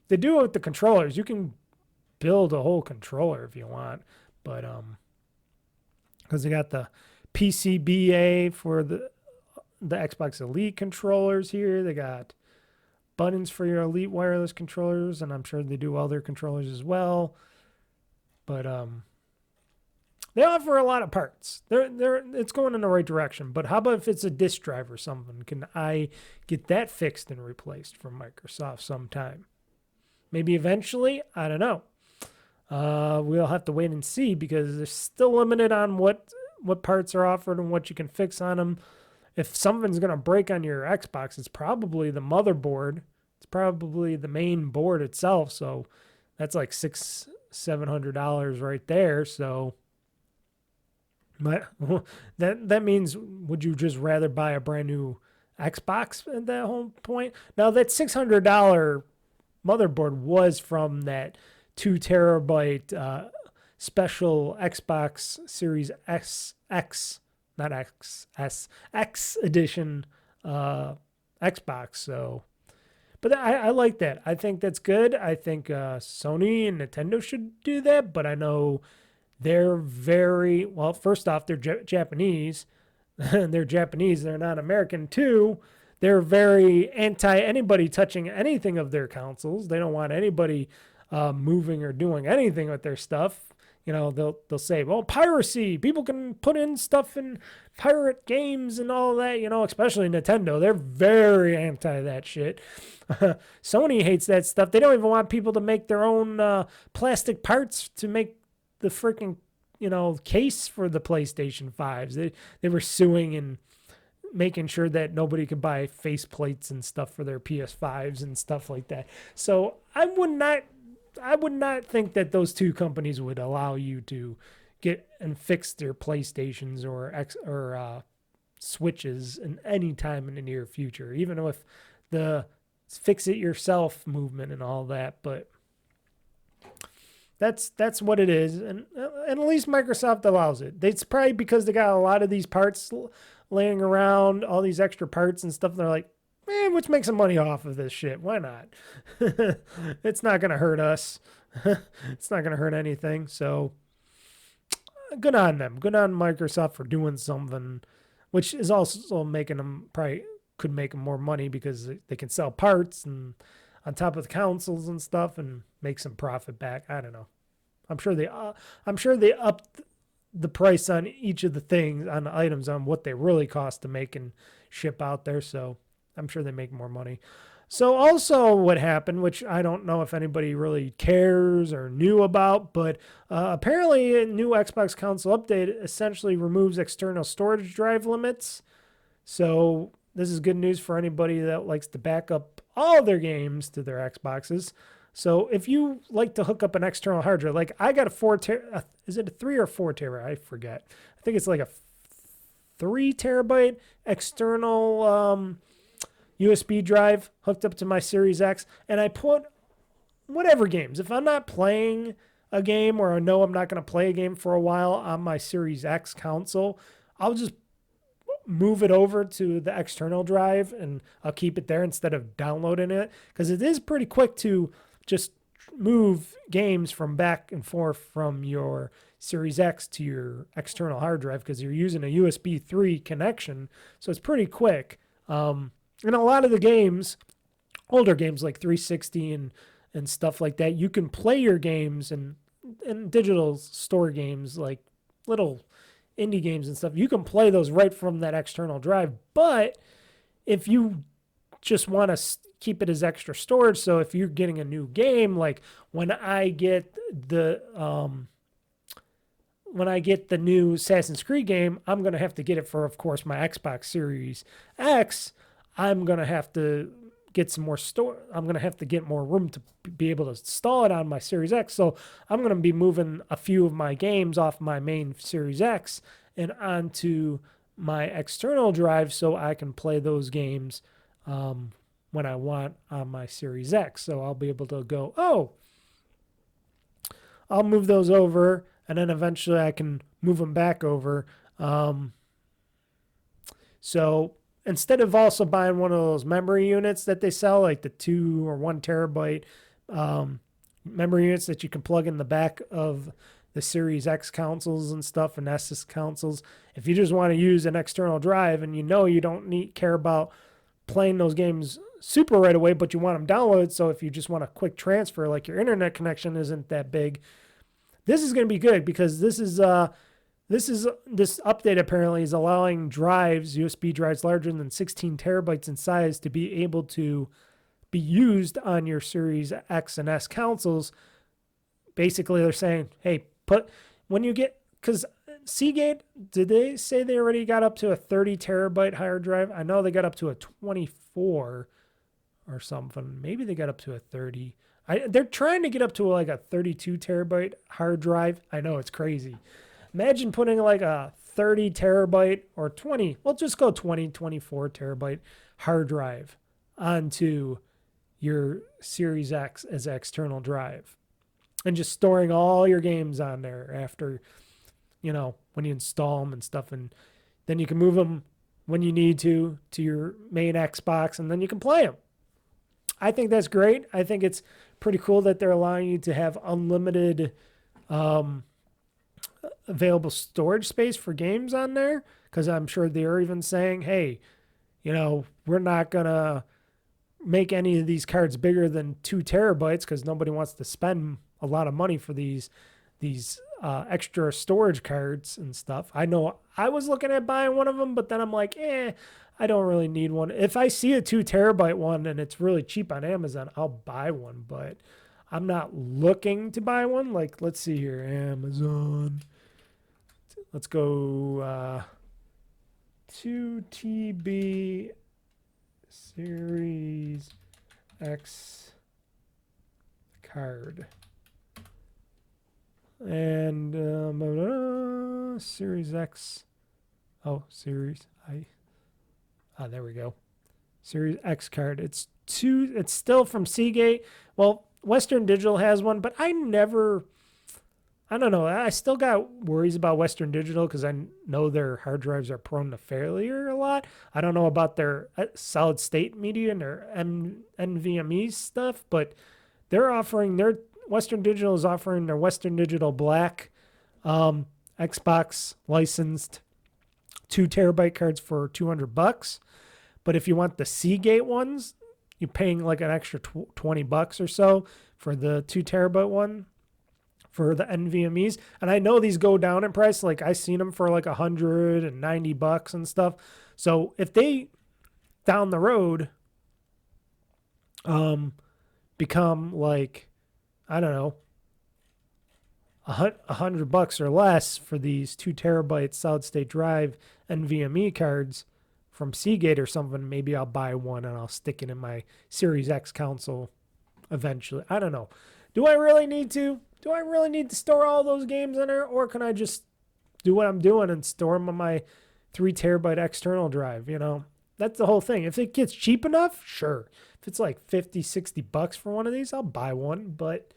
They do it with the controllers. You can build a whole controller if you want, but because they got the PCBA for the Xbox Elite controllers here. They got buttons for your Elite wireless controllers, and I'm sure they do other controllers as well. But they offer a lot of parts. It's going in the right direction. But how about if it's a disk drive or something? Can I get that fixed and replaced from Microsoft sometime? Maybe eventually? I don't know. We'll have to wait and see because they're still limited on what parts are offered and what you can fix on them. If something's going to break on your Xbox, it's probably the motherboard. It's probably the main board itself. So that's like $600-$700 right there. So that means, would you just rather buy a brand new Xbox at that whole point? Now that $600 motherboard was from that 2 terabyte special Xbox Series X edition Xbox. So, but I like that. I think that's good. I think Sony and Nintendo should do that, but I know they're very, well, first off, they're Japanese. They're Japanese. They're not American too. They're very anti anybody touching anything of their consoles. They don't want anybody moving or doing anything with their stuff. They'll say, well, piracy. People can put in stuff and pirate games and all that, especially Nintendo. They're very anti that shit. Sony hates that stuff. They don't even want people to make their own plastic parts to make the freaking, case for the PlayStation 5s. They were suing and making sure that nobody could buy face plates and stuff for their PS5s and stuff like that. So I would not think that those two companies would allow you to get and fix their PlayStations or Switches in any time in the near future, even with the fix it yourself movement and all that. But that's what it is, and at least Microsoft allows it. It's probably because they got a lot of these parts laying around, all these extra parts and stuff. And they're like, man, let's make some money off of this shit. Why not? It's not going to hurt us. It's not going to hurt anything. So good on them. Good on Microsoft for doing something, which is also making them probably could make them more money because they can sell parts and on top of the consoles and stuff and make some profit back. I don't know. I'm sure they upped the price on each of the things, on the items, on what they really cost to make and ship out there. So I'm sure they make more money. So also what happened, which I don't know if anybody really cares or knew about, but apparently a new Xbox console update essentially removes external storage drive limits. So this is good news for anybody that likes to back up all their games to their Xboxes. So if you like to hook up an external hard drive, like I got is it a 3 or 4 terabyte? I forget. I think it's like a 3 terabyte external USB drive hooked up to my Series X, and I put whatever games. If I'm not playing a game or I know I'm not going to play a game for a while on my Series X console, I'll just move it over to the external drive and I'll keep it there instead of downloading it, because it is pretty quick to just move games from back and forth from your Series X to your external hard drive because you're using a USB 3 connection. So it's pretty quick. And a lot of the games, older games like 360 and stuff like that, you can play your games and digital store games like little indie games and stuff. You can play those right from that external drive. But if you just want to keep it as extra storage, so if you're getting a new game, like when I get the new Assassin's Creed game, I'm going to have to get it for, of course, my Xbox Series X. I'm going to have to get some more I'm going to have to get more room to be able to install it on my Series X. So I'm going to be moving a few of my games off my main Series X and onto my external drive so I can play those games when I want on my Series X. So I'll be able to go, I'll move those over, and then eventually I can move them back over. So instead of also buying one of those memory units that they sell, like the 2 or 1 terabyte memory units that you can plug in the back of the Series X consoles and stuff and S consoles, if you just want to use an external drive and you know you don't care about playing those games super right away, but you want them downloaded, so if you just want a quick transfer, like your internet connection isn't that big, this is going to be good because this update apparently is allowing USB drives larger than 16 terabytes in size to be able to be used on your Series X and S consoles. Basically, they're saying, hey, because Seagate, did they say they already got up to a 30 terabyte hard drive? I know they got up to a 24 or something. Maybe they got up to a 30. They're trying to get up to like a 32 terabyte hard drive. I know, it's crazy. Imagine putting like a 30 terabyte or 20, well, just go 20, 24 terabyte hard drive onto your Series X as external drive and just storing all your games on there after, when you install them and stuff. And then you can move them when you need to your main Xbox, and then you can play them. I think that's great. I think it's pretty cool that they're allowing you to have unlimited available storage space for games on there, because I'm sure they're even saying, hey, we're not going to make any of these cards bigger than 2 terabytes because nobody wants to spend a lot of money for these extra storage cards and stuff. I know I was looking at buying one of them, but then I'm like, I don't really need one. If I see a 2 terabyte one and it's really cheap on Amazon, I'll buy one, but I'm not looking to buy one. Like, let's see here, Amazon. Let's go 2 TB Series X card. And Series X. Oh, Series I. There we go. Series X card. It's still from Seagate. Well, Western Digital has one, but I don't know. I still got worries about Western Digital because I know their hard drives are prone to failure a lot. I don't know about their solid state media and their NVMe stuff, but Western Digital is offering their Western Digital Black Xbox licensed 2 terabyte cards for $200. But if you want the Seagate ones, you're paying like an extra $20 or so for the 2 terabyte one for the NVMe's. And I know these go down in price. Like I seen them for like $190 and stuff. So if they down the road become like, I don't know, $100 or less for these 2 terabyte solid state drive NVMe cards from Seagate or something, maybe I'll buy one and I'll stick it in my Series X console eventually. I don't know. Do I really need to? Do I really need to store all those games in there? Or can I just do what I'm doing and store them on my 3 terabyte external drive? You know, that's the whole thing. If it gets cheap enough, sure. If it's like $50-$60 for one of these, I'll buy one. But,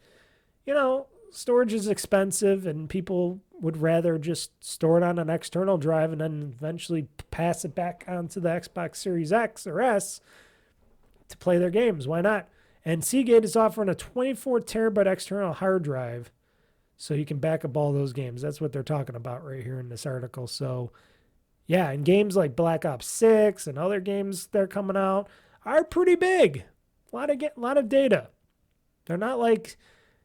you know, storage is expensive and people would rather just store it on an external drive and then eventually pass it back onto the Xbox Series X or S to play their games. Why not? And Seagate is offering a 24 terabyte external hard drive so you can back up all those games. That's what they're talking about right here in this article. So, yeah, and games like Black Ops 6 and other games that are coming out are pretty big. A lot of data. They're not like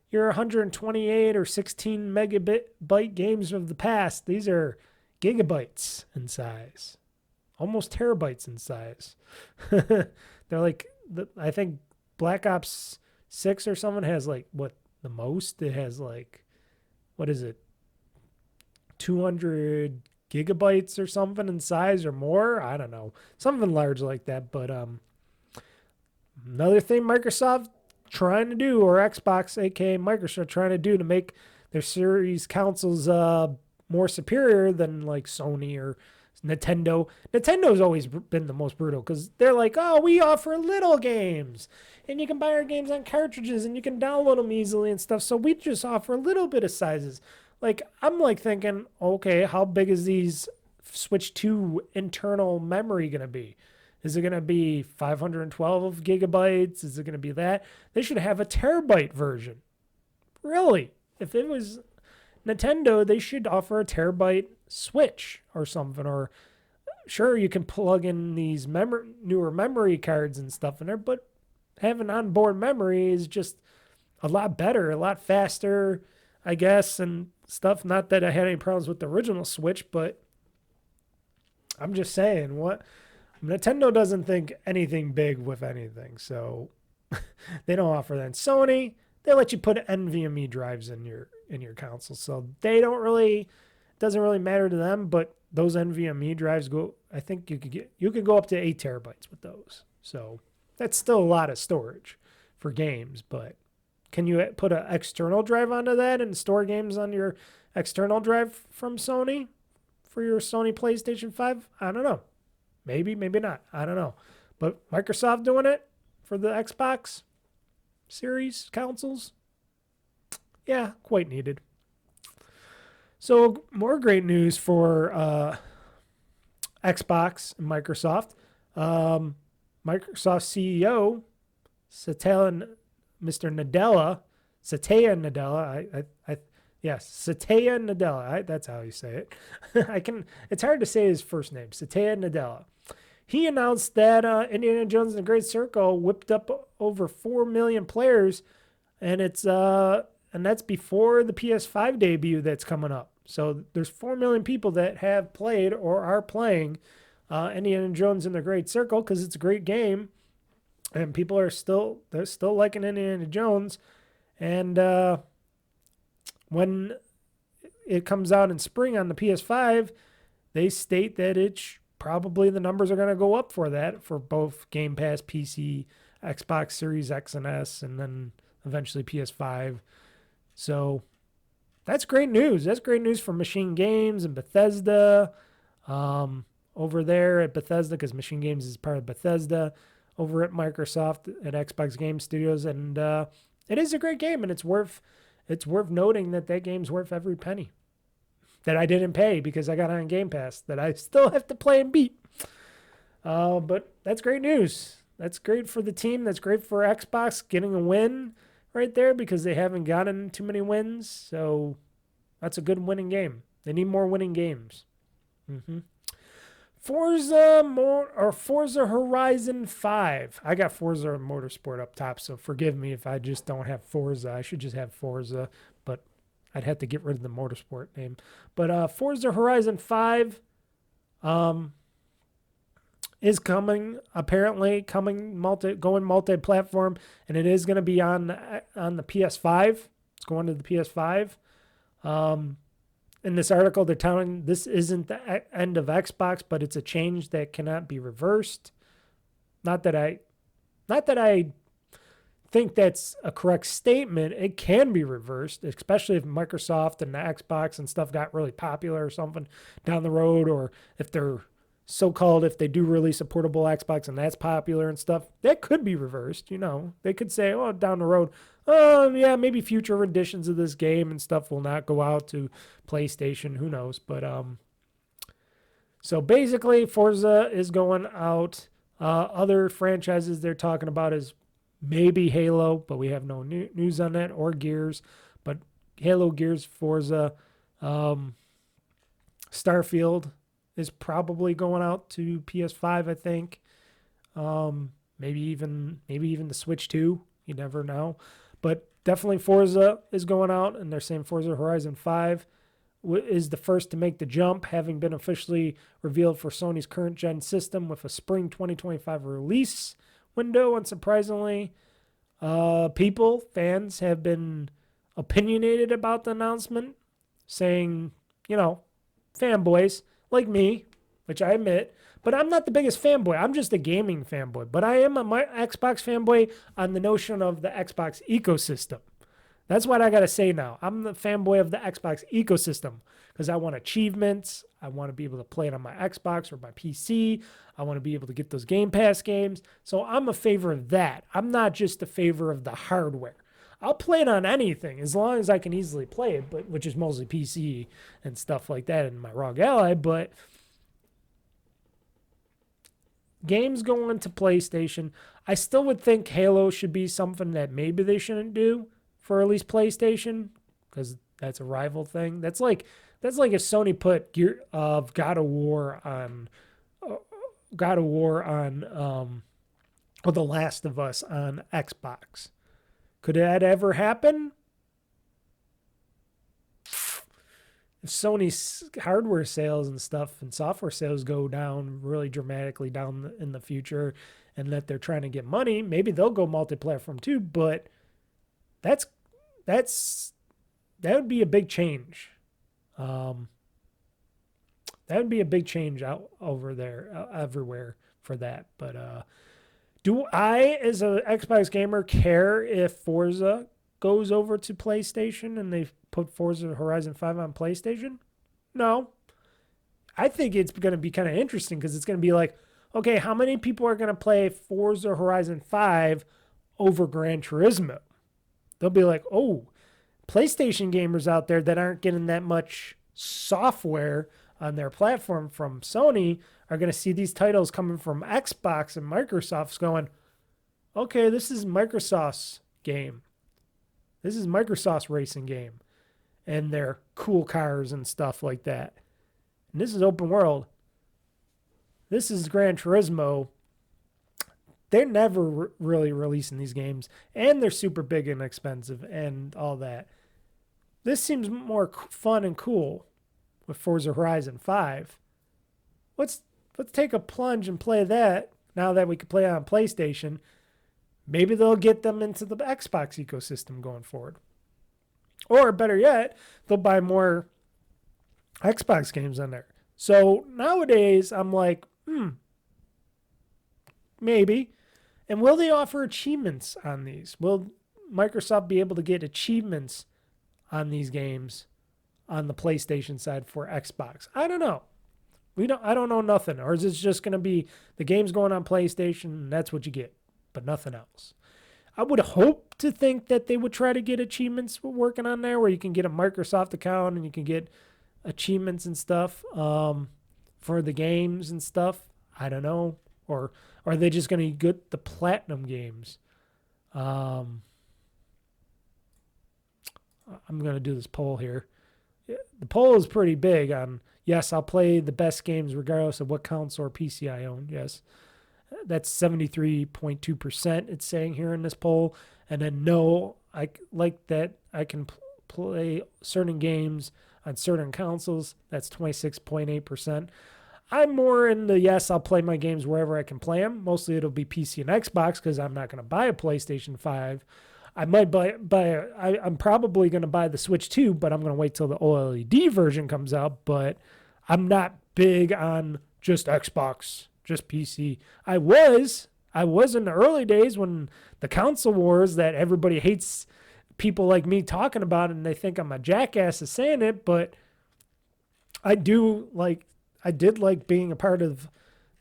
your 128 or 16 megabyte games of the past. These are gigabytes in size, almost terabytes in size. They're like, I think Black Ops 6 or someone has like the most? It has like, what is it? 200 gigabytes or something in size or more. I don't know. Something large like that. But another thing Microsoft trying to do, or Xbox, aka Microsoft, trying to do to make their series consoles more superior than like Sony or Nintendo. Nintendo's always been the most brutal because they're like, oh, we offer little games and you can buy our games on cartridges and you can download them easily and stuff. So we just offer a little bit of sizes. Like, I'm like thinking, okay, how big is these Switch 2 internal memory going to be? Is it going to be 512 gigabytes? Is it going to be that? They should have a terabyte version. Really? If it was Nintendo, they should offer a terabyte Switch or something. Or sure, you can plug in these newer memory cards and stuff in there, but having onboard memory is just a lot better, a lot faster, I guess, and stuff. Not that I had any problems with the original Switch, but I'm just saying, what Nintendo doesn't think anything big with anything, so they don't offer that. Sony, they let you put NVMe drives in your console, so they don't really, doesn't really matter to them. But those NVMe drives go, I think you could go up to 8 terabytes with those. So that's still a lot of storage for games. But can you put an external drive onto that and store games on your external drive from Sony for your Sony PlayStation 5? I don't know. Maybe, maybe not. I don't know. But Microsoft doing it for the Xbox Series consoles? Yeah, quite needed. So more great news for Xbox and Microsoft. Microsoft CEO, Satya Nadella, that's how you say it. It's hard to say his first name, Satya Nadella. He announced that Indiana Jones and the Great Circle whipped up over 4 million players, and that's before the PS5 debut that's coming up. So there's 4 million people that have played or are playing Indiana Jones and the Great Circle because it's a great game, and people are still liking Indiana Jones. And when it comes out in spring on the PS5, they state that probably the numbers are going to go up for that for both Game Pass, PC, Xbox Series X and S, and then eventually PS5. So that's great news. That's great news for Machine Games and Bethesda over there at Bethesda, because Machine Games is part of Bethesda over at Microsoft at Xbox Game Studios. And it is a great game, and it's worth noting that game's worth every penny that I didn't pay because I got it on Game Pass that I still have to play and beat. But that's great news. That's great for the team. That's great for Xbox getting a win right there because they haven't gotten too many wins. So that's a good winning game. They need more winning games. Forza Horizon 5. I got Forza Motorsport up top, so forgive me if I just don't have Forza. I should just have Forza, but I'd have to get rid of the Motorsport name. But Forza Horizon 5 is coming, apparently going multi-platform, and it is going to be on the PS5. It's going to the PS5. In this article, they're telling this isn't the end of Xbox, but it's a change that cannot be reversed. Not that I think that's a correct statement. It can be reversed, especially if Microsoft and the Xbox and stuff got really popular or something down the road, or if they're if they do release a portable Xbox and that's popular and stuff, that could be reversed. They could say, oh, down the road, yeah, maybe future editions of this game and stuff will not go out to PlayStation. Who knows? But so basically, Forza is going out. Other franchises they're talking about is maybe Halo, but we have no news on that, or Gears. But Halo, Gears, Forza, Starfield is probably going out to PS5, I think. Maybe even the Switch 2. You never know. But definitely Forza is going out, and they're saying Forza Horizon 5 is the first to make the jump, having been officially revealed for Sony's current gen system with a spring 2025 release window. Unsurprisingly, fans have been opinionated about the announcement, saying, fanboys like me, which I admit, but I'm not the biggest fanboy. I'm just a gaming fanboy. But I am a Xbox fanboy on the notion of the Xbox ecosystem. That's what I got to say now. I'm the fanboy of the Xbox ecosystem because I want achievements. I want to be able to play it on my Xbox or my PC. I want to be able to get those Game Pass games. So I'm a favor of that. I'm not just a favor of the hardware. I'll play it on anything as long as I can easily play it, but which is mostly PC and stuff like that in my ROG Ally. But games going to PlayStation, I still would think Halo should be something that maybe they shouldn't do for at least PlayStation, because that's a rival thing. That's like if Sony put God of War on or The Last of Us on Xbox. Could that ever happen? If Sony's hardware sales and stuff and software sales go down really dramatically down in the future, and that they're trying to get money, maybe they'll go multi-platform too. But that would be a big change. That would be a big change out over there, everywhere for that. But do I, as an Xbox gamer, care if Forza goes over to PlayStation and they put Forza Horizon 5 on PlayStation? No. I think it's going to be kind of interesting because it's going to be like, okay, how many people are going to play Forza Horizon 5 over Gran Turismo? They'll be like, oh, PlayStation gamers out there that aren't getting that much software on their platform from Sony are going to see these titles coming from Xbox and Microsoft's going, okay, this is Microsoft's game. This is Microsoft's racing game. And their cool cars and stuff like that. And this is open world. This is Gran Turismo. They're never really releasing these games. And they're super big and expensive and all that. This seems more fun and cool with Forza Horizon 5. Let's take a plunge and play that now that we can play it on PlayStation. Maybe they'll get them into the Xbox ecosystem going forward. Or better yet, they'll buy more Xbox games on there. So nowadays, I'm like, maybe. And will they offer achievements on these? Will Microsoft be able to get achievements on these games on the PlayStation side for Xbox? I don't know. I don't know nothing. Or is it just going to be the game's going on PlayStation and that's what you get, but nothing else? I would hope to think that they would try to get achievements working on there where you can get a Microsoft account and you can get achievements and stuff for the games and stuff. I don't know. Or are they just going to get the platinum games? I'm going to do this poll here. the poll is pretty big on, yes, I'll play the best games regardless of what console or PC I own. Yes. That's 73.2% it's saying here in this poll. And then no, I like that I can play certain games on certain consoles. That's 26.8%. I'm more in the yes, I'll play my games wherever I can play them. Mostly it'll be PC and Xbox because I'm not going to buy a PlayStation 5. I might I'm probably going to buy the Switch 2, but I'm going to wait till the OLED version comes out. But I'm not big on just Xbox, just PC. I was in the early days when the console wars that everybody hates people like me talking about it, and they think I'm a jackass of saying it, but I did like being a part of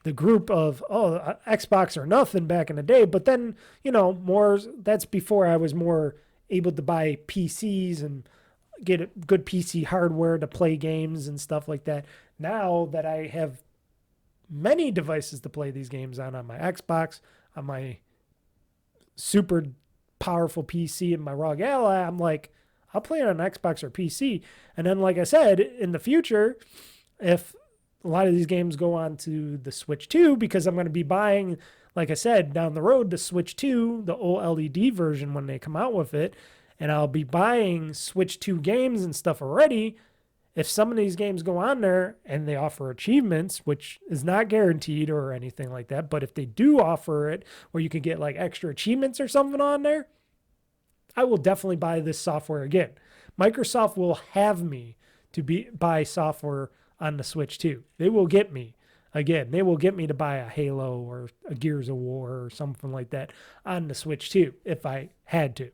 the group of, Xbox or nothing back in the day. But then, that's before I was more able to buy PCs and get a good PC hardware to play games and stuff like that. Now that I have many devices to play these games on my Xbox, on my super powerful PC and my ROG Ally, I'm like, I'll play it on Xbox or PC. And then, like I said, in the future, if a lot of these games go on to the Switch 2, because I'm going to be buying, like I said, down the road, the Switch 2, the OLED version when they come out with it, and I'll be buying Switch 2 games and stuff already. If some of these games go on there and they offer achievements, which is not guaranteed or anything like that, but if they do offer it where you can get like extra achievements or something on there, I will definitely buy this software again. Microsoft will have me to buy software on the Switch 2. They will get me. Again, they will get me to buy a Halo or a Gears of War or something like that on the Switch 2 if I had to.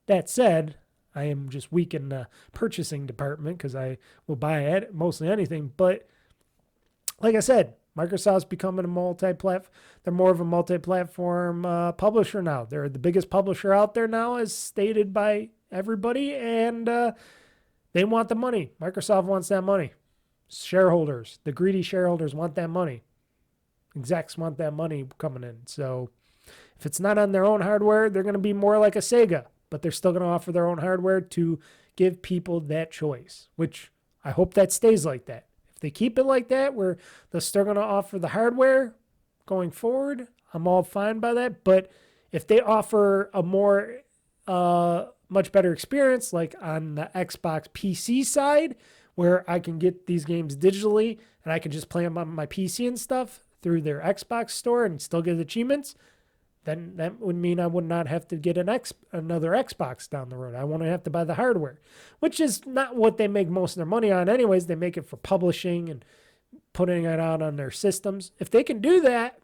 That said, I am just weak in the purchasing department because I will buy mostly anything. But like I said, Microsoft's becoming they're more of a multi-platform publisher now. They're the biggest publisher out there now, as stated by everybody, and they want the money. Microsoft wants that money. Shareholders, the greedy shareholders want that money. Execs want that money coming in. So if it's not on their own hardware, they're going to be more like a Sega, but they're still going to offer their own hardware to give people that choice, which I hope that stays like that. If they keep it like that, where they're still going to offer the hardware going forward, I'm all fine by that. But if they offer a more much better experience, like on the Xbox PC side, where I can get these games digitally and I can just play them on my PC and stuff through their Xbox store and still get achievements, then that would mean I would not have to get another Xbox down the road. I won't have to buy the hardware, which is not what they make most of their money on anyways. They make it for publishing and putting it out on their systems. If they can do that,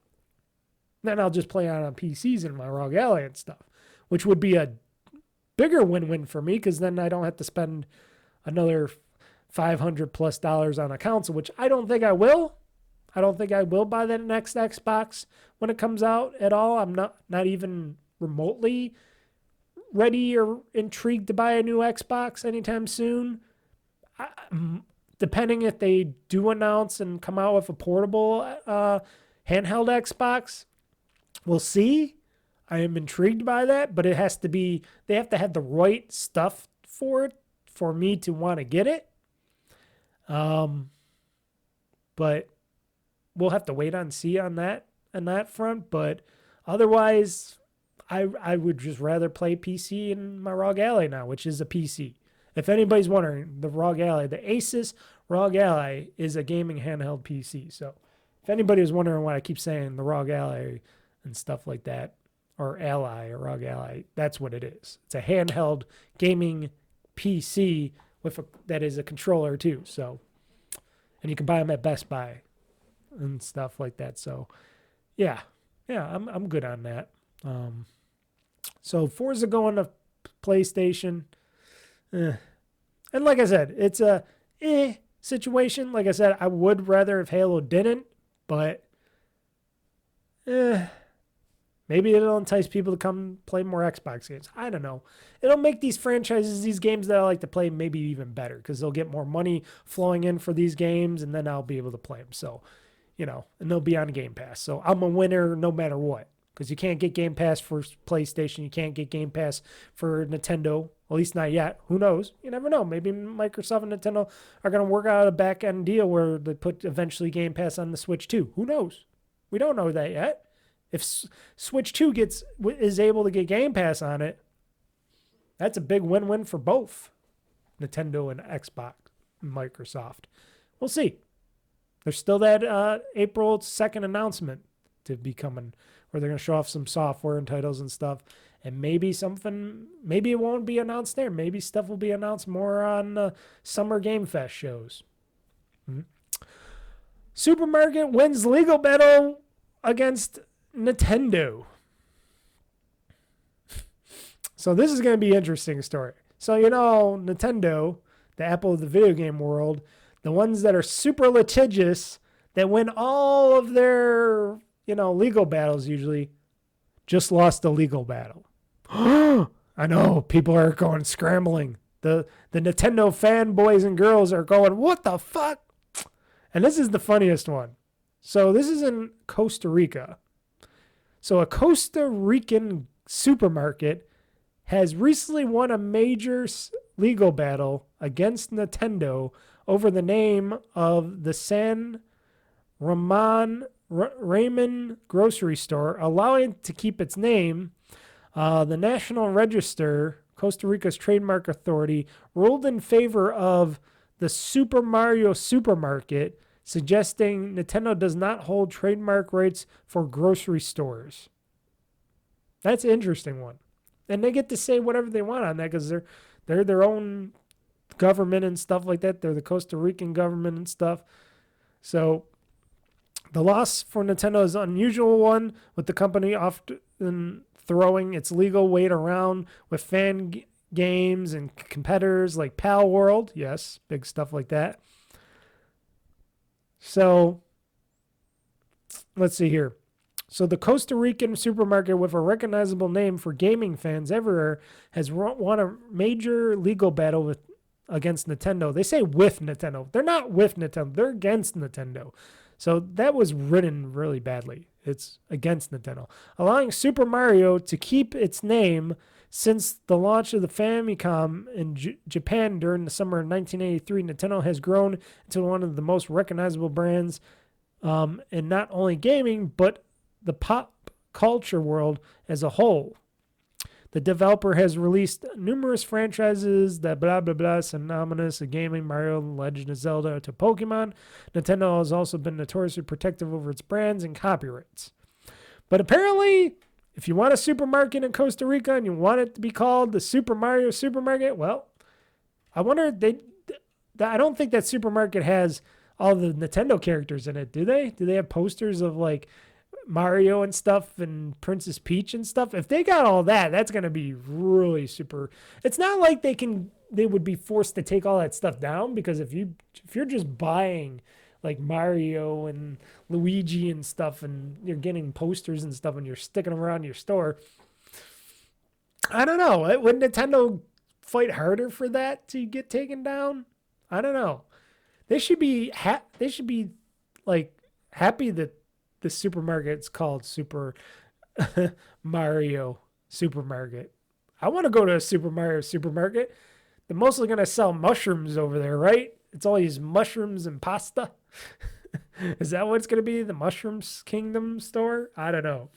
then I'll just play it on PCs and my ROG Ally and stuff, which would be a bigger win-win for me, because then I don't have to spend another $500+ on a console, which I don't think I will. I don't think I will buy that next Xbox when it comes out at all. I'm not even remotely ready or intrigued to buy a new Xbox anytime soon. Depending if they do announce and come out with a portable handheld Xbox, we'll see. I am intrigued by that, but they have to have the right stuff for it for me to want to get it. But we'll have to wait and see on that front. But otherwise, I would just rather play PC in my ROG Ally now, which is a PC. If anybody's wondering, the ROG Ally, the Asus ROG Ally is a gaming handheld PC. So if anybody was wondering why I keep saying the ROG Ally and stuff like that, or Ally or ROG Ally, that's what it is. It's a handheld gaming PC that is a controller too. So, and you can buy them at Best Buy and stuff like that. So yeah, I'm good on that. So Forza going to PlayStation. And like I said, it's a situation. Like I said, I would rather if Halo didn't, but maybe it'll entice people to come play more Xbox games. I don't know. It'll make these franchises, these games that I like to play, maybe even better, because they'll get more money flowing in for these games, and then I'll be able to play them. So, and they'll be on Game Pass. So I'm a winner no matter what, because you can't get Game Pass for PlayStation. You can't get Game Pass for Nintendo, at least not yet. Who knows? You never know. Maybe Microsoft and Nintendo are going to work out a back-end deal where they put eventually Game Pass on the Switch too. Who knows? We don't know that yet. If Switch 2 is able to get Game Pass on it, that's a big win-win for both Nintendo and Xbox and Microsoft. We'll see. There's still that April 2nd announcement to be coming where they're going to show off some software and titles and stuff. And maybe it won't be announced there. Maybe stuff will be announced more on Summer Game Fest shows. Supermarket wins legal battle against Nintendo. So this is going to be an interesting story. So, Nintendo, the Apple of the video game world, the ones that are super litigious, that win all of their, legal battles usually, just lost a legal battle. I know, people are going scrambling. The Nintendo fanboys and girls are going, what the fuck? And this is the funniest one. So this is in Costa Rica. So a Costa Rican supermarket has recently won a major legal battle against Nintendo over the name of the San Raymond grocery store, allowing it to keep its name. The National Register, Costa Rica's trademark authority, ruled in favor of the Super Mario Supermarket, suggesting Nintendo does not hold trademark rights for grocery stores. That's an interesting one. And they get to say whatever they want on that because they're their own government and stuff like that. They're the Costa Rican government and stuff. So the loss for Nintendo is an unusual one, with the company often throwing its legal weight around with fan games and competitors like Pal World. Yes, big stuff like that. So let's see here. So the Costa Rican supermarket with a recognizable name for gaming fans everywhere has won a major legal battle against Nintendo. They say with Nintendo. They're not with Nintendo. They're against Nintendo. So that was written really badly. It's against Nintendo. Allowing Super Mario to keep its name since the launch of the Famicom in Japan during the summer of 1983, Nintendo has grown into one of the most recognizable brands in not only gaming, but the pop culture world as a whole. The developer has released numerous franchises that blah, blah, blah, synonymous of gaming, Mario, Legend of Zelda, to Pokemon. Nintendo has also been notoriously protective over its brands and copyrights. But apparently, if you want a supermarket in Costa Rica and you want it to be called the Super Mario Supermarket, well, I wonder, I don't think that supermarket has all the Nintendo characters in it, do they? Do they have posters of like Mario and stuff and Princess Peach and stuff? If they got all that, that's going to be really super. It's not like they would be forced to take all that stuff down, because if you're just buying like Mario and Luigi and stuff and you're getting posters and stuff and you're sticking them around your store, I don't know. Would Nintendo fight harder for that to get taken down? I don't know. They should be like happy that the supermarket's called Super Mario Supermarket. I want to go to a Super Mario Supermarket. They're mostly going to sell mushrooms over there, right? It's all these mushrooms and pasta. Is that what it's going to be? The Mushrooms Kingdom store? I don't know.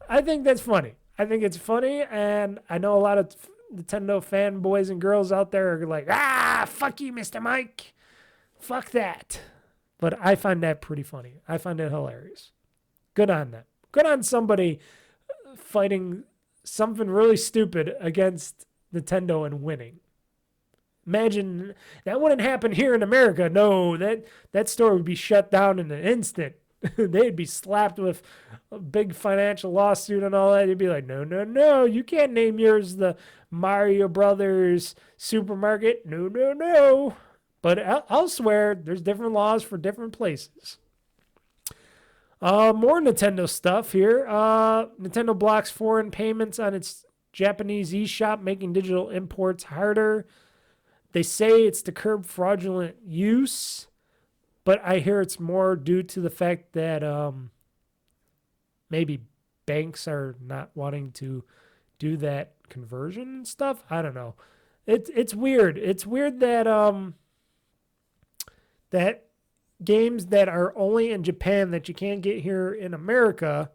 I think that's funny. I think it's funny, and I know a lot of Nintendo fanboys and girls out there are like, fuck you, Mr. Mike. Fuck that. But I find that pretty funny. I find it hilarious. Good on them. Good on somebody fighting something really stupid against Nintendo and winning. Imagine that wouldn't happen here in America. No, that store would be shut down in an instant. They'd be slapped with a big financial lawsuit and all that. They'd be like, no, you can't name yours the Mario Brothers Supermarket. No. But elsewhere, there's different laws for different places. More Nintendo stuff here. Nintendo blocks foreign payments on its Japanese eShop, making digital imports harder. They say it's to curb fraudulent use, but I hear it's more due to the fact that maybe banks are not wanting to do that conversion and stuff. I don't know. It's weird. It's weird that that games that are only in Japan that you can't get here in America,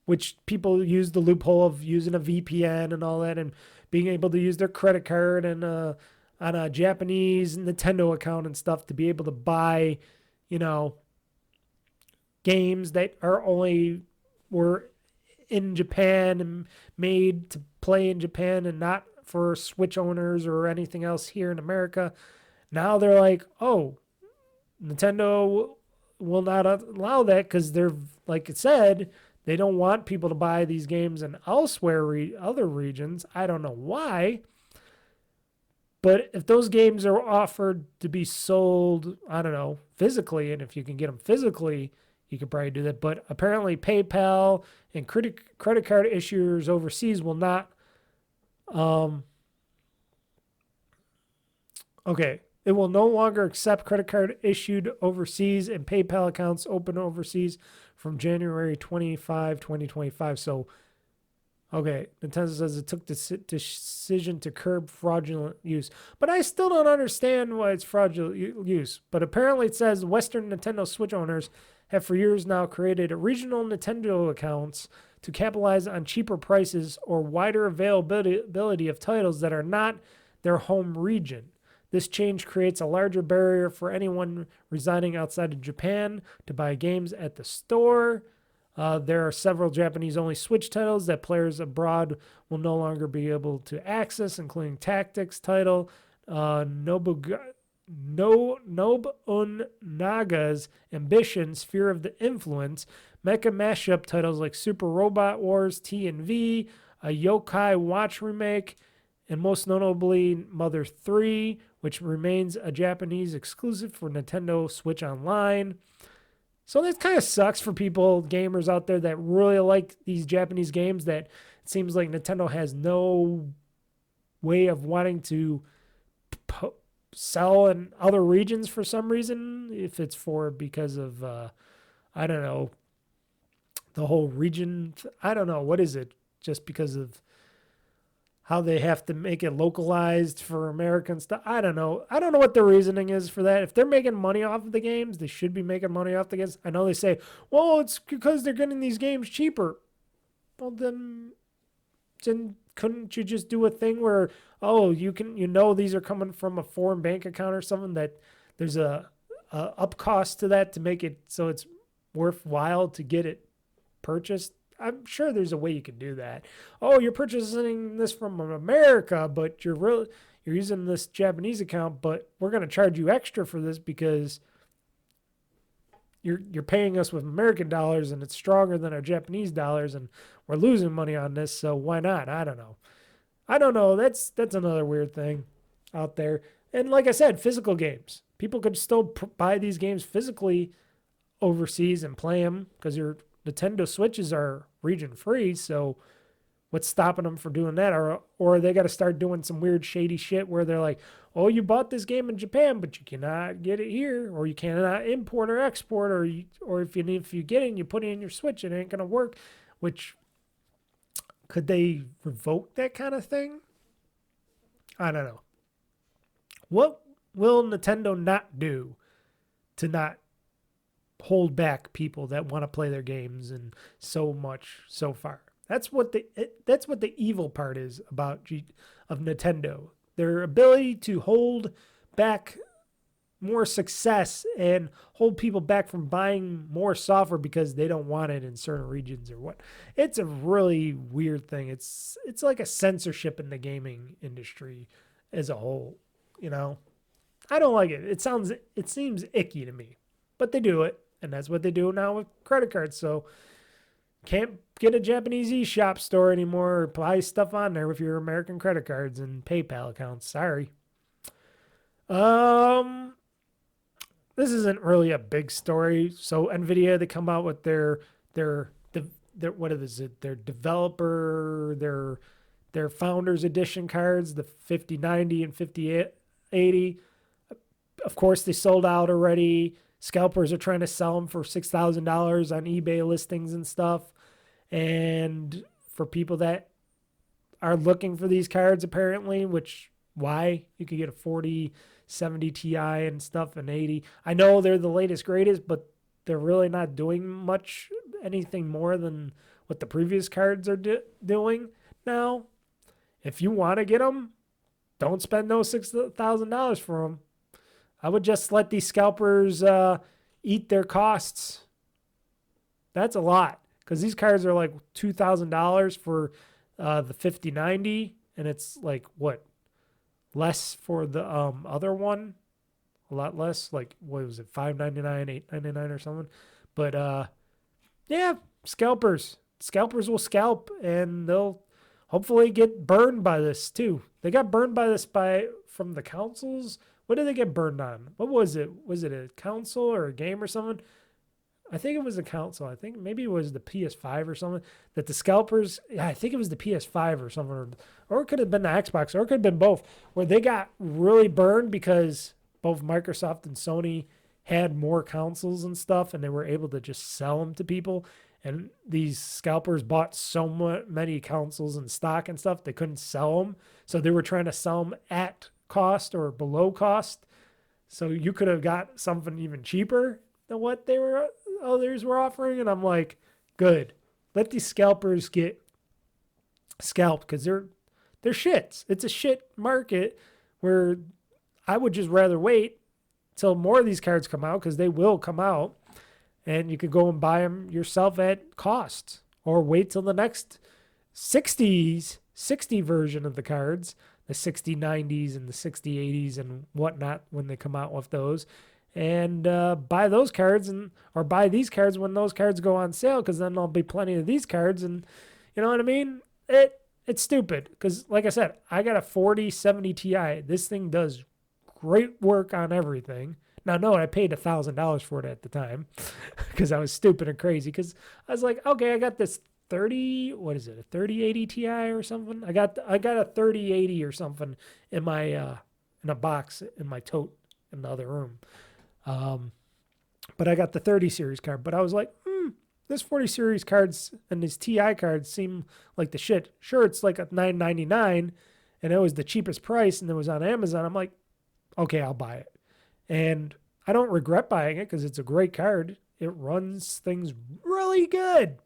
which people use the loophole of using a VPN and all that, and being able to use their credit card and on a Japanese Nintendo account and stuff to be able to buy, games that were in Japan and made to play in Japan and not for Switch owners or anything else here in America. Now they're like, oh, Nintendo will not allow that because they're, like it said, they don't want people to buy these games in other regions. I don't know why. But if those games are offered to be sold, I don't know, physically, and if you can get them physically, you could probably do that. But apparently PayPal and credit card issuers overseas will not. Okay. It will no longer accept credit card issued overseas and PayPal accounts open overseas from January 25, 2025. So, okay, Nintendo says it took the decision to curb fraudulent use. But I still don't understand why it's fraudulent use. But apparently it says Western Nintendo Switch owners have for years now created regional Nintendo accounts to capitalize on cheaper prices or wider availability of titles that are not their home region. This change creates a larger barrier for anyone residing outside of Japan to buy games at the store. There are several Japanese-only Switch titles that players abroad will no longer be able to access, including Tactics title, Nobunaga's Ambition, Sphere of the Influence, mecha mashup titles like Super Robot Wars T and V, a Yokai Watch remake, and most notably Mother 3, which remains a Japanese exclusive for Nintendo Switch Online. So that kind of sucks for gamers out there that really like these Japanese games that it seems like Nintendo has no way of wanting to sell in other regions for some reason. If it's because of, I don't know, the whole region. I don't know. What is it? Just because of how they have to make it localized for American stuff. I don't know. I don't know what the reasoning is for that. If they're making money off of the games, they should be making money off the games. I know they say, well, it's because they're getting these games cheaper. Well, then couldn't you just do a thing where, oh, these are coming from a foreign bank account or something, that there's a up cost to that to make it so it's worthwhile to get it purchased? I'm sure there's a way you can do that. Oh, you're purchasing this from America, but you're using this Japanese account, but we're going to charge you extra for this because you're paying us with American dollars and it's stronger than our Japanese dollars and we're losing money on this, so why not? I don't know. That's another weird thing out there. And like I said, physical games. People could still buy these games physically overseas and play them because your Nintendo Switches are region free, so what's stopping them from doing that? Or they got to start doing some weird shady shit where they're like, oh, you bought this game in Japan, but you cannot get it here, or you cannot import or export, or if you get it and you put it in your Switch, it ain't gonna work. Which, could they revoke that kind of thing? I don't know. What will Nintendo not do to not hold back people that want to play their games and so much so far? That's what the evil part is about of Nintendo. Their ability to hold back more success and hold people back from buying more software because they don't want it in certain regions or what. It's a really weird thing. It's like a censorship in the gaming industry as a whole, I don't like it. It seems icky to me. But they do it, and that's what they do now with credit cards. So can't get a Japanese eShop store anymore or buy stuff on there with your American credit cards and PayPal accounts. Sorry. This isn't really a big story. So Nvidia, they come out with their what is it? Their developer, their founders edition cards, the 5090 and 5080. Of course, they sold out already. Scalpers are trying to sell them for $6,000 on eBay listings and stuff. And for people that are looking for these cards, apparently, which why? You could get a 40, 70 Ti and stuff, an 80. I know they're the latest, greatest, but they're really not doing much, anything more than what the previous cards are doing now. If you want to get them, don't spend those $6,000 for them. I would just let these scalpers eat their costs. That's a lot, because these cards are like $2,000 for the 5090, and it's like what, less for the other one, a lot less. Like what was it, $599, $899 or something? But yeah, scalpers will scalp, and they'll hopefully get burned by this too. They got burned by this from the councils. What did they get burned on? What was it? Was it a council or a game or something? I think it was a council. I think maybe it was the PS5 or something that the scalpers, yeah, I think it was the PS5 or something, or it could have been the Xbox, or it could have been both, where they got really burned because both Microsoft and Sony had more consoles and stuff, and they were able to just sell them to people. And these scalpers bought so many consoles in stock and stuff, they couldn't sell them. So they were trying to sell them at cost or below cost. So you could have got something even cheaper than what others were offering. And I'm like, good. Let these scalpers get scalped, because they're shits. It's a shit market where I would just rather wait till more of these cards come out, because they will come out. And you could go and buy them yourself at cost, or wait till the next 60 version of the cards, the 6090s and the 6080s and whatnot, when they come out with those, and buy those cards, or buy these cards when those cards go on sale, because then there'll be plenty of these cards. And you know what I mean? It's stupid, because like I said, I got a 4070 Ti. This thing does great work on everything. Now, no, I paid $1,000 for it at the time because I was stupid and crazy, because I was like, okay, I got this 3080 Ti or something. I got a 3080 or something in my in a box in my tote in the other room. But I got the 30 series card. But I was like, this 40 series cards and these Ti cards seem like the shit. Sure, it's like a $9.99, and it was the cheapest price, and it was on Amazon. I'm like, okay, I'll buy it. And I don't regret buying it, because it's a great card. It runs things really good.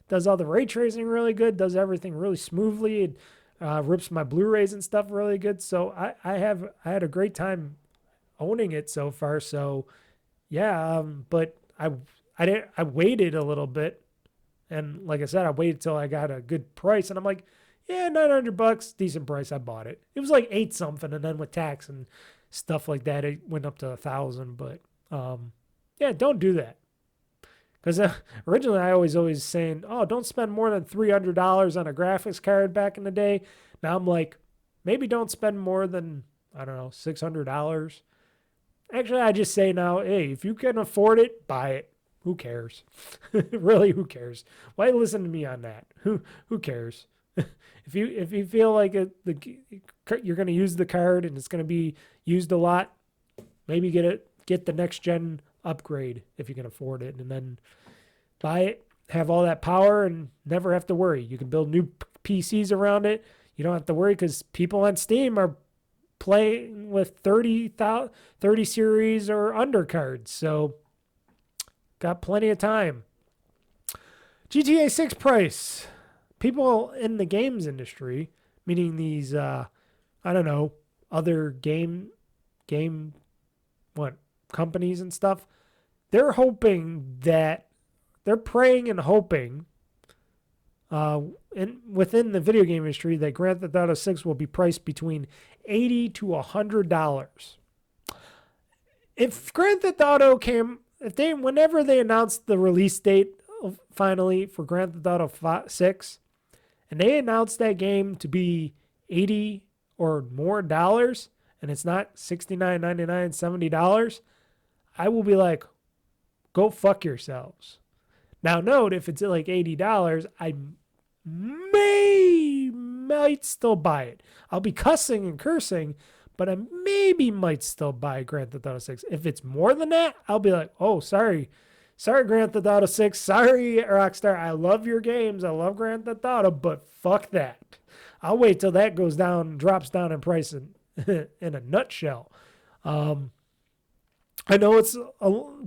Does all the ray tracing really good. Does everything really smoothly. It rips my Blu-rays and stuff really good. So I had a great time owning it so far. So yeah, but I waited a little bit. And like I said, I waited till I got a good price. And I'm like, yeah, $900, decent price. I bought it. It was like 8 something. And then with tax and stuff like that, it went up to 1,000. But yeah, don't do that, because originally I always saying, oh, don't spend more than $300 on a graphics card back in the day. Now I'm like, maybe don't spend more than, I don't know, $600. Actually, I just say now, hey, if you can afford it, buy it. Who cares? Really, who cares? Why listen to me on that? Who cares? If you feel like you're going to use the card and it's going to be used a lot, maybe get the next gen upgrade if you can afford it, and then buy it, have all that power, and never have to worry. You can build new PCs around it. You don't have to worry, because people on Steam are playing with 30 series or under cards. So got plenty of time. GTA 6 price. People in the games industry, meaning these, I don't know, other game companies and stuff, they're hoping that, they're praying and hoping within the video game industry that Grand Theft Auto 6 will be priced between $80 to $100. If Grand Theft Auto whenever they announced the release date finally for Grand Theft Auto 6, and they announced that game to be $80 or more dollars, and it's not $69.99, $70, I will be like, go fuck yourselves. Now note, if it's like $80, I might still buy it. I'll be cussing and cursing, but I maybe might still buy Grand Theft Auto 6. If it's more than that, I'll be like, oh, sorry. Sorry, Grand Theft Auto 6. Sorry, Rockstar. I love your games. I love Grand Theft Auto, but fuck that. I'll wait till that goes down, drops down in price in a nutshell. I know it's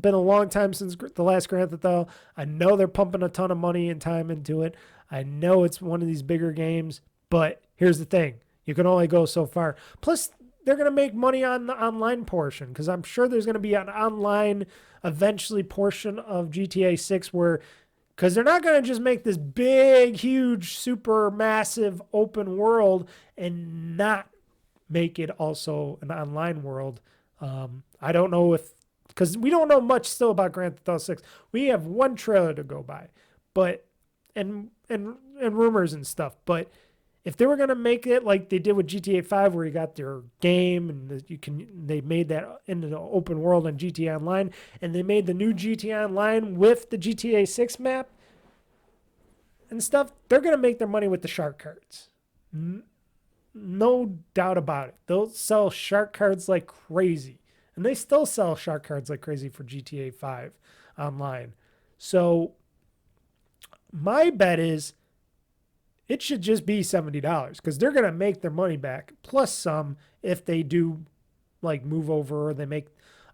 been a long time since the last Grand Theft Auto. I know they're pumping a ton of money and time into it. I know it's one of these bigger games, but here's the thing. You can only go so far. Plus, they're going to make money on the online portion because I'm sure there's going to be an online eventually portion of GTA 6 where, because they're not going to just make this big, huge, super massive open world and not make it also an online world. I don't know if, because we don't know much still about Grand Theft Auto 6. We have one trailer to go by, but and rumors and stuff. But if they were gonna make it like they did with GTA 5, where you got their game and they made that into the open world on GTA Online, and they made the new GTA Online with the GTA 6 map and stuff, they're gonna make their money with the shark cards. No doubt about it. They'll sell shark cards like crazy. And they still sell shark cards like crazy for GTA 5 online. So my bet is it should just be $70 because they're going to make their money back plus some if they do like move over or they make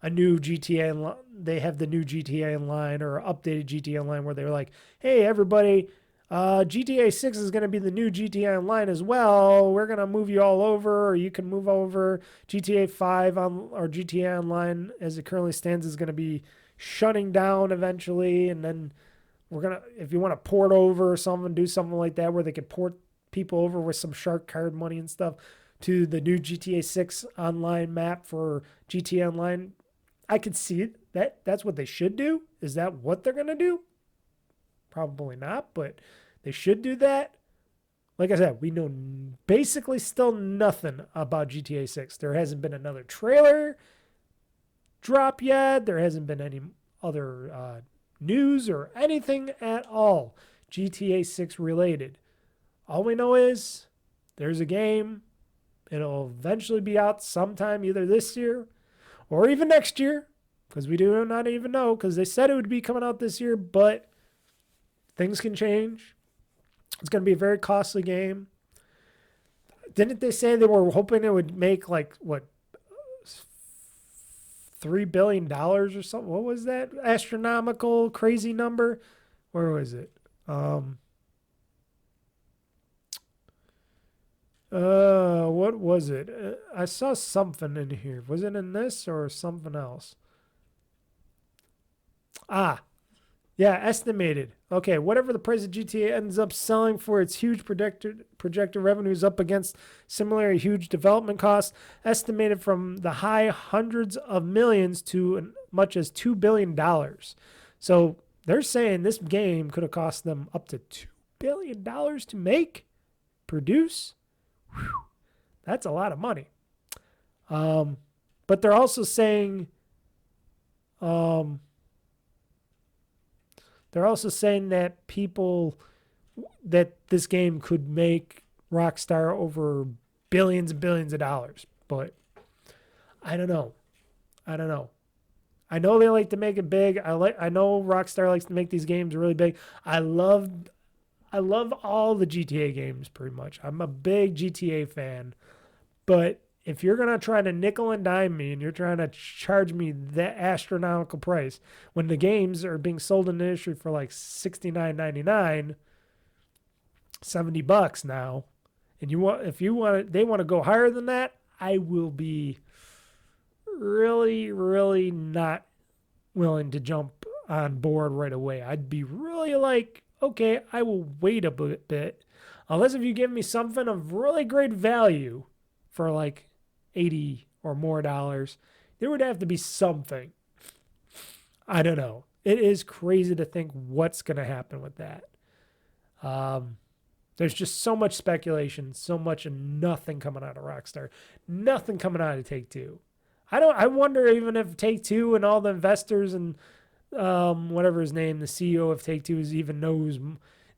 a new GTA. They have the new GTA Online or updated GTA Online where they're like, hey, everybody, GTA 6 is going to be the new GTA Online as well. We're going to move you all over, or you can move over. GTA 5 or GTA Online, as it currently stands, is going to be shutting down eventually. And then we're going to, if you want to port over or something, do something like that where they can port people over with some shark card money and stuff to the new GTA 6 online map for GTA Online. I could see it. That's what they should do. Is that what they're going to do? Probably not, but they should do that. Like I said, we know basically still nothing about GTA 6. There hasn't been another trailer drop yet. There hasn't been any other news or anything at all GTA 6 related. All we know is there's a game. It'll eventually be out sometime either this year or even next year, because we do not even know, because they said it would be coming out this year, but things can change. It's going to be a very costly game. Didn't they say they were hoping it would make like, what, $3 billion or something? What was that astronomical, crazy number? Where was it? What was it? I saw something in here. Was it in this or something else? Yeah, estimated. Okay, whatever the price of GTA ends up selling for its huge projected revenues up against similarly huge development costs, estimated from the high hundreds of millions to as much as $2 billion. So they're saying this game could have cost them up to $2 billion to make, produce. Whew, that's a lot of money. But they're also saying... They're also saying that that this game could make Rockstar over billions and billions of dollars. But I don't know. I know they like to make it big. I know Rockstar likes to make these games really big. I love all the GTA games pretty much. I'm a big GTA fan. But if you're going to try to nickel and dime me and you're trying to charge me that astronomical price when the games are being sold in the industry for like $69.99, $70 now, and they want to go higher than that, I will be really, really not willing to jump on board right away. I'd be really like, okay, I will wait a bit, unless if you give me something of really great value for like $80 or more dollars, there would have to be something. I don't know. It is crazy to think what's going to happen with that. There's just so much speculation, so much of nothing coming out of Rockstar, nothing coming out of Take-Two. I wonder even if Take-Two and all the investors and whatever his name, the CEO of Take-Two even knows.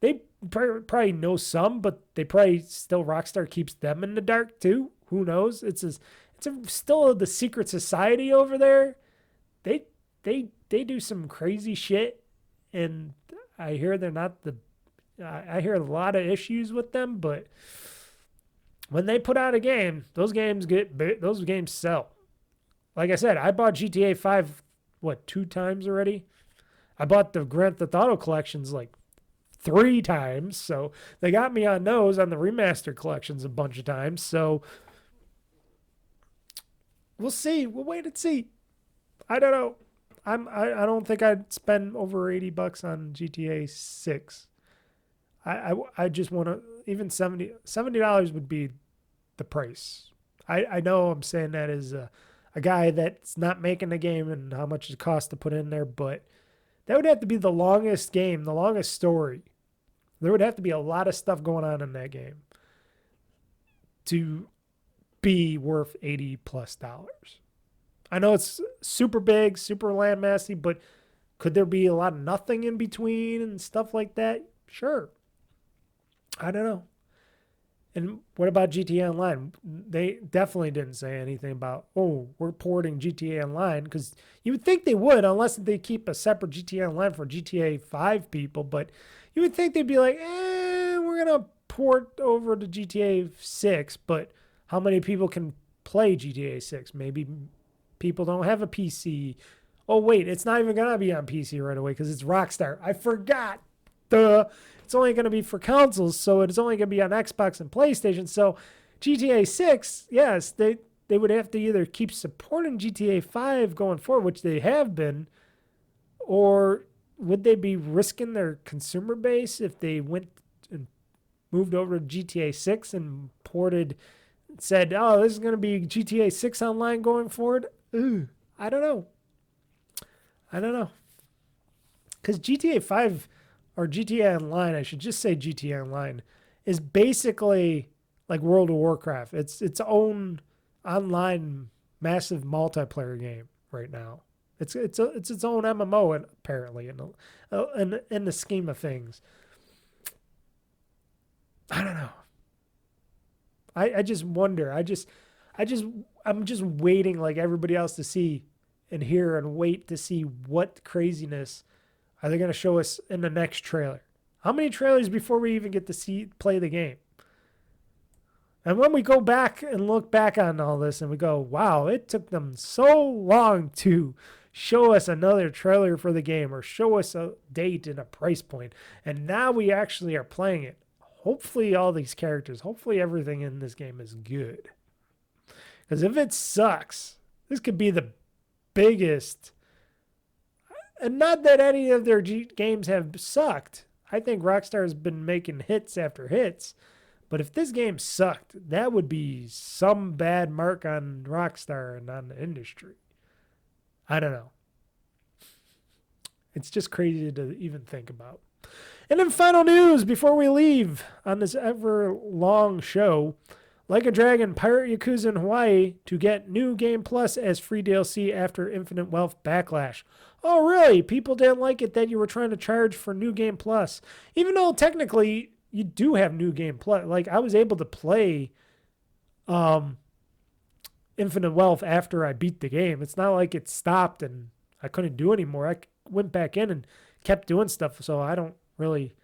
They probably know some, but they probably still, Rockstar keeps them in the dark too. Who knows? It's still the secret society over there. They do some crazy shit, and I hear they're not the. I hear a lot of issues with them, but when they put out a game, those games sell. Like I said, I bought GTA 5 2 times already. I bought the Grand Theft Auto collections like 3 times, so they got me on those, on the remastered collections a bunch of times. So we'll see. We'll wait and see. I don't know. I don't think I'd spend over $80 on GTA 6. I just want to, even $70 would be the price. I know I'm saying that as a guy that's not making the game and how much it costs to put in there, but that would have to be the longest game, the longest story. There would have to be a lot of stuff going on in that game to be worth $80+ dollars. I know it's super big, super landmassy, but could there be a lot of nothing in between and stuff like that? Sure. I don't know. And what about GTA Online? They definitely didn't say anything about, oh, we're porting GTA Online, because you would think they would, unless they keep a separate GTA Online for GTA 5 people, but you would think they'd be like, we're going to port over to GTA 6, but how many people can play GTA 6? Maybe people don't have a PC. Oh, wait, it's not even going to be on PC right away because it's Rockstar. I forgot. It's only going to be for consoles, so it's only going to be on Xbox and PlayStation. So GTA 6, yes, they would have to either keep supporting GTA 5 going forward, which they have been, or would they be risking their consumer base if they went and moved over to GTA 6 and said, oh, this is going to be GTA 6 Online going forward? I don't know. Because GTA 5, or GTA Online, I should just say GTA Online, is basically like World of Warcraft. It's its own online massive multiplayer game right now. It's its own MMO, apparently, in the scheme of things. I don't know. I just wonder. I'm just waiting like everybody else to see and hear and wait to see what craziness are they going to show us in the next trailer. How many trailers before we even get to play the game? And when we go back and look back on all this and we go, wow, it took them so long to show us another trailer for the game or show us a date and a price point, and now we actually are playing it. Hopefully all these characters, hopefully everything in this game is good. Because if it sucks, this could be the biggest. And not that any of their games have sucked. I think Rockstar has been making hits after hits. But if this game sucked, that would be some bad mark on Rockstar and on the industry. I don't know. It's just crazy to even think about. And then final news before we leave on this ever long show. Like a Dragon, Pirate Yakuza in Hawaii to get new Game Plus as free DLC after Infinite Wealth backlash. Oh, really? People didn't like it that you were trying to charge for New Game Plus. Even though technically you do have New Game Plus. Like, I was able to play Infinite Wealth after I beat the game. It's not like it stopped and I couldn't do anymore. I went back in and kept doing stuff, so I don't really...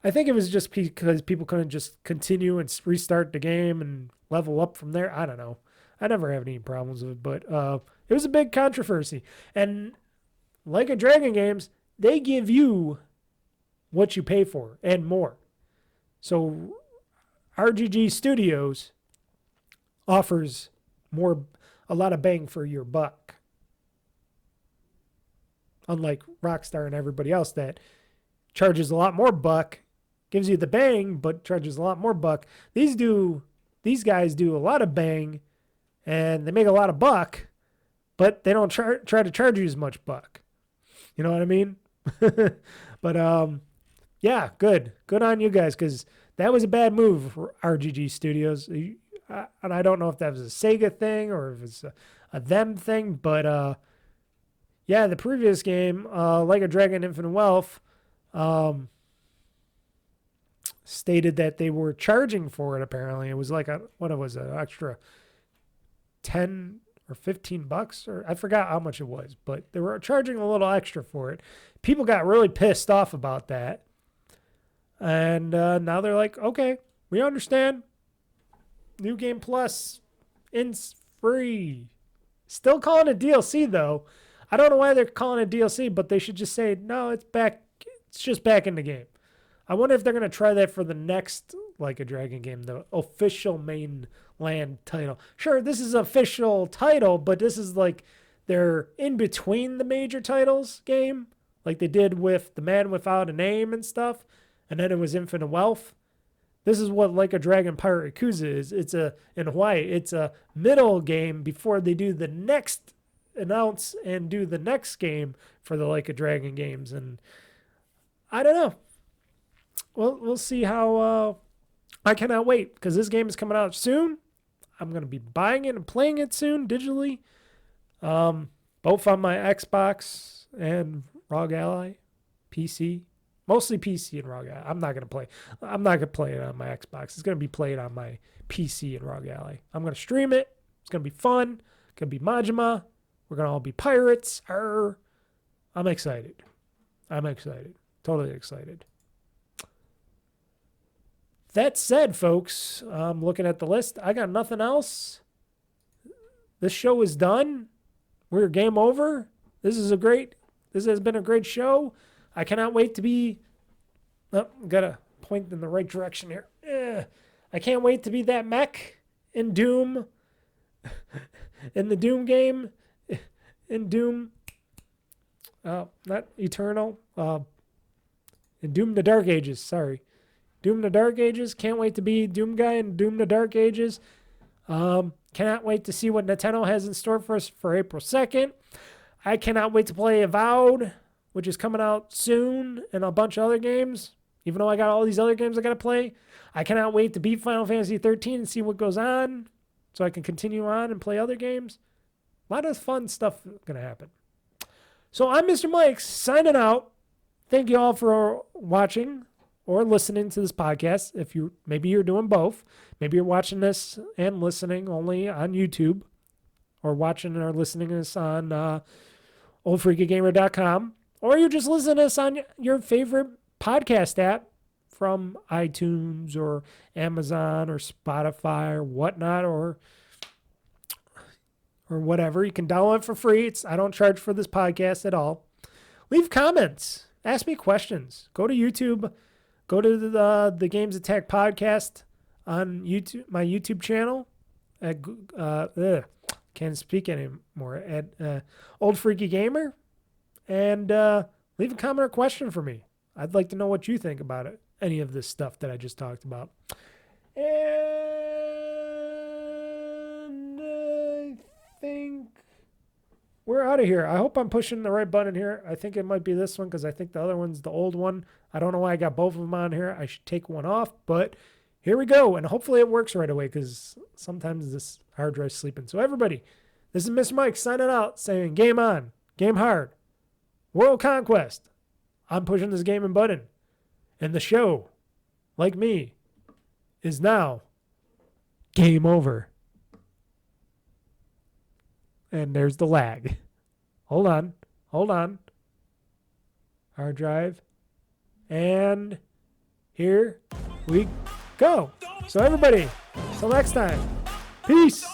I think it was just because people couldn't just continue and restart the game and level up from there. I don't know. I never have any problems with it, but it was a big controversy. And like a Dragon games, they give you what you pay for and more. So RGG Studios offers a lot of bang for your buck. Unlike Rockstar and everybody else that charges a lot more buck, gives you the bang, but charges a lot more buck. These guys do a lot of bang, and they make a lot of buck, but they don't try to charge you as much buck. You know what I mean? But yeah, good on you guys, because that was a bad move for RGG Studios. And I don't know if that was a Sega thing or if it's a them thing, but yeah, the previous game, Like a Dragon Infinite Wealth, stated that they were charging for it. Apparently, it was like an extra $10 or $15, or I forgot how much it was, but they were charging a little extra for it. People got really pissed off about that. And now they're like, okay, we understand. New Game Plus, it's free. Still calling it DLC, though. I don't know why they're calling it DLC, but they should just say, no, it's back. It's just back in the game. I wonder if they're going to try that for the next Like a Dragon game, the official mainland title. Sure, this is an official title, but this is like they're in between the major titles game, like they did with The Man Without a Name and stuff, and then it was Infinite Wealth. This is what Like a Dragon Pirate Yakuza is. It's in Hawaii. It's a middle game before they do the next announce and do the next game for the Like a Dragon games. And I don't know. Well, we'll see how. I cannot wait because this game is coming out soon. I'm going to be buying it and playing it soon digitally. Both on my Xbox and ROG Ally PC. Mostly PC and ROG Ally. I'm not going to play it on my Xbox. It's going to be played on my PC and ROG Ally. I'm going to stream it. It's going to be fun. It's going to be Majima. We're going to all be pirates. Arr. I'm excited. Totally excited. That said, folks, I'm looking at the list. I got nothing else. This show is done. We're game over. This has been a great show. I cannot wait to be... Oh, got to point in the right direction here. I can't wait to be that mech in Doom. In the Doom game. In Doom. Not Eternal. In Doom the Dark Ages, sorry. Doom the Dark Ages. Can't wait to be Doom guy in Doom the Dark Ages. Cannot wait to see what Nintendo has in store for us for April 2nd. I cannot wait to play Avowed, which is coming out soon, and a bunch of other games. Even though I got all these other games I got to play. I cannot wait to beat Final Fantasy 13 and see what goes on so I can continue on and play other games. A lot of fun stuff going to happen. So I'm Mr. Mike signing out. Thank you all for watching or listening to this podcast. If maybe you're doing both. Maybe you're watching this and listening only on YouTube, or watching or listening to this on OldFreakyGamer.com, or you're just listening to this on your favorite podcast app from iTunes or Amazon or Spotify or whatnot, or whatever. You can download it for free. I don't charge for this podcast at all. Leave comments. Ask me questions. Go to YouTube. Go to the GamezAttack podcast on YouTube, my YouTube channel. Can't speak anymore. At OldFreakyGamer. And leave a comment or question for me. I'd like to know what you think about it. Any of this stuff that I just talked about. And I think we're out of here. I hope I'm pushing the right button here. I think it might be this one because I think the other one's the old one. I don't know why I got both of them on here. I should take one off, but here we go. And hopefully it works right away because sometimes this hard drive's sleeping. So everybody, this is Mr. Mike signing out saying game on, game hard, world conquest. I'm pushing this gaming button. And the show, like me, is now game over. And there's the lag. Hold on. Hard drive. And here we go. So everybody, till next time. Peace.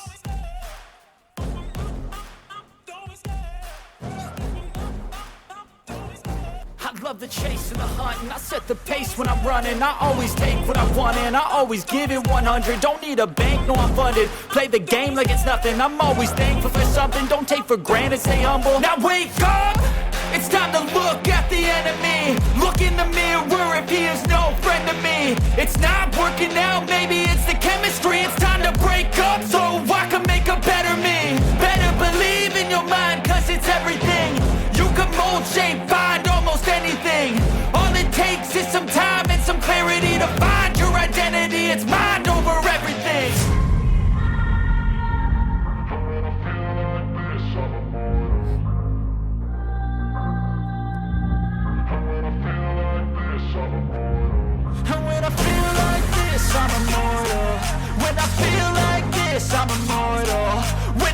Love the chase and the hunt, and I set the pace when I'm running. I always take what I want and I always give it 100. Don't need a bank, no I'm funded. Play the game like it's nothing. I'm always thankful for something. Don't take for granted, stay humble. Now wake up! It's time to look at the enemy. Look in the mirror if he is no friend to me. It's not working out, maybe it's the chemistry. It's time to break up so I can make a better me. Better believe in your mind, cause it's everything. You can mold, shape, find almost anything. All it takes is some time and some clarity to find your identity. It's mind over everything. And when I feel like this, I'm immortal. When I feel like this, I'm immortal. When